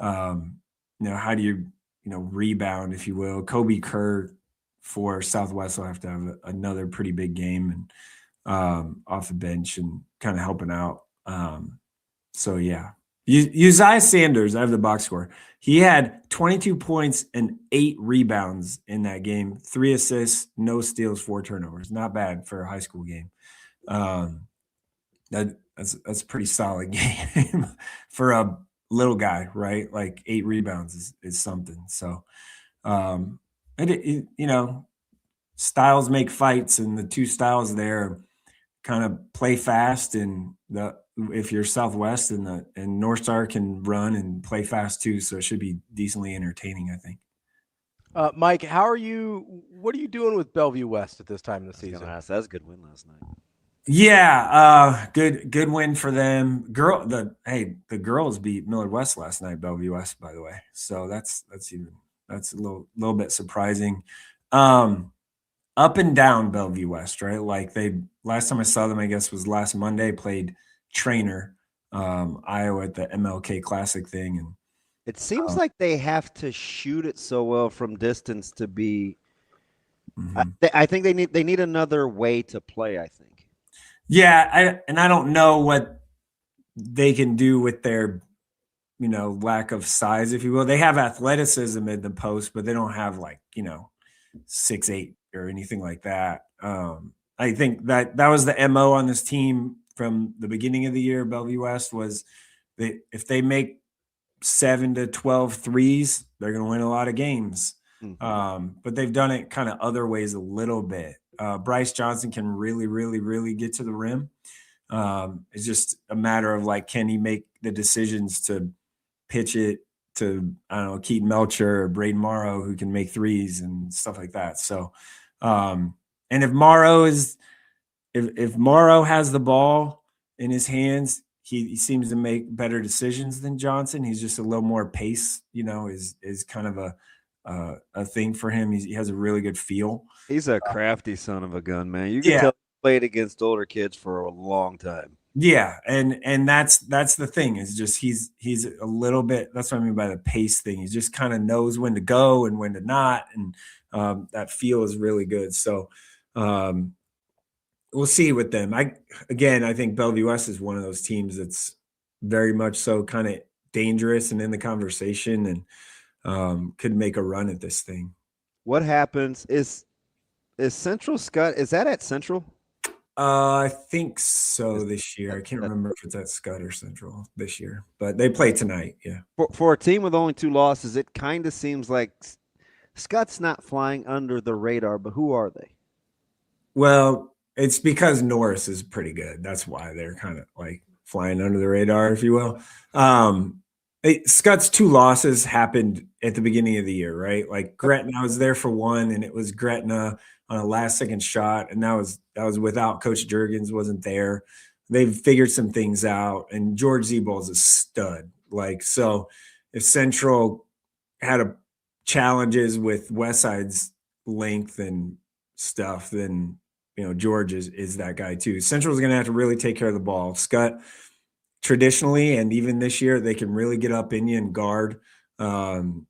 how do you rebound, if you will? Kobe Kerr for Southwest will have to have another pretty big game and off the bench and kind of helping out. So, yeah. Uzziah Sanders, I have the box score. He had 22 points and 8 rebounds in that game, 3 assists, no steals, 4 turnovers. Not bad for a high school game. That's a pretty solid game for a little guy, right? Like 8 rebounds is something. So, styles make fights, and the two styles there kind of play fast, and if you're Southwest and North Star can run and play fast too, so it should be decently entertaining, I think. Mike, what are you doing with Bellevue West at this time of the season? That was a good win last night. Yeah, good win for them. The girls beat Millard West last night, Bellevue West, by the way. So that's a little bit surprising. Up and down Bellevue West, right? Like last time I saw them, I guess, was last Monday, played Trainer, Iowa at the MLK Classic thing. And it seems like they have to shoot it so well from distance to be. Mm-hmm. I think they need another way to play, I think. Yeah, I don't know what they can do with their, lack of size, if you will. They have athleticism in the post, but they don't have 6'8" or anything like that. I think that was the MO on this team from the beginning of the year. Bellevue West was if they make 7 to 12 threes, they're going to win a lot of games. Mm-hmm. But they've done it kind of other ways a little bit. Bryce Johnson can really, really, really get to the rim. It's just a matter of can he make the decisions to pitch it to, I don't know, Keaton Melcher or Braden Morrow, who can make threes and stuff like that. So, and if Morrow has the ball in his hands, he seems to make better decisions than Johnson. He's just a little more pace, is kind of a thing for him. He has a really good feel. He's a crafty son of a gun, man. You can tell he played against older kids for a long time. Yeah, and that's the thing, is just he's a little bit, that's what I mean by the pace thing. He just kind of knows when to go and when to not, and that feel is really good. So we'll see with them. I think Bellevue West is one of those teams that's very much so kind of dangerous and in the conversation, and could make a run at this thing. What happens is Central Scott, is that at Central? I think so this year. I can't remember if it's at Scott or Central this year, but they play tonight. Yeah. For a team with only 2 losses, it kind of seems like Scott's not flying under the radar, but who are they? Well, it's because Norris is pretty good. That's why they're kind of flying under the radar, if you will. Scott's 2 losses happened at the beginning of the year, right? Gretna was there for 1, and it was Gretna on a last-second shot, and that was without Coach Juergens, wasn't there. They've figured some things out, and George Zebol is a stud. So if Central had challenges with Westside's length and stuff, then George is that guy too. Central's going to have to really take care of the ball. Scott, traditionally, and even this year, they can really get up in you and guard, and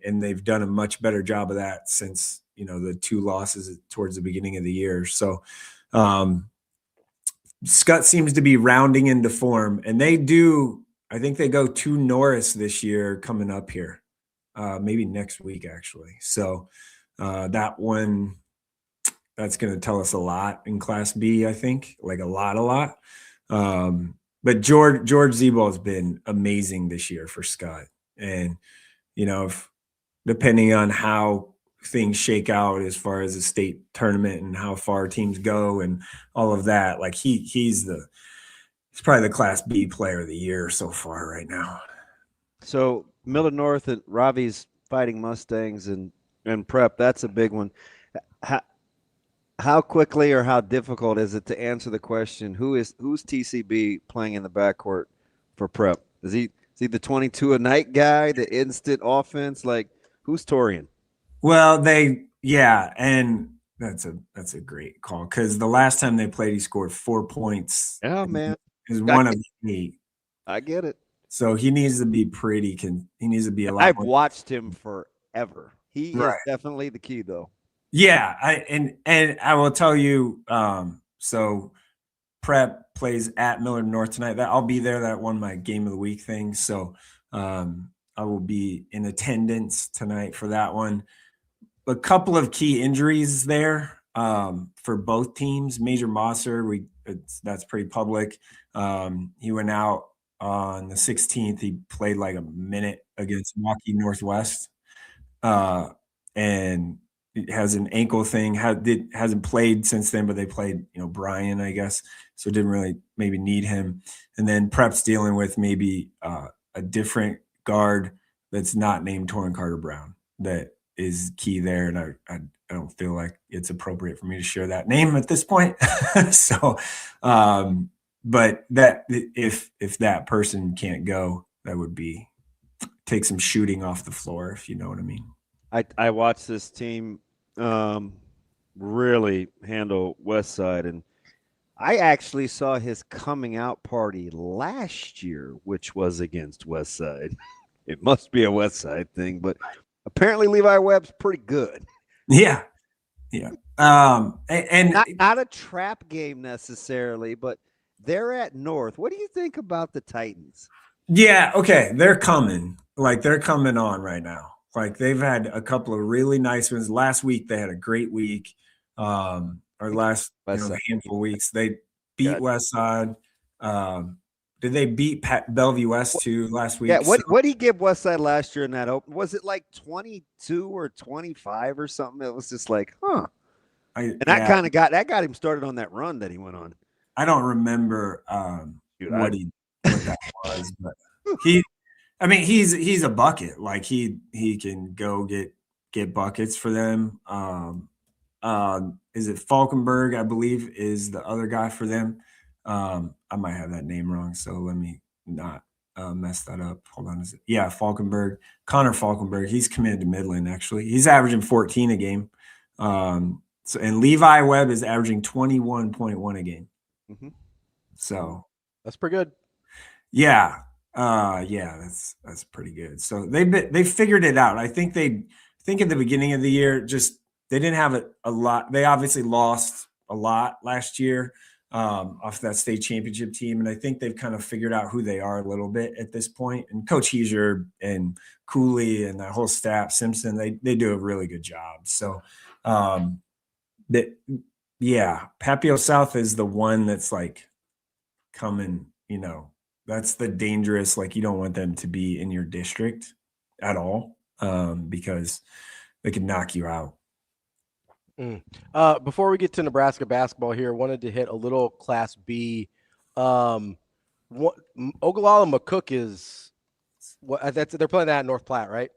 they've done a much better job of that since the 2 losses towards the beginning of the year. So Scott seems to be rounding into form, and I think they go to Norris this year coming up here, maybe next week actually. So that one, that's going to tell us a lot in Class B, I think, a lot. But George Zebol has been amazing this year for Scott. And, if depending on how things shake out as far as the state tournament and how far teams go and all of that. Like he's probably the Class B player of the year so far right now. So Miller North and Ravi's Fighting Mustangs and prep, that's a big one. How quickly or how difficult is it to answer the question, who's TCB playing in the backcourt for prep? Is he the 22 a night guy, the instant offense? Like, who's Torian? Well, and that's a great call because the last time they played, he scored 4 points. Oh man, is one of 8. I get it. So he needs to be he needs to be a lot. I've watched him forever. He is definitely the key, though. Yeah, and I will tell you. So prep plays at Miller North tonight. That I'll be there. That won my game of the week thing. So I will be in attendance tonight for that one. A couple of key injuries there for both teams. Major Mosser, that's pretty public. He went out on the 16th. He played like a minute against Milwaukee Northwest, and it has an ankle thing. Hasn't played since then, but they played, Brian, I guess. So didn't really maybe need him. And then Prep's dealing with maybe a different guard that's not named Torrin Carter-Brown that is key there. And I don't feel like it's appropriate for me to share that name at this point. So, but that if that person can't go, that would be take some shooting off the floor, if you know what I mean. I watched this team really handle Westside, and I actually saw his coming out party last year, which was against Westside. It must be a Westside thing, but apparently Levi Webb's pretty good. Yeah. And not a trap game necessarily, but they're at North. What do you think about the Titans? Yeah, okay, they're coming. Like they're coming on right now. Like they've had a couple of really nice ones. Last week they had a great week. Or last handful of weeks they beat Westside. Did they beat Bellevue West too last week? Yeah. What did he give Westside last year in that open? Was it like 22 or 25 or something? It was just like, that got him started on that run that he went on. I don't remember what that was, but he's a bucket. Like he can go get buckets for them. Is it Falkenberg, I believe, is the other guy for them. I might have that name wrong, so let me not mess that up. Hold on. Falkenberg, Connor Falkenberg. He's committed to Midland, actually. He's averaging 14 a game. And Levi Webb is averaging 21.1 a game. Mm-hmm. So that's pretty good. Yeah. That's pretty good. So they figured it out. I think at the beginning of the year, just they didn't have a lot. They obviously lost a lot last year off that state championship team. And I think they've kind of figured out who they are a little bit at this point. And Coach Heiser and Cooley and that whole staff, Simpson, they do a really good job. So Papio South is the one that's like coming, that's the dangerous, like you don't want them to be in your district at all because they could knock you out. Before we get to Nebraska basketball here, wanted to hit a little Class B. Ogallala McCook is they're playing that at North Platte, right?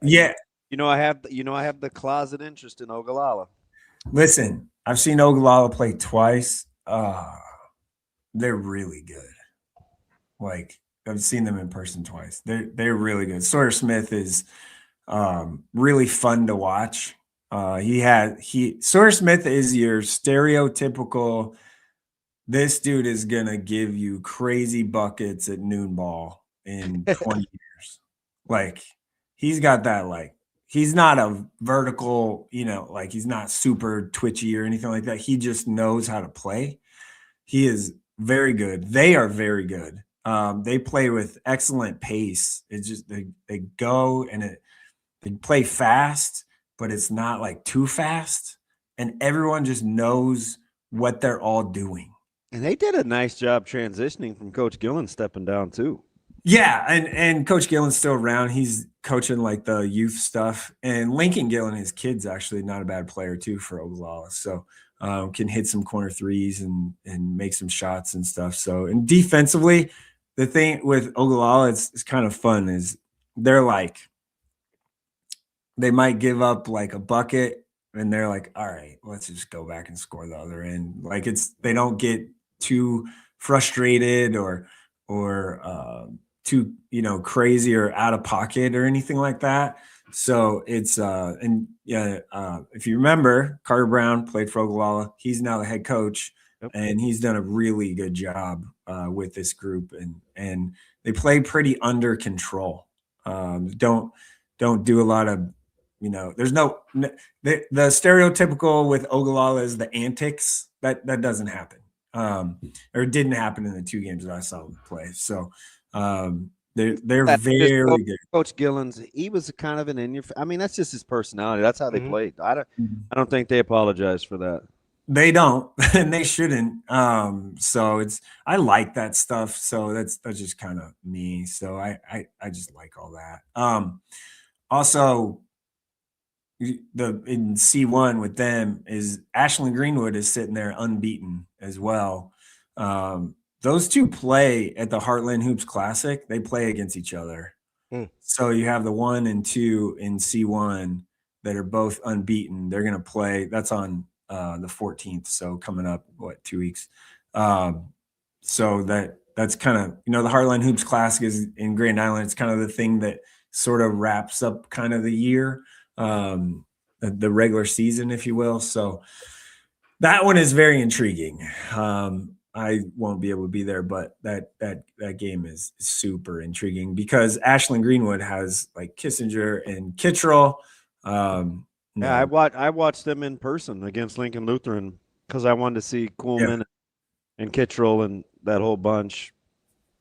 Yeah. I have the closet interest in Ogallala. Listen, I've seen Ogallala play twice. They're really good. Like I've seen them in person twice. They're really good. Sawyer Smith is really fun to watch. Sawyer Smith is your stereotypical, this dude is gonna give you crazy buckets at noon ball in 20 years. Like he's got that, like he's not a vertical, like he's not super twitchy or anything like that. He just knows how to play. He is very good. They are very good. They play with excellent pace. It's just they go and they play fast, but it's not like too fast. And everyone just knows what they're all doing. And they did a nice job transitioning from Coach Gillen stepping down too. Yeah, and Coach Gillen's still around. He's coaching like the youth stuff. And Lincoln Gillen, his kid's actually not a bad player too for Ogallala. So can hit some corner threes and make some shots and stuff. So, and defensively, the thing with Ogallala, it's kind of fun is they're like, they might give up like a bucket and they're like, all right, let's just go back and score the other end. Like they don't get too frustrated or too, crazy or out of pocket or anything like that. So it's if you remember, Carter Brown played for Ogallala. He's now the head coach, and he's done a really good job with this group, and they play pretty under control. Don't do a lot of, there's no the stereotypical with Ogallala is the antics that doesn't happen, or it didn't happen in the 2 games that I saw them play. So they're very good. Coach Gillen's, he was kind of an in your. I mean, that's just his personality. That's how they played. I don't think they apologize for that. They don't, and they shouldn't. So I like that stuff. So that's just kind of me. So I just like all that. Also, in C1 with them is Ashland-Greenwood is sitting there unbeaten as well. Those two play at the Heartland Hoops Classic. They play against each other. So you have the 1 and 2 in C1 that are both unbeaten. They're going to play. That's on the 14th. So coming up, 2 weeks. So that's kind of, the Heartland Hoops Classic is in Grand Island. It's kind of the thing that sort of wraps up kind of the year, the regular season, if you will. So that one is very intriguing. I won't be able to be there, but that game is super intriguing because Ashland-Greenwood has like Kissinger and Kittrell. I watched them in person against Lincoln Lutheran because I wanted to see Kuhlman and Kittrell and that whole bunch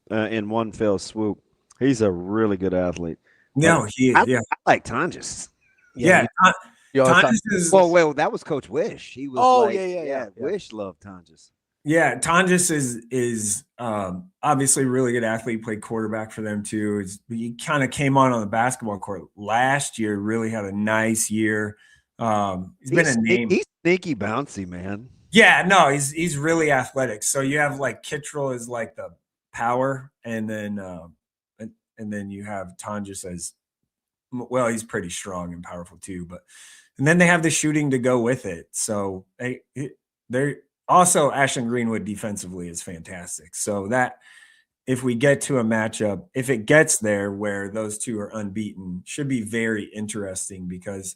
in one fell swoop. He's a really good athlete. No, I like Tonjes. Yeah. Tonjes is, well, that was Coach Wish. He was yeah. Wish loved Tonjes. Yeah, Tonjes is obviously a really good athlete. Played quarterback for them too. He kind of came on the basketball court last year. Really had a nice year. He's been a name. He's sneaky bouncy, man. Yeah, no, he's really athletic. So you have like Kittrell is like the power, and then you have Tonjes as well. He's pretty strong and powerful too. And then they have the shooting to go with it. So they're. Also, Ashland-Greenwood defensively is fantastic. So that if we get to a matchup, if it gets there where those two are unbeaten, should be very interesting because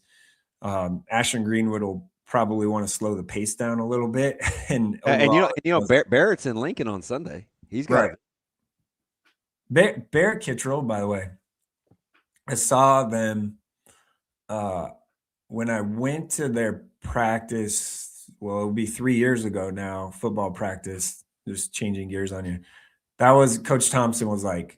Ashland-Greenwood will probably want to slow the pace down a little bit. And Barrett's in Lincoln on Sunday. He's got Barrett Kittrell, by the way. I saw them when I went to their practice. Well, it would be 3 years ago now, football practice, just changing gears on you. That was Coach Thompson was like,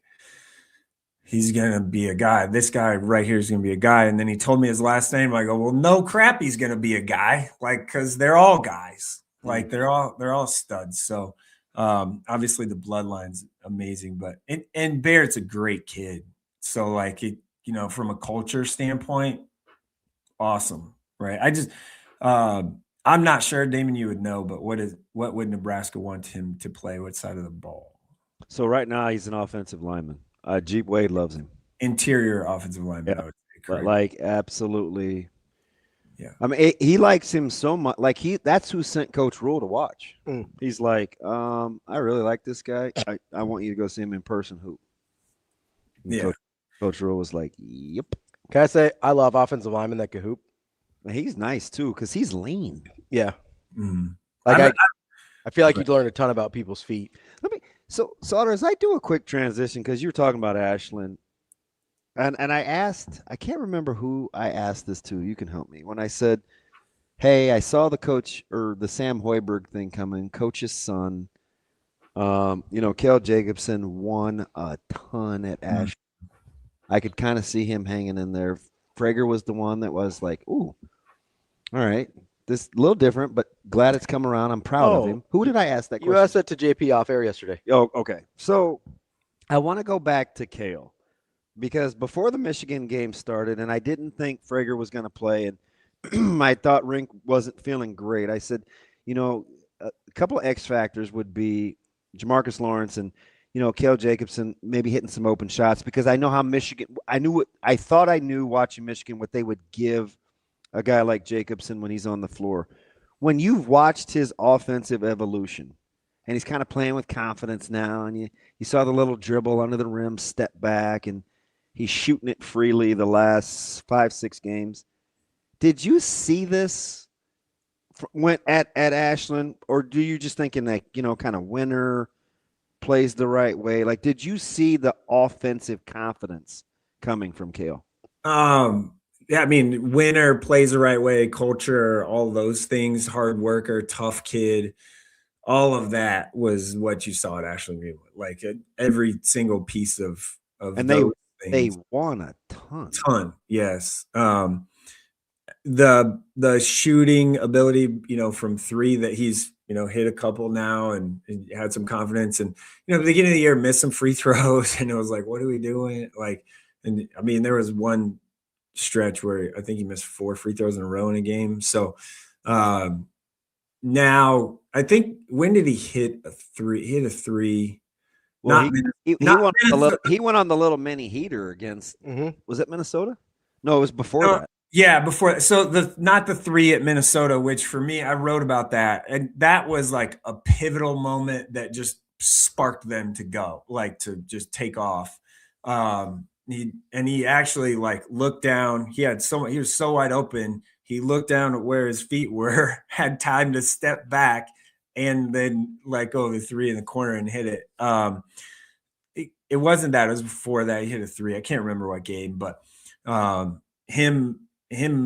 he's going to be a guy. This guy right here is going to be a guy. And then he told me his last name. I go, well, no crap, he's going to be a guy. Like, because they're all guys. Like, they're all studs. So, obviously the bloodline's amazing. But and Barrett's a great kid. So, like, from a culture standpoint, awesome, right? I'm not sure, Damon, you would know, but what would Nebraska want him to play? What side of the ball? So right now he's an offensive lineman. Jeep Wade loves him. Interior offensive lineman. Yeah. But like absolutely. Yeah. I mean, he likes him so much. Like that's who sent Coach Rhule to watch. He's like, I really like this guy. I want you to go see him in person. Who? Yeah. Coach Rhule was like, yep. Can I say I love offensive linemen that can hoop? He's nice too because he's lean. Yeah. Mm. Like I feel like you'd learn a ton about people's feet. So Sautter, as I do a quick transition because you were talking about Ashland, and I asked, I can't remember who I asked this to. You can help me when I said, "Hey, I saw the coach or the Sam Hoiberg thing coming. Coach's son, Kel Jacobson won a ton at Ashland. I could kind of see him hanging in there. Prager was the one that was like, ooh, all right, this a little different, but glad it's come around. I'm proud of him. Who did I ask that question? You asked that to JP off air yesterday. Oh, okay. So I want to go back to Cale because before the Michigan game started, and I didn't think Frager was going to play, and I thought Rink wasn't feeling great. I said, a couple of X factors would be Jamarcus Lawrence and, Cale Jacobson maybe hitting some open shots because I know how Michigan – I thought I knew watching Michigan what they would give a guy like Jacobson when he's on the floor. When you've watched his offensive evolution and he's kind of playing with confidence now and you saw the little dribble under the rim, step back, and he's shooting it freely the last 5-6 games. Did you see this at Ashland, or do you just thinking that, kind of winner plays the right way? Like, did you see the offensive confidence coming from Cale? Yeah, I mean, winner plays the right way, culture, all those things, hard worker, tough kid, all of that was what you saw at Ashland-Greenwood. Like every single piece of and those they things. won a ton. Yes. The shooting ability, from three that he's, hit a couple now and had some confidence. And, at the beginning of the year, missed some free throws. And it was like, what are we doing? And I mean, there was one stretch where I think he missed 4 free throws in a row in a game. So now I think, when did he hit a 3? He hit a 3. Well, he went on the little mini heater against, was it Minnesota? No, it was before that. Yeah, before. So not the 3 at Minnesota, which for me, I wrote about that. And that was like a pivotal moment that just sparked them to go, like to just take off. He actually looked down. He was so wide open. He looked down at where his feet were, had time to step back, and then go the 3 in the corner and hit it. It wasn't that. It was before that. He hit a 3. I can't remember what game, but him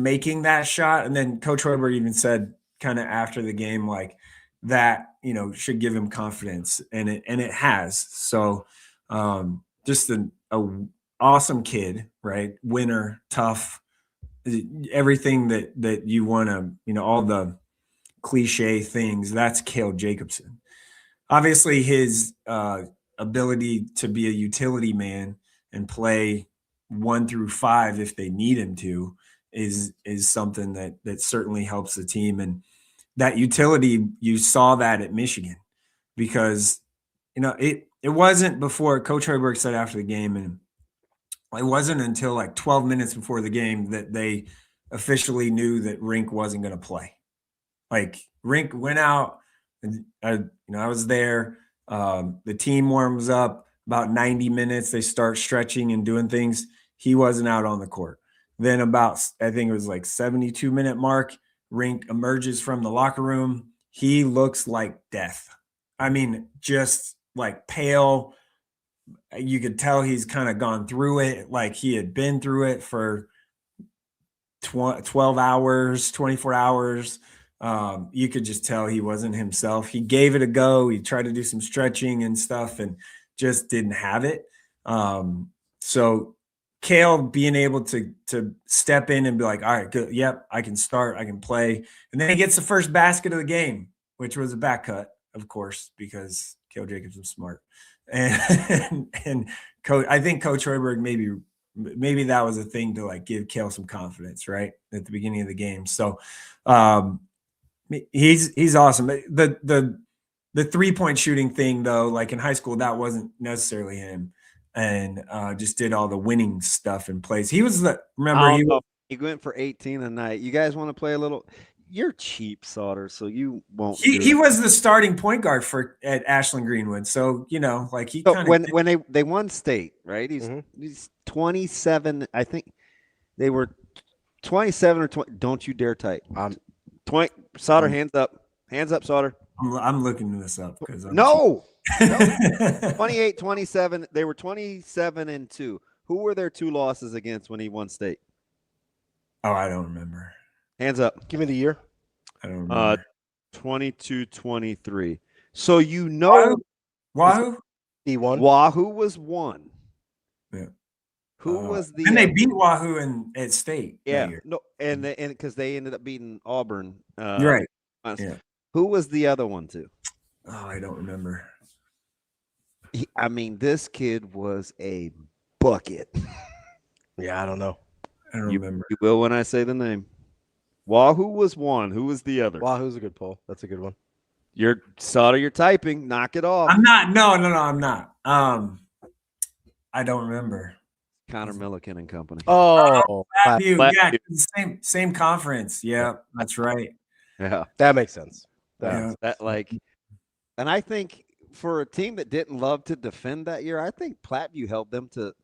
making that shot, and then Coach Hoiberg even said kind of after the game that should give him confidence, and it has. So just an awesome kid, right? Winner, tough, everything that you want to, all the cliche things. That's Cale Jacobson. Obviously, his ability to be a utility man and play 1 through 5 if they need him to is something that certainly helps the team. And that utility, you saw that at Michigan, because it wasn't before. Coach Hoiberg said after the game, and it wasn't until 12 minutes before the game that they officially knew that Rink wasn't going to play. Rink went out, and I was there. The team warms up about 90 minutes. They start stretching and doing things. He wasn't out on the court. Then about, I think it was 72-minute mark, Rink emerges from the locker room. He looks like death. I mean, just pale. You could tell he's kind of gone through it. He had been through it for 12 hours, 24 hours. You could just tell he wasn't himself. He gave it a go. He tried to do some stretching and stuff and just didn't have it. So Cale being able to step in and be like, all right, good. Yep, I can start. I can play. And then he gets the first basket of the game, which was a back cut, of course, because Cale Jacobs was smart. And Coach, I think Coach Hoiberg maybe that was a thing to give Cale some confidence, right, at the beginning of the game. So he's awesome. The 3-point shooting thing, though, in high school, that wasn't necessarily him, and just did all the winning stuff in plays. He was he went for 18 a night. You guys want to play a little? You're cheap, Sautter, so you won't. He was the starting point guard at Ashland-Greenwood, so he kind of when they won state, right? He's 27. I think they were 27 or 20. Don't you dare type. 20. Sautter, hands up, Sautter. I'm looking this up because no. 28, 27. They were 27-2. Who were their 2 losses against when he won state? Oh, I don't remember. Hands up. Give me the year. I don't remember. 22-23. So Wahoo? He won. Wahoo was 1. Yeah. Who was the? And they beat Wahoo at state. Yeah. No, and because they ended up beating Auburn. Right. Yeah. Who was the other one too? Oh, I don't remember. I mean, this kid was a bucket. Yeah, I don't know. I don't remember. You will when I say the name. Wahoo was one. Who was the other? Wahoo's a good poll. That's a good one. You're Sautter, you're typing. Knock it off. I'm not. No, I'm not. I don't remember. Connor Milliken and company. Oh, Flatview. Flatview. Yeah, same conference. Yeah, that's right. Yeah, that makes sense. And I think for a team that didn't love to defend that year, I think Platteview held them to.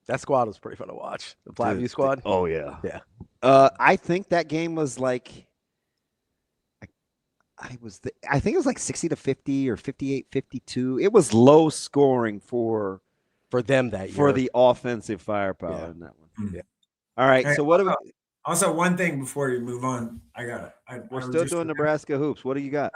That squad was pretty fun to watch. The Platteview squad. Oh yeah, yeah. I think that game was like. I think it was like 60-50 or 58-52. It was low scoring for them that year. For the offensive firepower in that one. Yeah. All right. Hey, So what do we? Also, one thing before you move on, We're still doing Nebraska hoops. What do you got?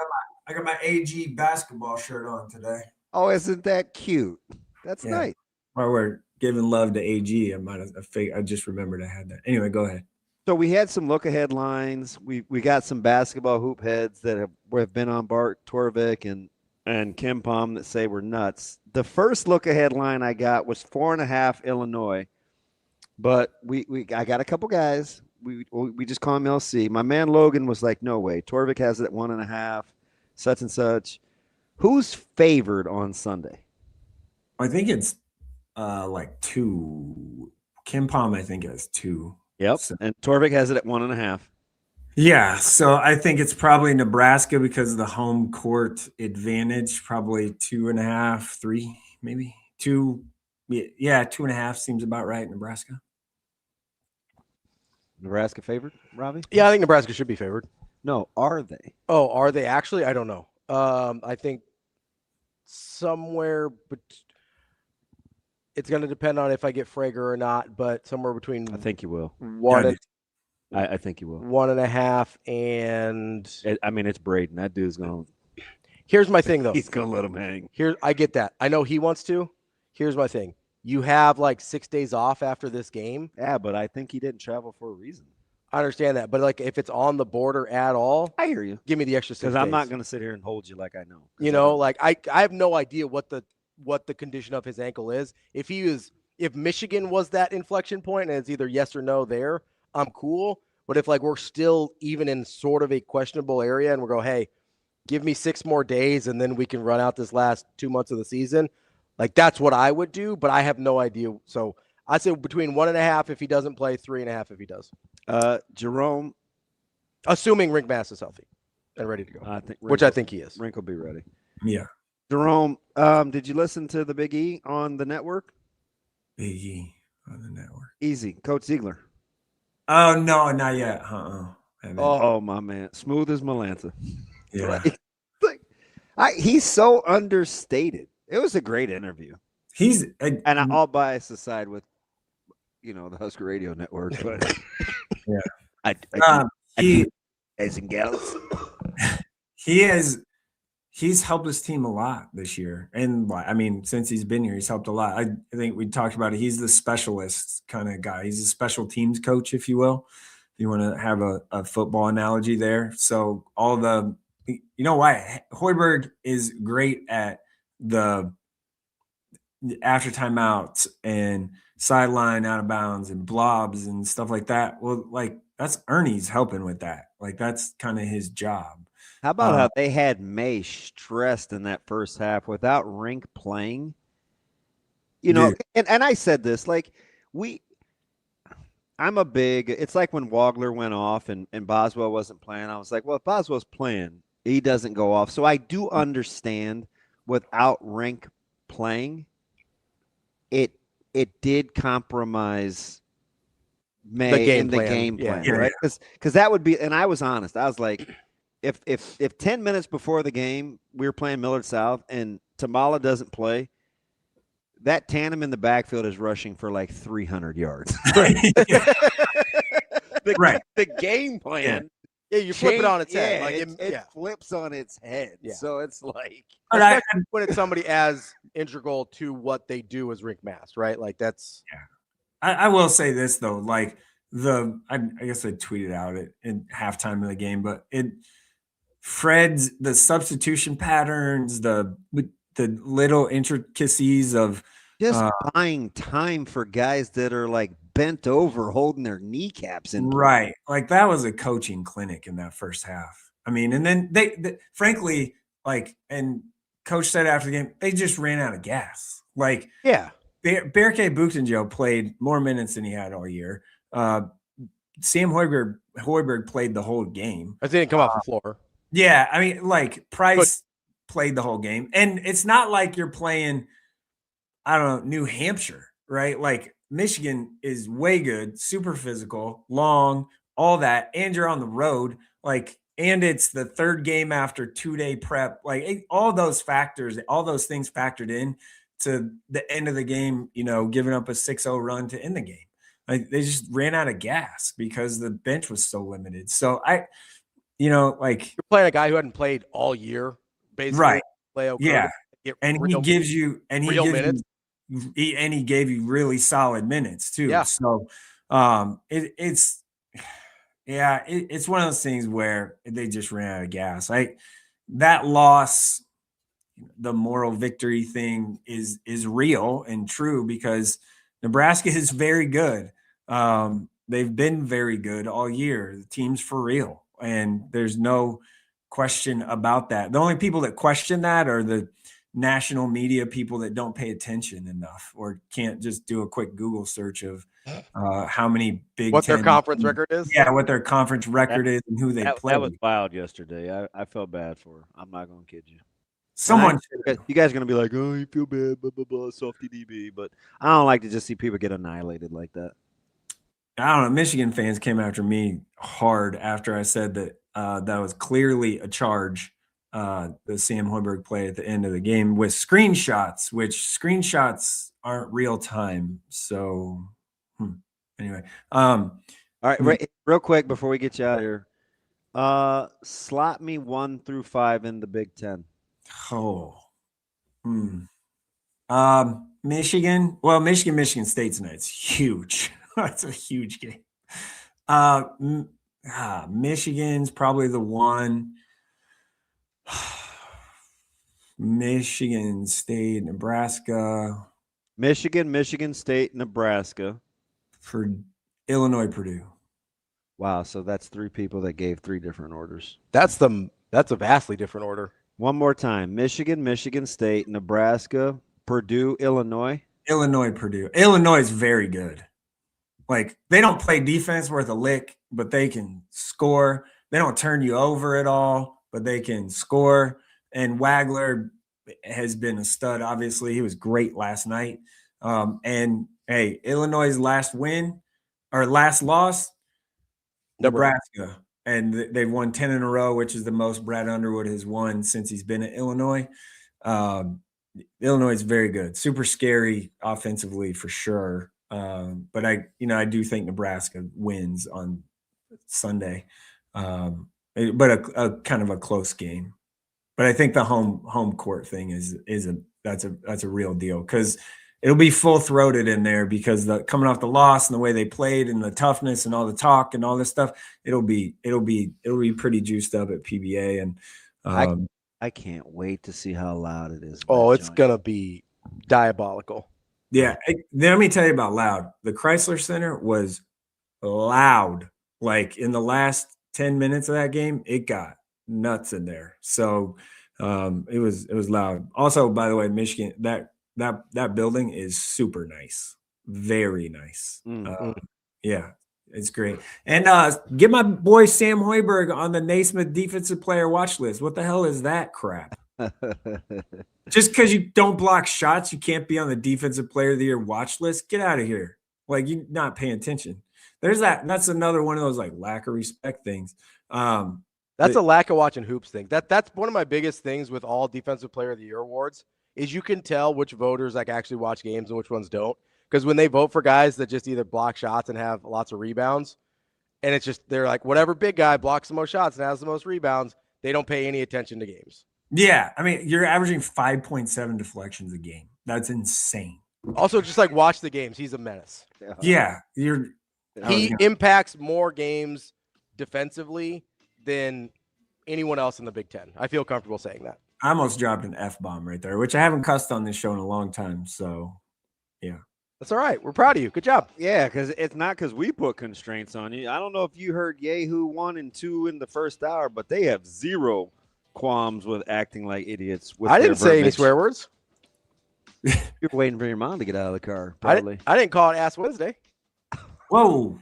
I got my AG basketball shirt on today. Oh, isn't that cute? That's nice. While we're giving love to AG, I just remembered I had that. Anyway, go ahead. So we had some look ahead lines. We got some basketball hoop heads that have been on Bart Torvik and Kim Palm that say we're nuts. The first look ahead line I got was 4.5 Illinois, but I got a couple guys. We just call him LC. My man Logan was like, no way. Torvik has it at 1.5, such and such. Who's favored on Sunday? I think it's like 2. Kim Palm, I think, has 2. Yep. So, and Torvik has it at 1.5. Yeah. So I think it's probably Nebraska because of the home court advantage. Probably 2.5, 3, maybe 2. Yeah, 2.5 seems about right. Nebraska. Nebraska favored, Ravi? Yeah, I think Nebraska should be favored. No, are they? Oh, are they actually? I don't know. I think somewhere, but it's going to depend on if I get Frager or not. But somewhere between I think you will. I think you will. 1.5 and I mean, it's Braden. That dude's going to. Here's my thing, though. He's going to let him hang. I get that. I know he wants to. Here's my thing. You have like 6 days off after this game. Yeah, but I think he didn't travel for a reason. I understand that, but like if it's on the border at all, I hear you. Give me the extra 6 days. Because I'm not going to sit here and hold you like I know. You know, like I have no idea what the condition of his ankle is. If Michigan was that inflection point and it's either yes or no there, I'm cool. But if like we're still even in sort of a questionable area and we go, hey, give me 6 more days and then we can run out this last 2 months of the season, like that's what I would do. But I have no idea. So I say between 1.5 if he doesn't play, 3.5 if he does. Jerome, assuming Rink Mass is healthy and ready to go, I think he is. Rink will be ready. Yeah. Jerome, did you listen to the Big E on the network? Big E on the network. Easy, Coach Ziegler. Oh no, not yet. Oh my man, smooth as Melantha. Yeah. He's so understated. It was a great interview. And all bias aside with, the Husker Radio Network, but yeah, guys and gals. He's helped his team a lot this year, and I mean, since he's been here, he's helped a lot. I think we talked about it. He's the specialist kind of guy. He's a special teams coach, if you will. If you want to have a football analogy there. So why Hoiberg is great at the after timeouts and sideline out of bounds and blobs and stuff like that. Well, like that's Ernie's helping with that. Like that's kind of his job. How about how they had May stressed in that first half without Rink playing? And I said this, like it's like when Wagler went off and Boswell wasn't playing. I was like, well, if Boswell's playing, he doesn't go off. So I do understand without Rink playing, it did compromise May in the game plan, right? Because that would be, and I was honest. I was like, if 10 minutes before the game we were playing Millard South and Tamala doesn't play, that tandem in the backfield is rushing for like 300 yards. The game plan. Yeah, you flip it on its head. It flips on its head. Yeah. So it's like when it's somebody as integral to what they do as Rink Mass, right? Like that's. Yeah. I will say this though, like I guess I tweeted out it in halftime of the game, but Fred's the substitution patterns, the the little intricacies of just buying time for guys that are like bent over holding their kneecaps in place. Right. Like that was a coaching clinic in that first half. I mean, and then they frankly, like, and coach said after the game, they just ran out of gas. Like, yeah, Berke Buchtenjo played more minutes than he had all year. Sam Hoiberg played the whole game. I didn't come off the floor. Yeah, I mean, like Price played the whole game, and it's not like you're playing, I don't know, New Hampshire, right? Like Michigan is way good, super physical, long, all that, and you're on the road, like, and it's the third game after 2-day prep, like all those factors, all those things factored in to the end of the game, you know, giving up a 6-0 run to end the game. Like they just ran out of gas because the bench was so limited. So you know, like you're playing a guy who hadn't played all year, basically. Right. Yeah. And he gives you, and he gives minutes. He gave you really solid minutes too. Yeah. So it's one of those things where they just ran out of gas. That loss, the moral victory thing is real and true because Nebraska is very good. They've been very good all year. The team's for real. And there's no question about that. The only people that question that are the national media people that don't pay attention enough or can't just do a quick Google search of how many Big what Ten their conference record is. Yeah, what their conference record is and who they play. That was wild yesterday. I felt bad for her. I'm not going to kid you. You guys are going to be like, oh, you feel bad, blah, blah, blah, softy DB. But I don't like to just see people get annihilated like that. I don't know. Michigan fans came after me hard after I said that that was clearly a charge, the Sam Hoiberg play at the end of the game with screenshots, which screenshots aren't real time. So anyway. All right, real quick before we get you out of here. Slot me 1 through 5 in the Big Ten. Michigan. Well, Michigan State tonight's huge. That's a huge game. Michigan's probably the one. Michigan State, Nebraska. Michigan State, Nebraska. For Illinois, Purdue. Wow, so that's 3 people that gave 3 different orders. That's a vastly different order. One more time. Michigan State, Nebraska, Purdue, Illinois. Illinois, Purdue. Illinois is very good. Like, they don't play defense worth a lick, but they can score. They don't turn you over at all, but they can score. And Wagler has been a stud, obviously. He was great last night. And, hey, Illinois' last loss, Nebraska. And they've won 10 in a row, which is the most Brad Underwood has won since he's been at Illinois. Illinois is very good. Super scary offensively for sure. But I do think Nebraska wins on Sunday, but a kind of a close game. But I think the home court thing that's a real deal because it'll be full throated in there because coming off the loss and the way they played and the toughness and all the talk and all this stuff, it'll be pretty juiced up at PBA and I can't wait to see how loud it is. Oh, it's gonna be diabolical. Yeah, let me tell you about loud. The Chrysler Center was loud. Like in the last 10 minutes of that game, it got nuts in there. So it was loud. Also, by the way, Michigan, that building is super nice. Very nice. Yeah, it's great. And get my boy Sam Hoiberg on the Naismith defensive player watch list. What the hell is that crap? Just because you don't block shots, you can't be on the defensive player of the year watch list. Get out of here. Like, you're not paying attention. That's another one of those like lack of respect things. That's a lack of watching hoops thing. That's one of my biggest things with all defensive player of the year awards is you can tell which voters like actually watch games and which ones don't. Because when they vote for guys that just either block shots and have lots of rebounds, and it's just they're like whatever big guy blocks the most shots and has the most rebounds, they don't pay any attention to games. Yeah, I mean, you're averaging 5.7 deflections a game. That's insane. Also, just like watch the games. He's a menace. Yeah, he impacts more games defensively than anyone else in the Big Ten. I feel comfortable saying that. I almost dropped an F-bomb right there, which I haven't cussed on this show in a long time. So, yeah. That's all right. We're proud of you. Good job. Yeah, because it's not because we put constraints on you. I don't know if you heard Yahoo 1 and 2 in the first hour, but they have zero qualms with acting like idiots. I didn't say any swear words. You're waiting for your mom to get out of the car, I probably. didn't call it Ass Wednesday. Whoa.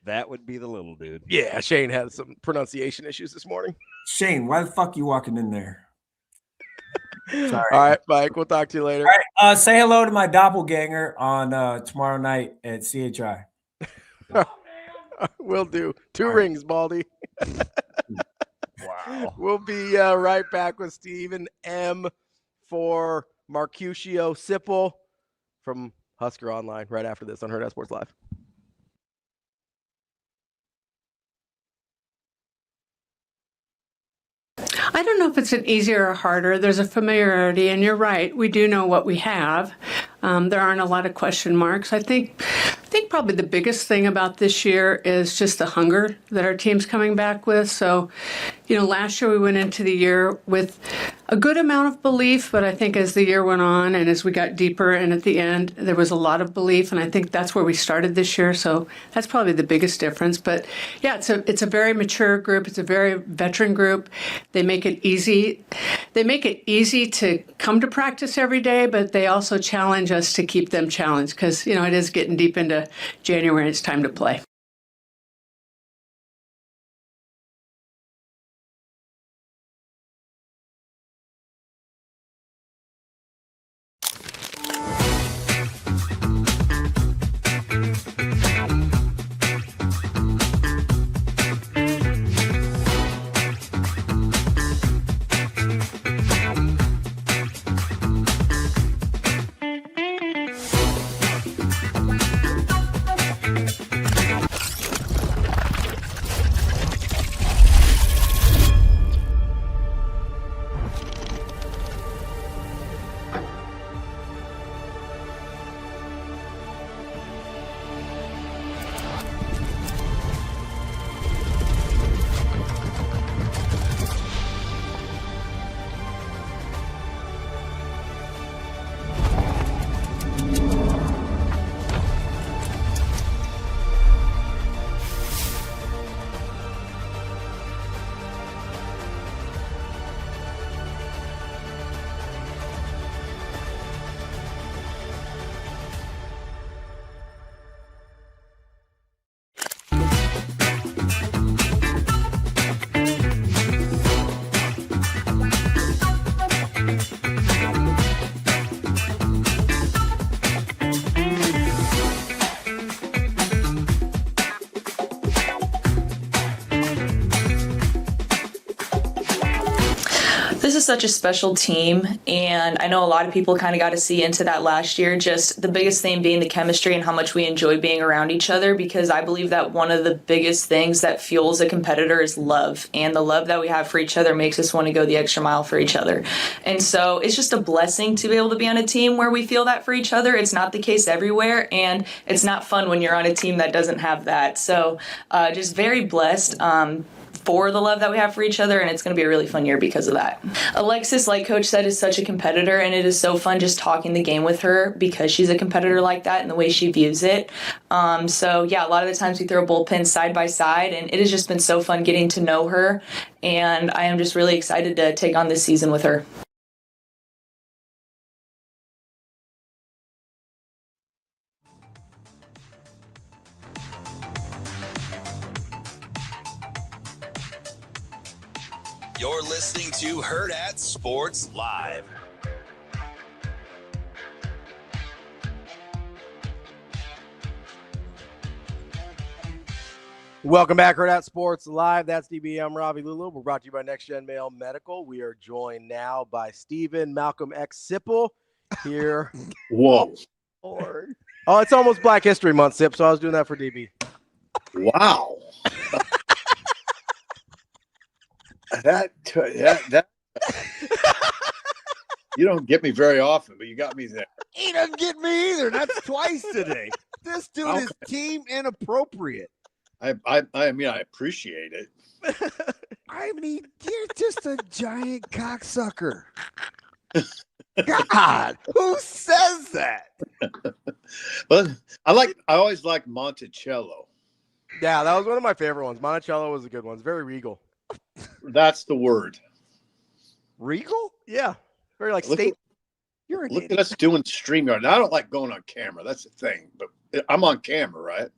That would be the little dude. Yeah, Shane had some pronunciation issues this morning. Shane, why the fuck you walking in there? Sorry. All right, Mike. We'll talk to you later. All right, say hello to my doppelganger on tomorrow night at CHI. Will do. 2 rings, Baldy. Wow. We'll be right back with Stephen M. for Marcusio Sipple from Husker Online right after this on Hurrdat Sports Live. I don't know if it's an easier or harder. There's a familiarity, and you're right. We do know what we have. There aren't a lot of question marks. I think probably the biggest thing about this year is just the hunger that our team's coming back with. So, last year we went into the year with a good amount of belief, but I think as the year went on and as we got deeper and at the end, there was a lot of belief, and I think that's where we started this year. So that's probably the biggest difference. But yeah, it's a very mature group. It's a very veteran group. They make it easy. They make it easy to come to practice every day, but they also challenge us to keep them challenged because, it is getting deep into January and it's time to play. This is such a special team, and I know a lot of people kind of got to see into that last year, just the biggest thing being the chemistry and how much we enjoy being around each other, because I believe that one of the biggest things that fuels a competitor is love, and the love that we have for each other makes us want to go the extra mile for each other. And so it's just a blessing to be able to be on a team where we feel that for each other. It's not the case everywhere, and it's not fun when you're on a team that doesn't have that. So just very blessed for the love that we have for each other, and it's going to be a really fun year because of that. Alexis, like Coach said, is such a competitor, and it is so fun just talking the game with her because she's a competitor like that and the way she views it. So yeah, a lot of the times we throw bullpens side by side, and it has just been so fun getting to know her, and I am just really excited to take on this season with her. You're listening to Hurrdat Sports Live. Welcome back, Hurrdat Sports Live. That's DB. I'm Ravi Lulla. We're brought to you by Next Gen Mail Medical. We are joined now by Stephen Malcolm X Sipple here. Whoa. Lord. Oh, it's almost Black History Month, Sip, so I was doing that for DB. Wow. That you don't get me very often, but you got me there. He doesn't get me either. That's twice today. This dude is team inappropriate. I mean, I appreciate it. I mean, you're just a giant cocksucker. God, who says that? But I always like Monticello. Yeah, that was one of my favorite ones. Monticello was a good one. It's very regal. That's the word. Regal? Yeah. Very like Look state. Look at us doing StreamYard. Now, I don't like going on camera. That's the thing. But I'm on camera, right?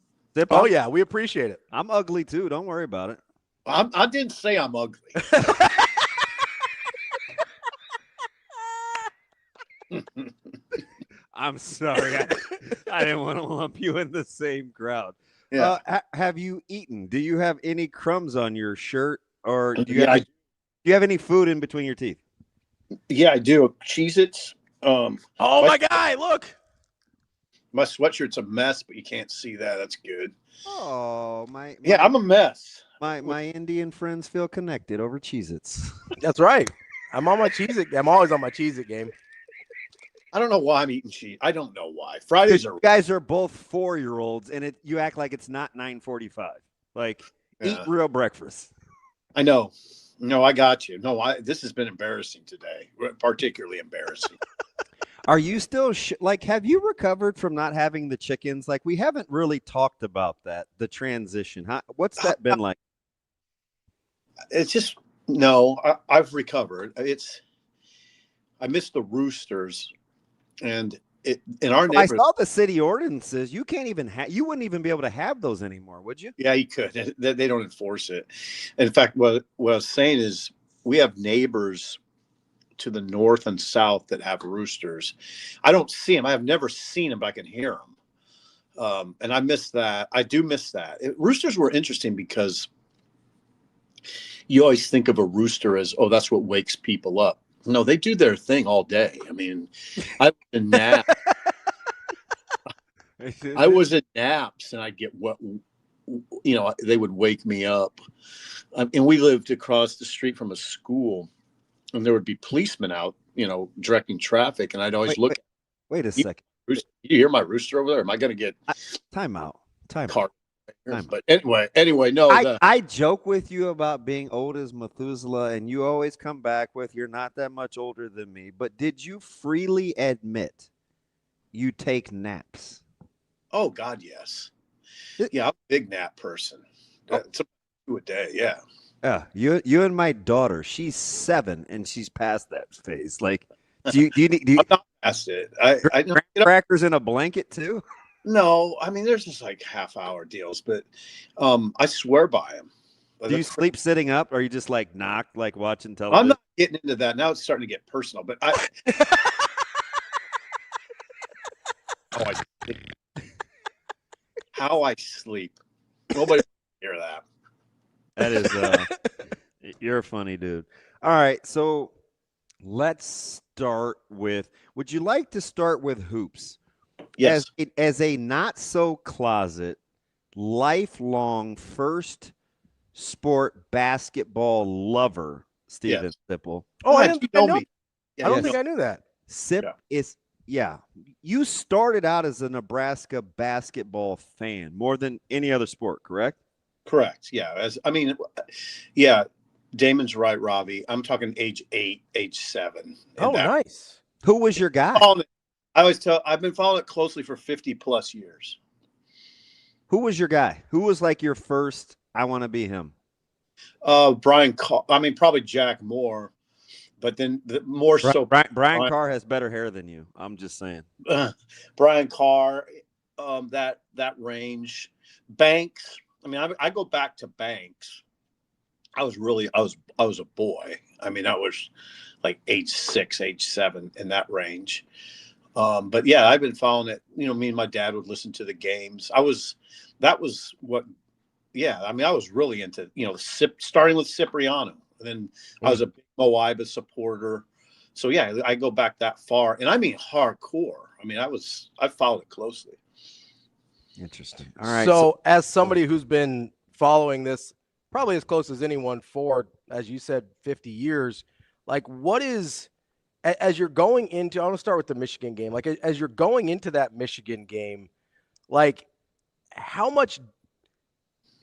Oh, yeah. We appreciate it. I'm ugly, too. Don't worry about it. I didn't say I'm ugly. I'm sorry. I didn't want to lump you in the same crowd. Yeah. Have you eaten? Do you have any crumbs on your shirt? Or do you, Yeah, do you have any food in between your teeth? Yeah, I do. Cheez-Its. Oh, my guy. Look. My sweatshirt's a mess, but you can't see that. That's good. Oh, Yeah, I'm a mess. My Indian friends feel connected over Cheez-Its. That's right. I'm on my Cheez-It. I'm always on my Cheez-It game. I don't know why I'm eating cheese. I don't know why. Fridays are. You guys are both 4-year-olds, and you act like it's not 9:45. Like, eat real breakfast. I know. No, I got you. No, this has been embarrassing today. Particularly embarrassing. Are you still have you recovered from not having the chickens? Like, we haven't really talked about that, the transition. What's that been like? It's just no. I've recovered. I miss the roosters, and in our neighborhood. I saw the city ordinances. You can't even you wouldn't even be able to have those anymore, would you? Yeah, you could. They don't enforce it. In fact, what I was saying is we have neighbors to the north and south that have roosters. I don't see them. I have never seen them, but I can hear them. And I miss that. I do miss that. Roosters were interesting because you always think of a rooster as, oh, that's what wakes people up. No, they do their thing all day. I mean, I was in naps. I was in naps, and I'd get what, they would wake me up. And we lived across the street from a school, and there would be policemen out, directing traffic, and I'd always look. Wait a second. You hear my rooster over there? Am I going to get time out? But anyway, no. I joke with you about being old as Methuselah, and you always come back with you're not that much older than me. But did you freely admit you take naps? Oh God, yes. Yeah, I'm a big nap person. It's 2 a day. Yeah. Yeah, you and my daughter. She's 7, and she's past that phase. Like, do you I'm not past it. I crackers in a blanket too? No, I mean, there's just like half-hour deals, but I swear by them. Do you sleep sitting up, or are you just like knocked, like watching television? I'm not getting into that. Now it's starting to get personal, but how I sleep. Nobody hear that. That is, you're a funny dude. All right, so let's start with, would you like to start with hoops? Yes. As a not so closet, lifelong first sport basketball lover, Stephen SIPPLE. Oh, I don't think Yes. I knew that. You started out as a Nebraska basketball fan more than any other sport, correct? Correct. Yeah. Damon's right, Ravi. I'm talking age 8, age 7. Oh, nice. Who was your guy? I've been following it closely for 50 plus years. Who was your guy? Who was like your first, I want to be him? Brian Carr. I mean, probably Jack Moore, but then Brian Carr has better hair than you. I'm just saying. Brian Carr, that range. Banks. I mean, I go back to Banks. I was a boy. I mean, I was like age 6, age 7 in that range. But yeah, I've been following it. Me and my dad would listen to the games. I was really into, starting with Cipriano. And then I was a big Moiba supporter. So yeah, I go back that far, and I mean hardcore. I mean, I followed it closely. Interesting. All right. So as somebody who's been following this probably as close as anyone for, as you said, 50 years, like what is, as you're going into, I want to start with the Michigan game. Like as you're going into that Michigan game, like how much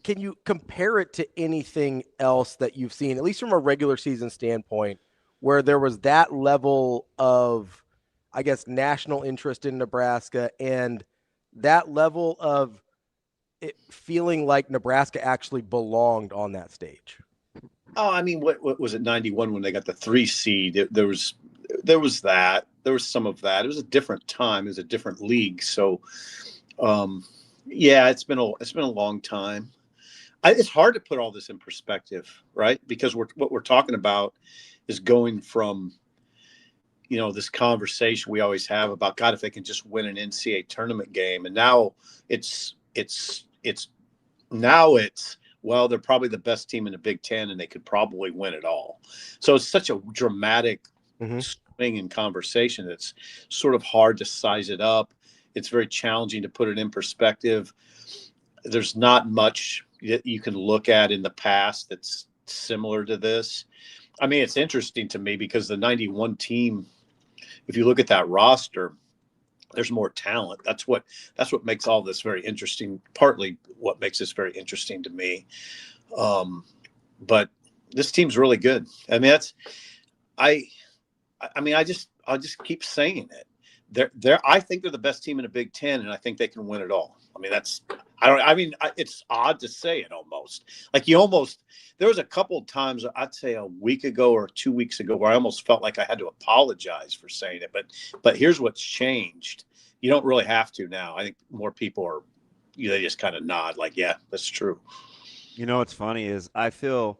can you compare it to anything else that you've seen, at least from a regular season standpoint, where there was that level of, I guess, national interest in Nebraska and that level of it feeling like Nebraska actually belonged on that stage? Oh, I mean, what was it, 91 when they got the 3 seed? There was that. There was some of that. It was a different time. It was a different league. So, yeah, it's been a long time. It's hard to put all this in perspective, right? Because what we're talking about is going from, this conversation we always have about, God, if they can just win an NCAA tournament game, and now it's well, they're probably the best team in the Big Ten, and they could probably win it all. So it's such a dramatic swing in conversation. It's sort of hard to size it up. It's very challenging to put it in perspective. There's not much that you can look at in the past that's similar to this. I mean, it's interesting to me because the 91 team, if you look at that roster, there's more talent. That's what makes all this very interesting. Partly what makes this very interesting to me. But this team's really good. I mean, I'll just keep saying it. I think they're the best team in the Big Ten, and I think they can win it all. I mean, it's odd to say it almost. Like there was a couple of times, I'd say a week ago or 2 weeks ago, where I almost felt like I had to apologize for saying it. But here's what's changed. You don't really have to now. I think more people they just kind of nod like, yeah, that's true. What's funny is I feel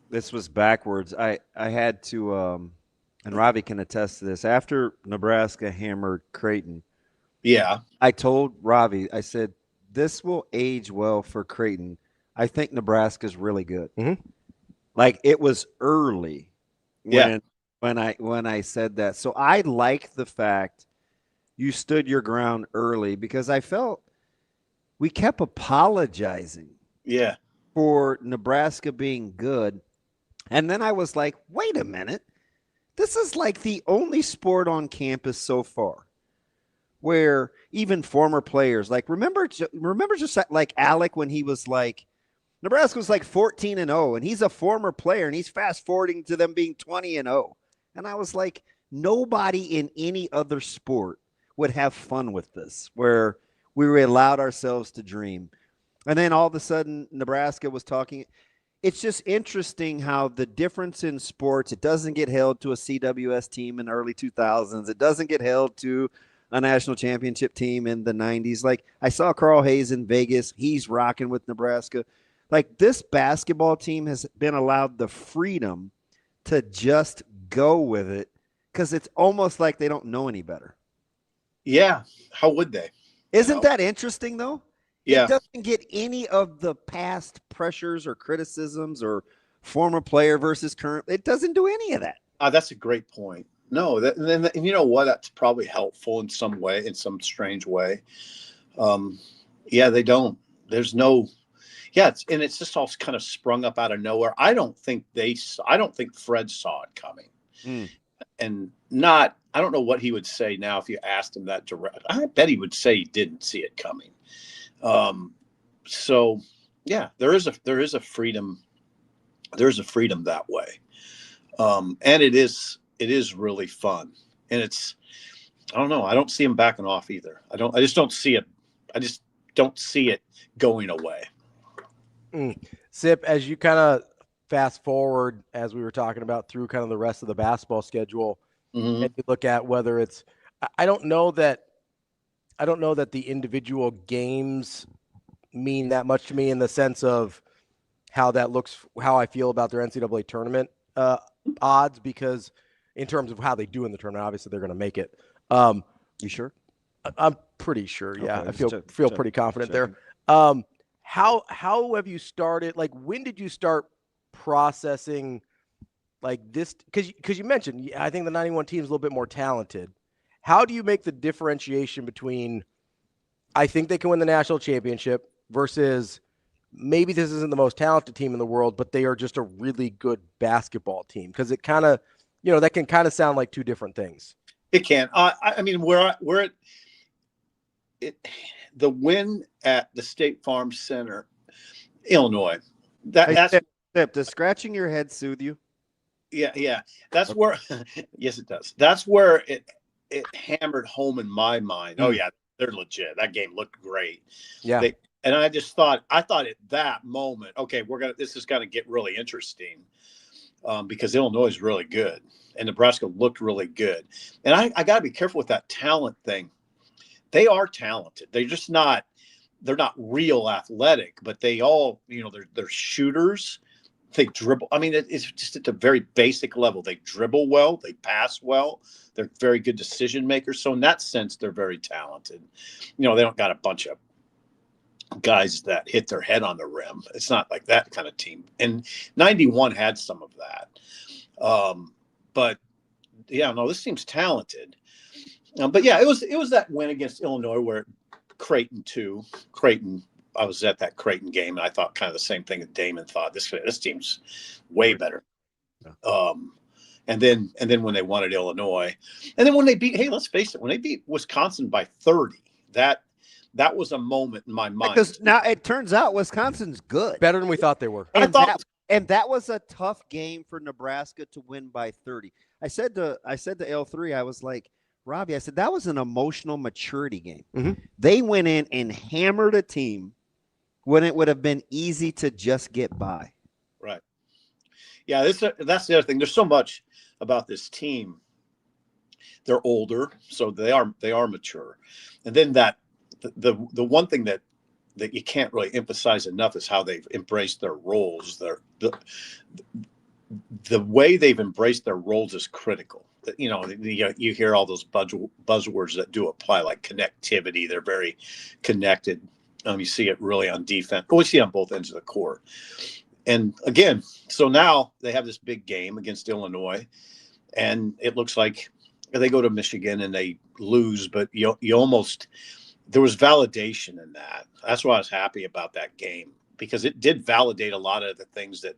this was backwards. I had to, and Ravi can attest to this, after Nebraska hammered Creighton. Yeah. I told Ravi, I said, this will age well for Creighton. I think Nebraska's really good. Like, it was early when I said that. So I like the fact you stood your ground early, because I felt we kept apologizing for Nebraska being good. And then I was like, wait a minute. This is like the only sport on campus so far where even former players, like remember just like Alec when he was like, Nebraska was like 14-0, and he's a former player, and he's fast forwarding to them being 20-0. And I was like, nobody in any other sport would have fun with this, where we allowed ourselves to dream. And then all of a sudden, Nebraska was talking. It's just interesting how the difference in sports, it doesn't get held to a CWS team in the early 2000s. It doesn't get held to a national championship team in the 90s. Like, I saw Carl Hayes in Vegas. He's rocking with Nebraska. Like, this basketball team has been allowed the freedom to just go with it, because it's almost like they don't know any better. Yeah. How would they? Isn't that interesting, though? Yeah. It doesn't get any of the past pressures or criticisms or former player versus current. It doesn't do any of that. That's a great point. No, and you know what? That's probably helpful in some way, in some strange way. Yeah, they don't. There's no. Yeah, it's just all kind of sprung up out of nowhere. I don't think Fred saw it coming, and I don't know what he would say now if you asked him that direct. I bet he would say he didn't see it coming. So yeah, there is a freedom. There's a freedom that way, and it is really fun, and I don't know. I don't see him backing off either. I just don't see it. I just don't see it going away. Sip, as you kind of fast forward, as we were talking about, through kind of the rest of the basketball schedule, and you look at whether it's, I don't know that the individual games mean that much to me in the sense of how that looks, how I feel about their NCAA tournament odds, because in terms of how they do in the tournament, obviously they're going to make it. You sure? I'm pretty sure. Yeah, Okay, I feel pretty confident there. How have you started? Like, when did you start processing like this? Because you mentioned, I think the 91 team is a little bit more talented. How do you make the differentiation between, I think they can win the national championship, versus maybe this isn't the most talented team in the world, but they are just a really good basketball team? Because it kind of, that can kind of sound like two different things. It can. I mean, we're at it. The win at the State Farm Center Illinois. Hey, That's Sip, does scratching your head soothe you? yeah. That's where yes, it does. That's where it hammered home in my mind. Oh yeah, they're legit. That game looked great. Yeah. And I thought at that moment, okay, this is gonna get really interesting. Because Illinois is really good and Nebraska looked really good. And I got to be careful with that talent thing. They are talented. They're just they're not real athletic, but they all, they're shooters. They dribble. I mean, it's just at a very basic level. They dribble well. They pass well. They're very good decision makers. So in that sense, they're very talented. They don't got a bunch of guys that hit their head on the rim. It's not like that kind of team. And 91 had some of that. But yeah, no, this team's talented. But yeah, it was that win against Illinois where Creighton, I was at that Creighton game and I thought kind of the same thing that Damon thought. This team's way better. And then when they won at Illinois, and then when they beat, hey, let's face it, when they beat Wisconsin by 30, that was a moment in my mind. Because now it turns out Wisconsin's good. Better than we thought they were. And that was a tough game for Nebraska to win by 30. I said to L3, I was like, Robbie, I said, that was an emotional maturity game. Mm-hmm. They went in and hammered a team when it would have been easy to just get by. Right. Yeah, that's the other thing. There's so much about this team. They're older, so they are mature. And then the one thing that you can't really emphasize enough is how they've embraced their roles. The way they've embraced their roles is critical. You hear all those buzzwords that do apply, like connectivity. They're very connected. You see it really on defense. We see it on both ends of the court. And again, so now they have this big game against Illinois, and it looks like they go to Michigan and they lose, but you almost – there was validation in that. That's why I was happy about that game, because it did validate a lot of the things that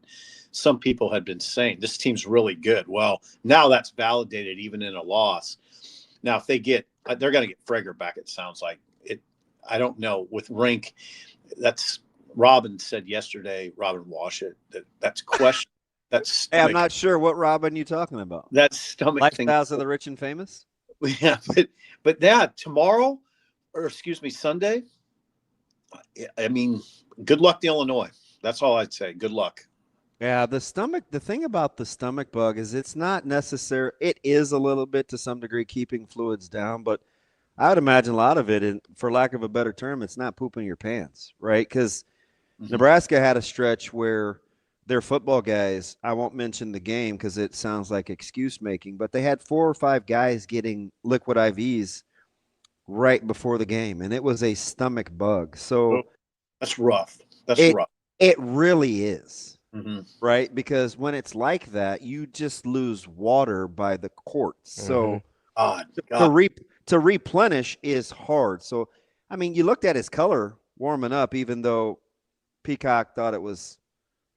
some people had been saying. This team's really good. Well, now that's validated even in a loss. Now, if they're going to get Frager back, it sounds like it. I don't know with Rink. That's Robin said yesterday. Robin Washit that's question. That's hey, I'm not sure what Robin you talking about. That's stomach thing. Lifestyles of the Rich and Famous. Yeah, but yeah, tomorrow. Or excuse me, Sunday. I mean, good luck to Illinois. That's all I'd say. Good luck. Yeah, the thing about the stomach bug is it's not necessary. It is a little bit to some degree keeping fluids down, but I would imagine a lot of it, and for lack of a better term, it's not pooping your pants, right? Because Nebraska had a stretch where their football guys, I won't mention the game because it sounds like excuse making, but they had 4 or 5 guys getting liquid IVs right before the game, and it was a stomach bug. So that's rough. Rough. It really is, right? Because when it's like that, you just lose water by the quarts. So to replenish is hard. So, I mean, you looked at his color warming up, even though Peacock thought it was,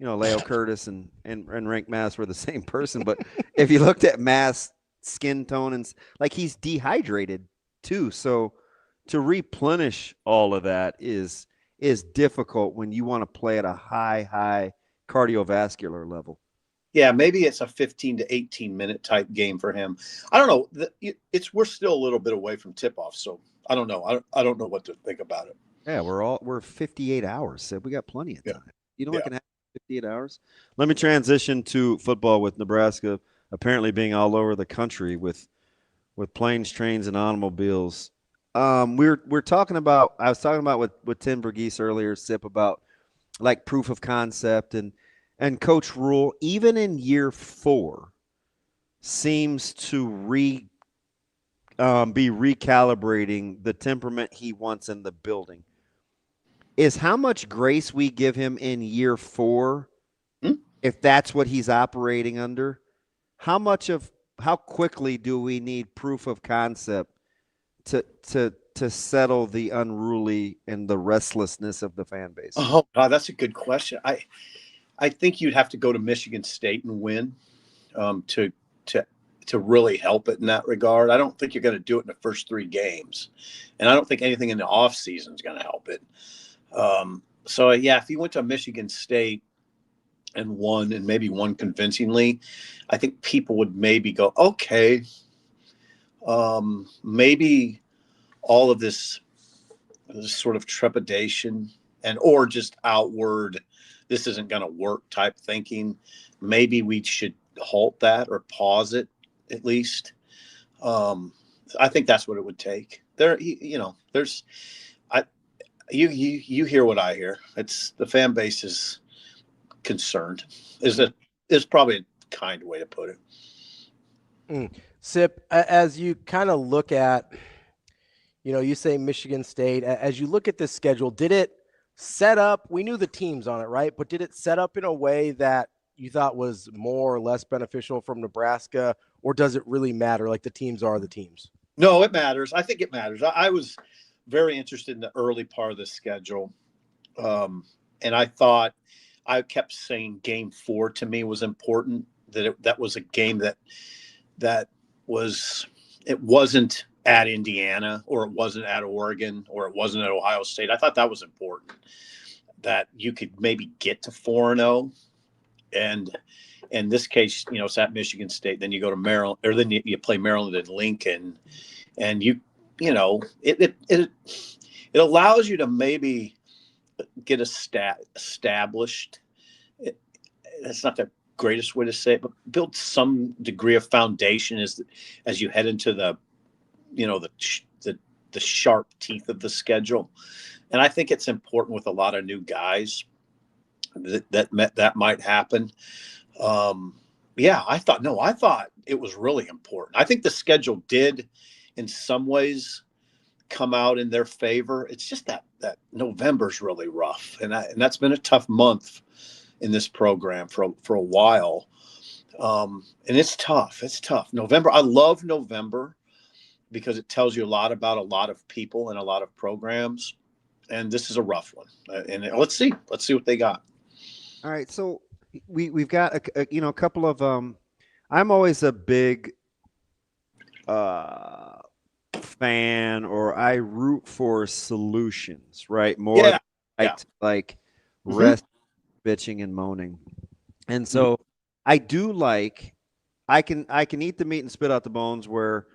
Leo Curtis and Rank Mass were the same person. But if you looked at Mass skin tone, and like, he's dehydrated too. So to replenish all of that is difficult when you want to play at a high cardiovascular level. Yeah, maybe it's a 15 to 18 minute type game for him. I don't know. We're still a little bit away from tip off, so I don't know. I don't know what to think about it. Yeah, we're 58 hours, so we got plenty of time. You know what can happen in 58 hours? Let me transition to football with Nebraska apparently being all over the country with planes, trains, and automobiles. We're talking about. I was talking about with Tim VERGHESE earlier, Sip, about like proof of concept, and Coach Rhule, even in year 4, seems to be recalibrating the temperament he wants in the building. Is how much grace we give him in year 4, if that's what he's operating under? How quickly do we need proof of concept to settle the unruly and the restlessness of the fan base? Oh, God, that's a good question. I think you'd have to go to Michigan State and win to really help it in that regard. I don't think you're going to do it in the first 3 games, and I don't think anything in the off season is going to help it. So yeah, if he went to Michigan State and won, and maybe won convincingly, I think people would maybe go, okay, maybe all of this sort of trepidation or just outward, this isn't going to work type thinking, maybe we should halt that or pause it at least. I think that's what it would take. You hear what I hear. It's the fan base is concerned. Is probably a kind way to put it. Sip, as you kind of look at, you say Michigan State, as you look at this schedule, did it set up, we knew the teams on it, right? But did it set up in a way that you thought was more or less beneficial from Nebraska, or does it really matter? Like the teams are the teams? No, it matters. I think it matters. I was very interested in the early part of the schedule. And I kept saying game 4 to me was important, that was a game that wasn't at Indiana, or it wasn't at Oregon, or it wasn't at Ohio State. I thought that was important, that you could maybe get to 4-0. And in this case, it's at Michigan State. Then you go to Maryland, or then you play Maryland and Lincoln, and it allows you to maybe get established. That's not the greatest way to say it, but build some degree of foundation as you head into the sharp teeth of the schedule. And I think it's important with a lot of new guys that might happen. I thought it was really important. I think the schedule did in some ways come out in their favor. It's just that November's really rough. And that's been a tough month in this program for a while. And it's tough. It's tough. November. I love November because it tells you a lot about a lot of people and a lot of programs. And this is a rough one. And let's see what they got. All right. So we've got a couple of, I'm always a big fan, or I root for solutions, right? More like rest, bitching and moaning. And so I do like, I can eat the meat and spit out the bones, where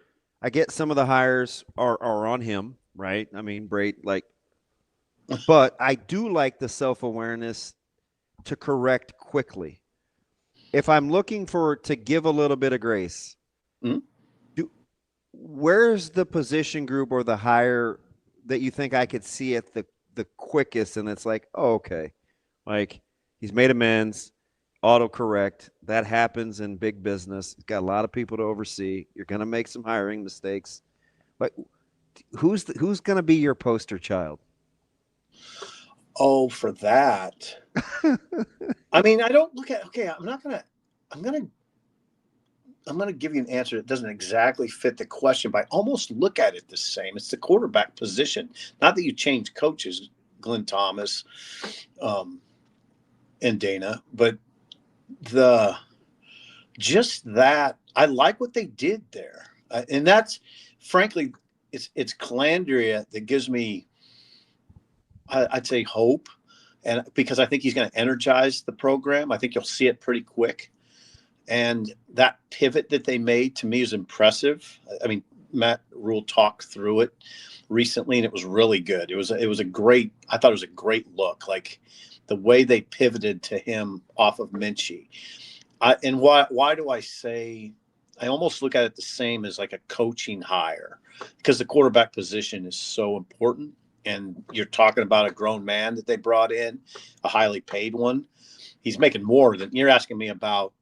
I get some of the hires are on him, right? I mean, Brate, but I do like the self-awareness to correct quickly. If I'm looking to give a little bit of grace, where's the position group or the hire that you think I could see at the quickest? And it's like, oh, okay. Like, he's made amends, autocorrect. That happens in big business. He's got a lot of people to oversee. You're going to make some hiring mistakes. But who's going to be your poster child? Oh, for that. I mean, I don't look at, I'm going to give you an answer that doesn't exactly fit the question, but I almost look at it the same. It's the quarterback position. Not that you change coaches, Glenn Thomas, and Dana, but I like what they did there. And that's, frankly, it's Calandria that gives me, I'd say, hope. And because I think he's going to energize the program. I think you'll see it pretty quick. And that pivot that they made, to me, is impressive. I mean, Matt Rhule talked through it recently, and it was really good. I thought it was a great look, like the way they pivoted to him off of Minchie. And why do I say, I almost look at it the same as like a coaching hire, because the quarterback position is so important. And you're talking about a grown man that they brought in, a highly paid one. He's making more than, you're asking me about,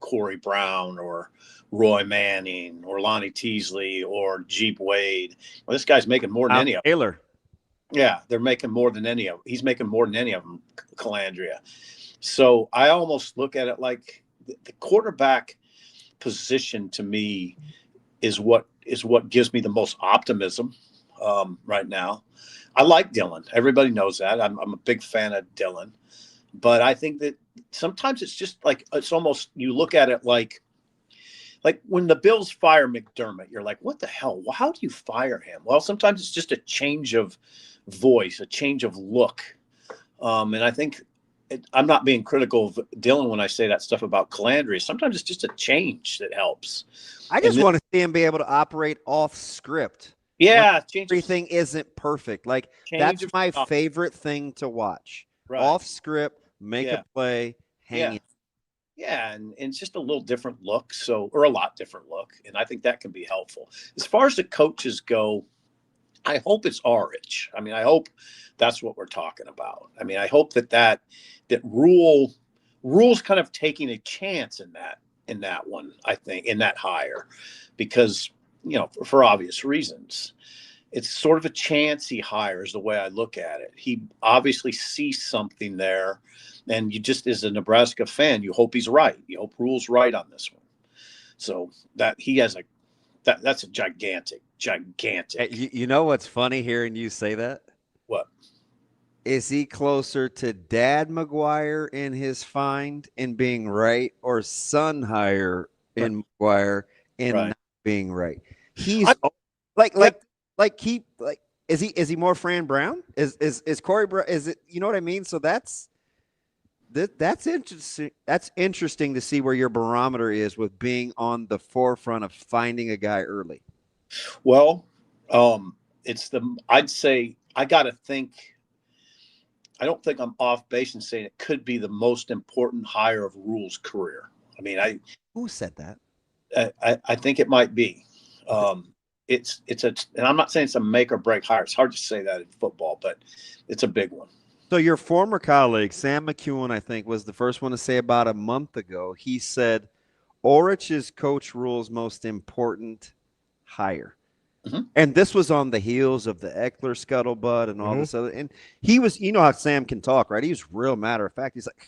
Corey Brown or Roy Manning or Lonnie Teasley or Jeep Wade. Well, this guy's making more than any of them. Taylor. Yeah, they're making more than any of them. He's making more than any of them, Calandria. So I almost look at it like the quarterback position, to me, is what gives me the most optimism right now. I like Dylan. Everybody knows that. I'm a big fan of Dylan. But I think that sometimes it's just like, it's almost, you look at it like when the Bills fire McDermott, you're like, what the hell? How do you fire him? Well, sometimes it's just a change of voice, a change of look. And I think I'm not being critical of Dylan when I say that stuff about Calandria. Sometimes it's just a change that helps. I just want to see him be able to operate off script. Yeah, everything isn't perfect. Like that's my favorite thing to watch. Right. Off script, make a play, hang it. Yeah, and it's just a little different look, or a lot different look, and I think that can be helpful. As far as the coaches go, I hope it's RH. I mean, I hope that's what we're talking about. I mean, I hope that Rhule's kind of taking a chance in that one, I think, in that hire, because, for obvious reasons. It's sort of a chance he hires, the way I look at it. He obviously sees something there, and you just, as a Nebraska fan, you hope he's right. You hope Rhule's right on this one. So that he has that's a gigantic. You know what's funny hearing you say that? What? Is he closer to Dad McGuire in his find in being right, or son hire in McGuire in not being right? He's is he more Fran Brown? Is Corey Brown? Is it, you know what I mean? So that's interesting. That's interesting to see where your barometer is with being on the forefront of finding a guy early. Well, I'd say I got to think. I don't think I'm off base in saying it could be the most important hire of Rhule's career. I mean, who said that? I think it might be. And I'm not saying it's a make or break hire. It's hard to say that in football, but it's a big one. So your former colleague, Sam McEwen, I think, was the first one to say about a month ago. He said, Orich is Coach Rhule's most important hire. Mm-hmm. And this was on the heels of the Eckler scuttlebutt and all this other. And he was, you know how Sam can talk, right? He was real matter of fact. He's like,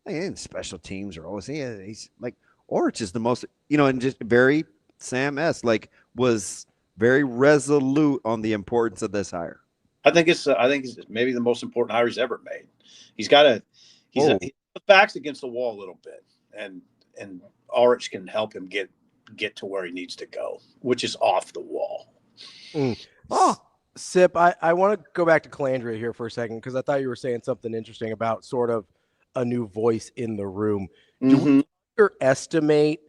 hey, special teams are always, he's like, Orich is the most, and just very Sam-esque, was very resolute on the importance of this hire. I think it's maybe the most important hire he's ever made. He's the back's against the wall a little bit, and Orich can help him get to where he needs to go, which is off the wall. Sip, I want to go back to Calandria here for a second, because I thought you were saying something interesting about sort of a new voice in the room. Do we underestimate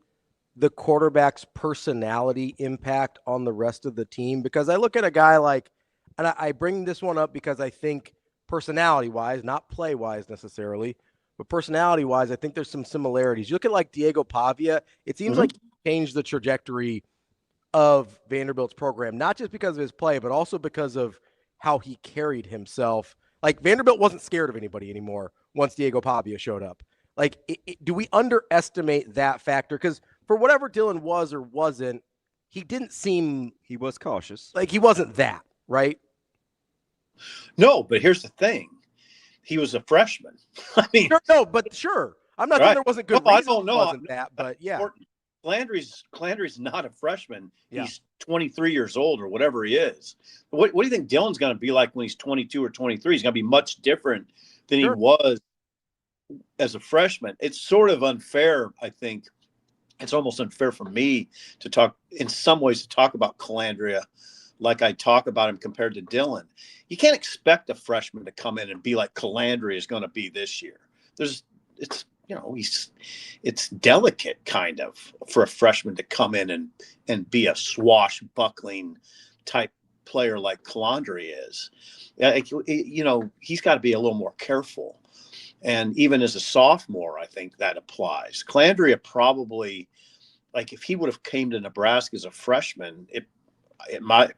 the quarterback's personality impact on the rest of the team? Because I look at a guy and I bring this one up because I think personality-wise, not play-wise necessarily, but personality-wise, I think there's some similarities. You look at Diego Pavia, it seems like he changed the trajectory of Vanderbilt's program, not just because of his play, but also because of how he carried himself. Vanderbilt wasn't scared of anybody anymore once Diego Pavia showed up. Do we underestimate that factor? Because for whatever Dylan was or wasn't, he didn't seem... He was cautious. He wasn't that, right? No, but here's the thing. He was a freshman. I mean... Sure. I'm not saying there wasn't good reason I don't know. It wasn't that, but yeah. Landry's not a freshman. Yeah. He's 23 years old or whatever he is. What do you think Dylan's going to be like when he's 22 or 23? He's going to be much different than he was as a freshman. It's sort of unfair, I think. It's almost unfair for me to talk about Calandria like I talk about him compared to Dylan. You can't expect a freshman to come in and be like Calandria is going to be this year. It's delicate kind of for a freshman to come in and be a swashbuckling type player like Calandria is. He's got to be a little more careful. And even as a sophomore, I think that applies. Calandria probably, if he would have came to Nebraska as a freshman, it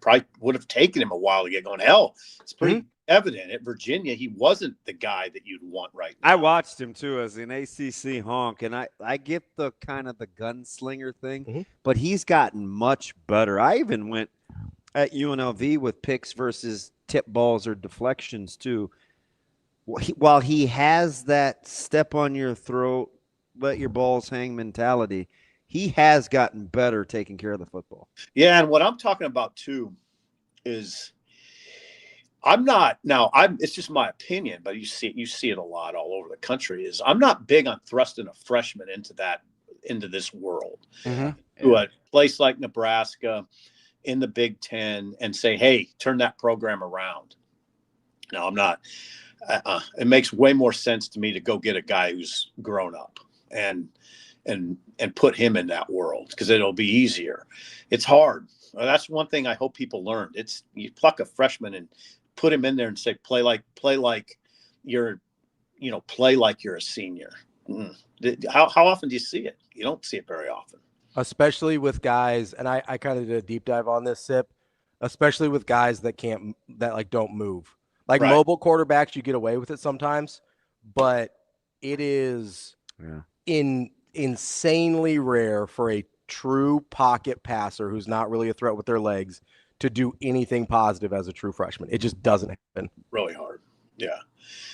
probably would have taken him a while to get going. Hell, it's pretty evident at Virginia he wasn't the guy that you'd want right now. I watched him too as an ACC honk, and I get the kind of the gunslinger thing, but he's gotten much better. I even went at UNLV with picks versus tip balls or deflections too. While he has that step on your throat, let your balls hang mentality, he has gotten better taking care of the football. Yeah, and what I'm talking about too is it's just my opinion, but you see it a lot all over the country, is I'm not big on thrusting a freshman into this world. To a place like Nebraska in the Big Ten and say, hey, turn that program around. No, I'm not. It makes way more sense to me to go get a guy who's grown up and put him in that world, because it'll be easier. It's hard. That's one thing I hope people learned. It's you pluck a freshman and put him in there and say, play like you're a senior. How often do you see it? You don't see it very often. Especially with guys, and I kind of did a deep dive on this, Sip, especially with guys that don't move. Like Right. Mobile quarterbacks, you get away with it sometimes, but it is insanely rare for a true pocket passer who's not really a threat with their legs to do anything positive as a true freshman. It just doesn't happen. Really hard. Yeah.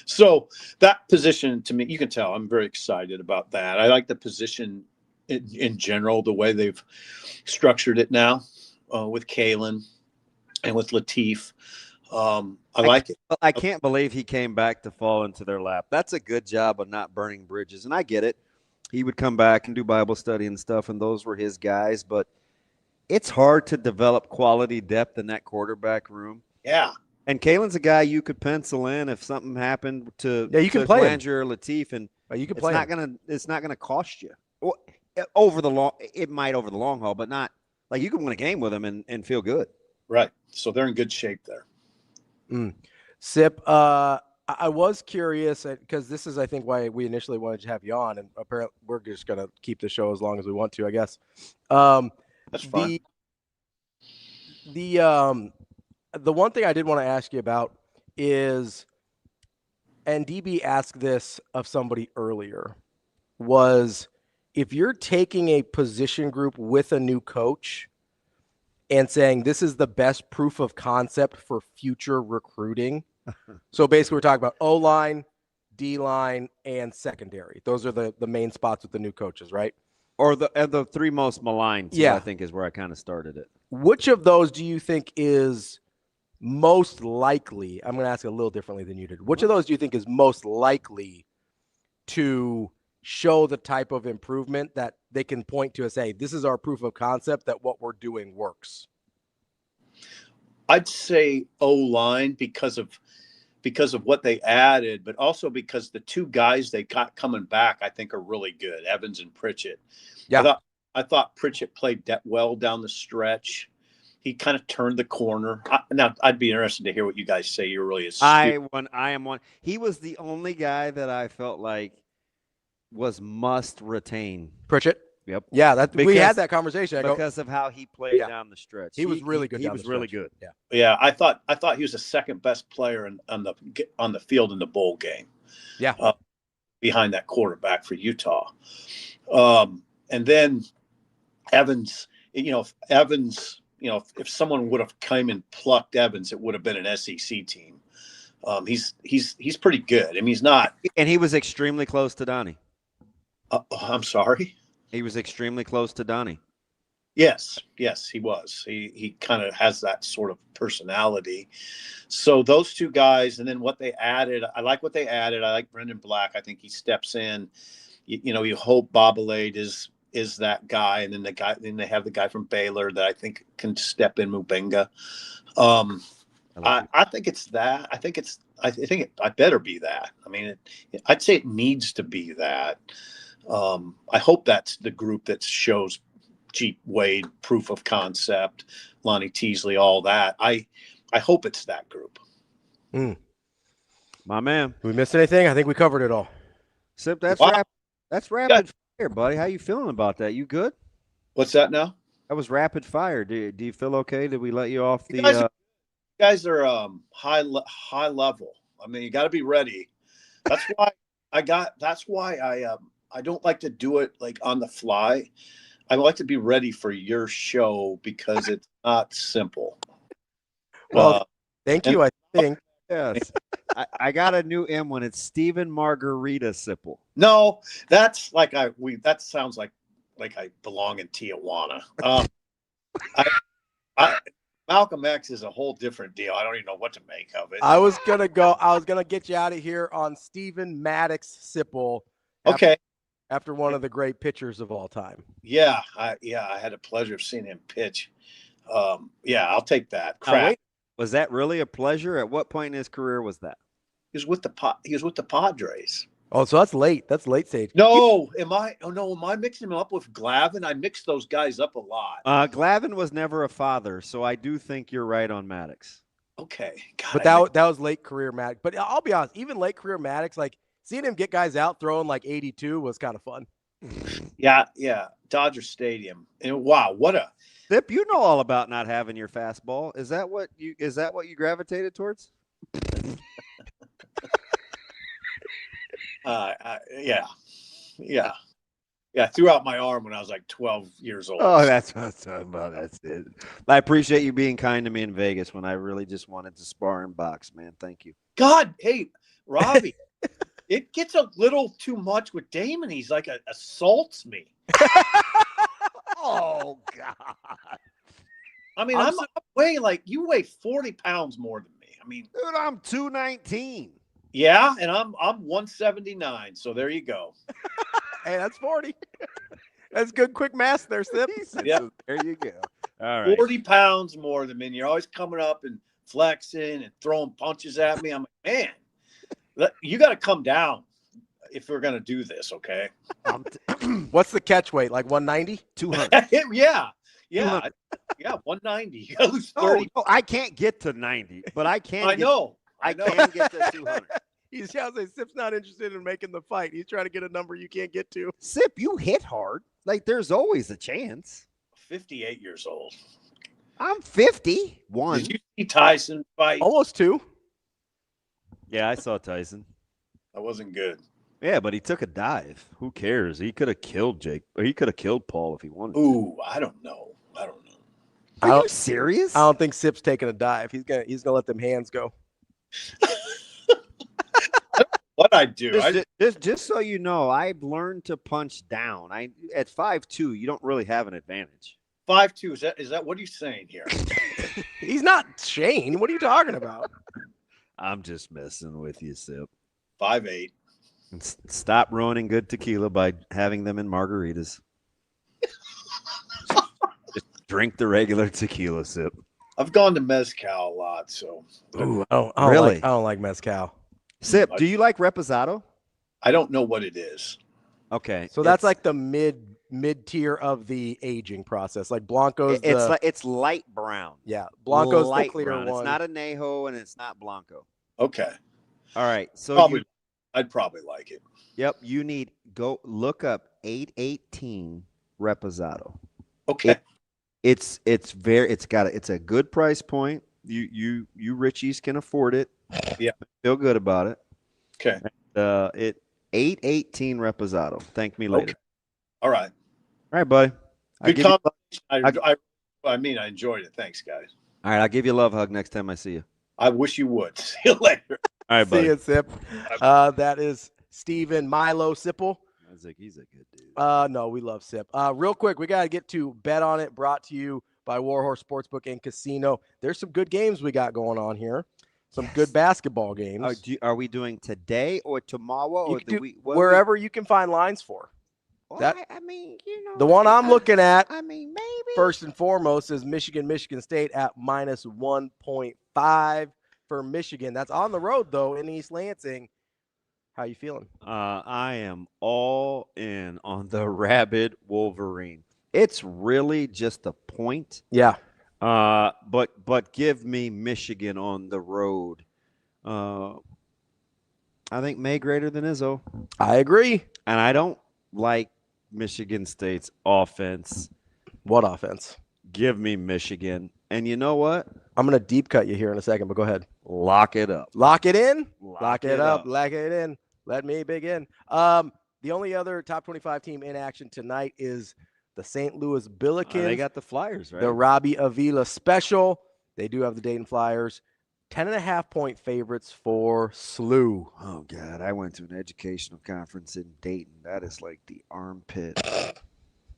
So that position, to me, you can tell I'm very excited about that. I like the position in general, the way they've structured it now with Kalen and with Latif. I like it. I can't believe he came back to fall into their lap. That's a good job of not burning bridges. And I get it. He would come back and do Bible study and stuff, and those were his guys. But it's hard to develop quality depth in that quarterback room. Yeah. And Kalen's a guy you could pencil in if something happened to you can play him. Flanger or Latif, and you can play it's not gonna cost you. Over the long, it might over the long haul, but not like you can win a game with them and feel good. Right. So they're in good shape there. Sip, I was curious because this is, I think, why we initially wanted to have you on, and apparently we're just going to keep the show as long as we want to, I guess. That's fine. The one thing I did want to ask you about is, and DB asked this of somebody earlier, was if you're taking a position group with a new coach and saying this is the best proof of concept for future recruiting. So basically we're talking about O-line, D-line, and secondary. Those are the main spots with the new coaches, right? Or the three most maligned, I think is where I kind of started it. Which of those do you think is most likely? I'm going to ask it a little differently than you did. Which of those do you think is most likely to show the type of improvement that they can point to and say, this is our proof of concept that what we're doing works? I'd say O-line because of what they added, but also because the two guys they got coming back, I think, are really good, Evans and Pritchett. Yeah. I thought Pritchett played well down the stretch. He kind of turned the corner. Now, I'd be interested to hear what you guys say. You're really astute. I am one. He was the only guy that I felt like was must retain. Pritchett? Yep. Yeah, we had that conversation. Because of how he played down the stretch. He was really good. He was really good. Yeah. Yeah, I thought he was the second best player on the field in the bowl game. Yeah. Behind that quarterback for Utah. And then Evans, if someone would have come and plucked Evans, it would have been an SEC team. He's pretty good. I mean, he's not. And he was extremely close to Donnie. I'm sorry. He was extremely close to Donnie. Yes, he was. He kind of has that sort of personality. So those two guys, and then what they added, I like what they added. I like Brendan Black. I think he steps in. You hope Bobalade is that guy, and then they have the guy from Baylor that I think can step in, Mubenga. I think it's that. I think I better be that. I mean, I'd say it needs to be that. I hope that's the group that shows Jeep Wade, proof of concept, Lonnie Teasley, all that. I hope it's that group. My man. Did we miss anything? I think we covered it all. Sip, that's rapid fire, buddy. How you feeling about that? You good? What's that now? That was rapid fire. Do you feel okay? Did we let you off the? You guys are high level. I mean, you got to be ready. That's why I don't like to do it like on the fly. I like to be ready for your show because it's not simple. Well, thank you. I think. Yes. I got a new M one. It's Stephen Margarita Sipple. No, that's like that sounds like I belong in Tijuana. Malcolm X is a whole different deal. I don't even know what to make of it. I was gonna get you out of here on Stephen Maddox Sipple. Okay. After one of the great pitchers of all time. Yeah, I had a pleasure of seeing him pitch. I'll take that. Crap. Was that really a pleasure? At what point in his career was that? He was with the Padres. Oh, so that's late. That's late stage. No, am I mixing him up with Glavin? I mix those guys up a lot. Glavin was never a father, so I do think you're right on Maddox. Okay. God, But that was late career Maddox. But I'll be honest, even late career Maddox, like seeing him get guys out throwing like 82 was kind of fun. Yeah. Dodger Stadium. And wow, what a Sip, you know all about not having your fastball. Is that what you gravitated towards? yeah. I threw out my arm when I was like 12 years old. Oh, that's what I was talking about. That's it. I appreciate you being kind to me in Vegas when I really just wanted to spar and box, man. Thank you. God, hey, Ravi, it gets a little too much with Damon. He's like assaults me. Oh, God. I mean, I'm you weigh 40 pounds more than me. I mean, dude, I'm 219. Yeah, and I'm 179. So there you go. Hey, that's 40. That's good quick math there, Sip. Yeah, there you go. All right. 40 pounds more than me. And you're always coming up and flexing and throwing punches at me. I'm like, man, you got to come down if we're going to do this, okay? What's the catch weight? Like 190? 200. Yeah, 190. You got to lose 30. No, I can't get to 90, but I can. I know. I can get to 200. He's trying to say Sip's not interested in making the fight. He's trying to get a number you can't get to. Sip, you hit hard. Like, there's always a chance. 58 years old. I'm 51. Did you see Tyson fight? Almost 2. Yeah, I saw Tyson. That wasn't good. Yeah, but he took a dive. Who cares? He could have killed Jake, or he could have killed Paul if he wanted to. Ooh, I don't know. Are you serious? I don't think Sip's taking a dive. He's gonna let them hands go. What I do? Just so you know, I've learned to punch down. At 5'2", you don't really have an advantage. 5'2", is that what are you saying here? He's not Shane. What are you talking about? I'm just messing with you, Sip. 5'8". And stop ruining good tequila by having them in margaritas. Just drink the regular tequila, Sip. I've gone to mezcal a lot, so. Ooh, I don't like mezcal. Sip, do you like reposado? I don't know what it is. Okay, so that's like the mid tier of the aging process. Like Blanco's, it's light brown. Yeah, Blanco's light the clear brown. one. It's not Añejo and it's not Blanco. Okay. All right. So I'd probably like it. Yep. You need go look up 818 reposado. Okay. It's a good price point. You Richies can afford it. Yeah. Feel good about it. Okay. It 818 reposado. Thank me later. Okay. All right, buddy. Good conversation. I enjoyed it. Thanks, guys. All right, I'll give you a love hug next time I see you. I wish you would. See you later. All right, buddy. See you, Sip. That is Steven Milo Sipple. He's a good dude. No, we love Sip. Real quick, we got to get to Bet On It, brought to you by Warhorse Sportsbook and Casino. There's some good games we got going on here. Some good basketball games. Are we doing today or tomorrow or the week? Wherever you can find lines for. Well, The one I'm looking at, maybe first and foremost, is Michigan State at minus 1.5 for Michigan. That's on the road, though, in East Lansing. How you feeling? I am all in on the rabid Wolverine. It's really just a point. Yeah. But give me Michigan on the road. I think May greater than Izzo. I agree. And I don't like Michigan State's offense. What offense? Give me Michigan. And you know what? I'm going to deep cut you here in a second, but go ahead. Lock it up. Lock it in? Lock it up. Lock it in. Let me begin. The only other top 25 team in action tonight is the St. Louis Billikens. They got the Flyers, right? The Robbie Avila special. They do have the Dayton Flyers. 10.5-point favorites for SLU. Oh, God. I went to an educational conference in Dayton. That is like the armpit.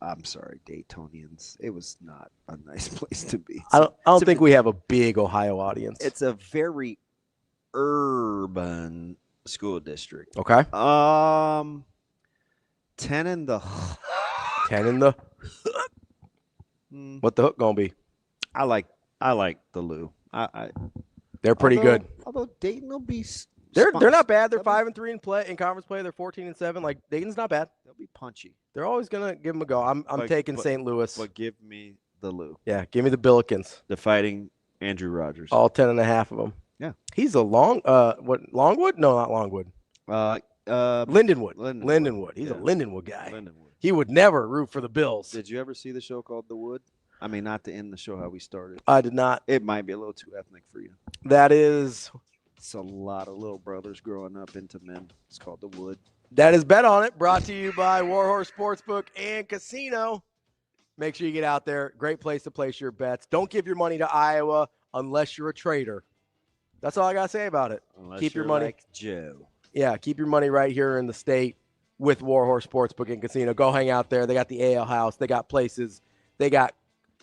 I'm sorry, Daytonians. It was not a nice place to be. I don't think we have a big Ohio audience. It's a very urban school district. Okay. 10 in the 10 in the what the hook gonna be? I like the Lou. They're pretty good. Although Dayton will be They're not bad. They're 5-3 in play in conference play. They're 14-7. Like Dayton's not bad. They'll be punchy. They're always gonna give them a go. I'm taking St. Louis. But give me the Lou. Yeah, give me the Billikens. The Fighting Andrew Rogers. All 10.5 of them. Yeah. He's a Longwood? No, not Longwood. Lindenwood. Lindenwood. He's a Lindenwood guy. Lindenwood. He would never root for the Bills. Did you ever see the show called The Wood? I mean, not to end the show how we started. I did not. It might be a little too ethnic for you. That is. It's a lot of little brothers growing up into men. It's called The Wood. That is Bet On It, brought to you by Warhorse Sportsbook and Casino. Make sure you get out there. Great place to place your bets. Don't give your money to Iowa unless you're a trader. That's all I got to say about it. Keep your money. Like Joe. Yeah, keep your money right here in the state with Warhorse Sportsbook and Casino. Go hang out there. They got the Ale House. They got places. They got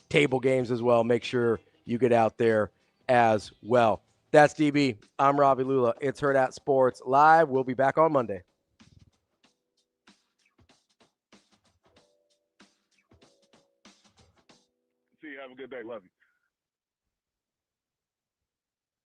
table games as well. Make sure you get out there as well. That's DB. I'm Ravi Lulla. It's Hurrdat Sports Live. We'll be back on Monday. See you. Have a good day. Love you.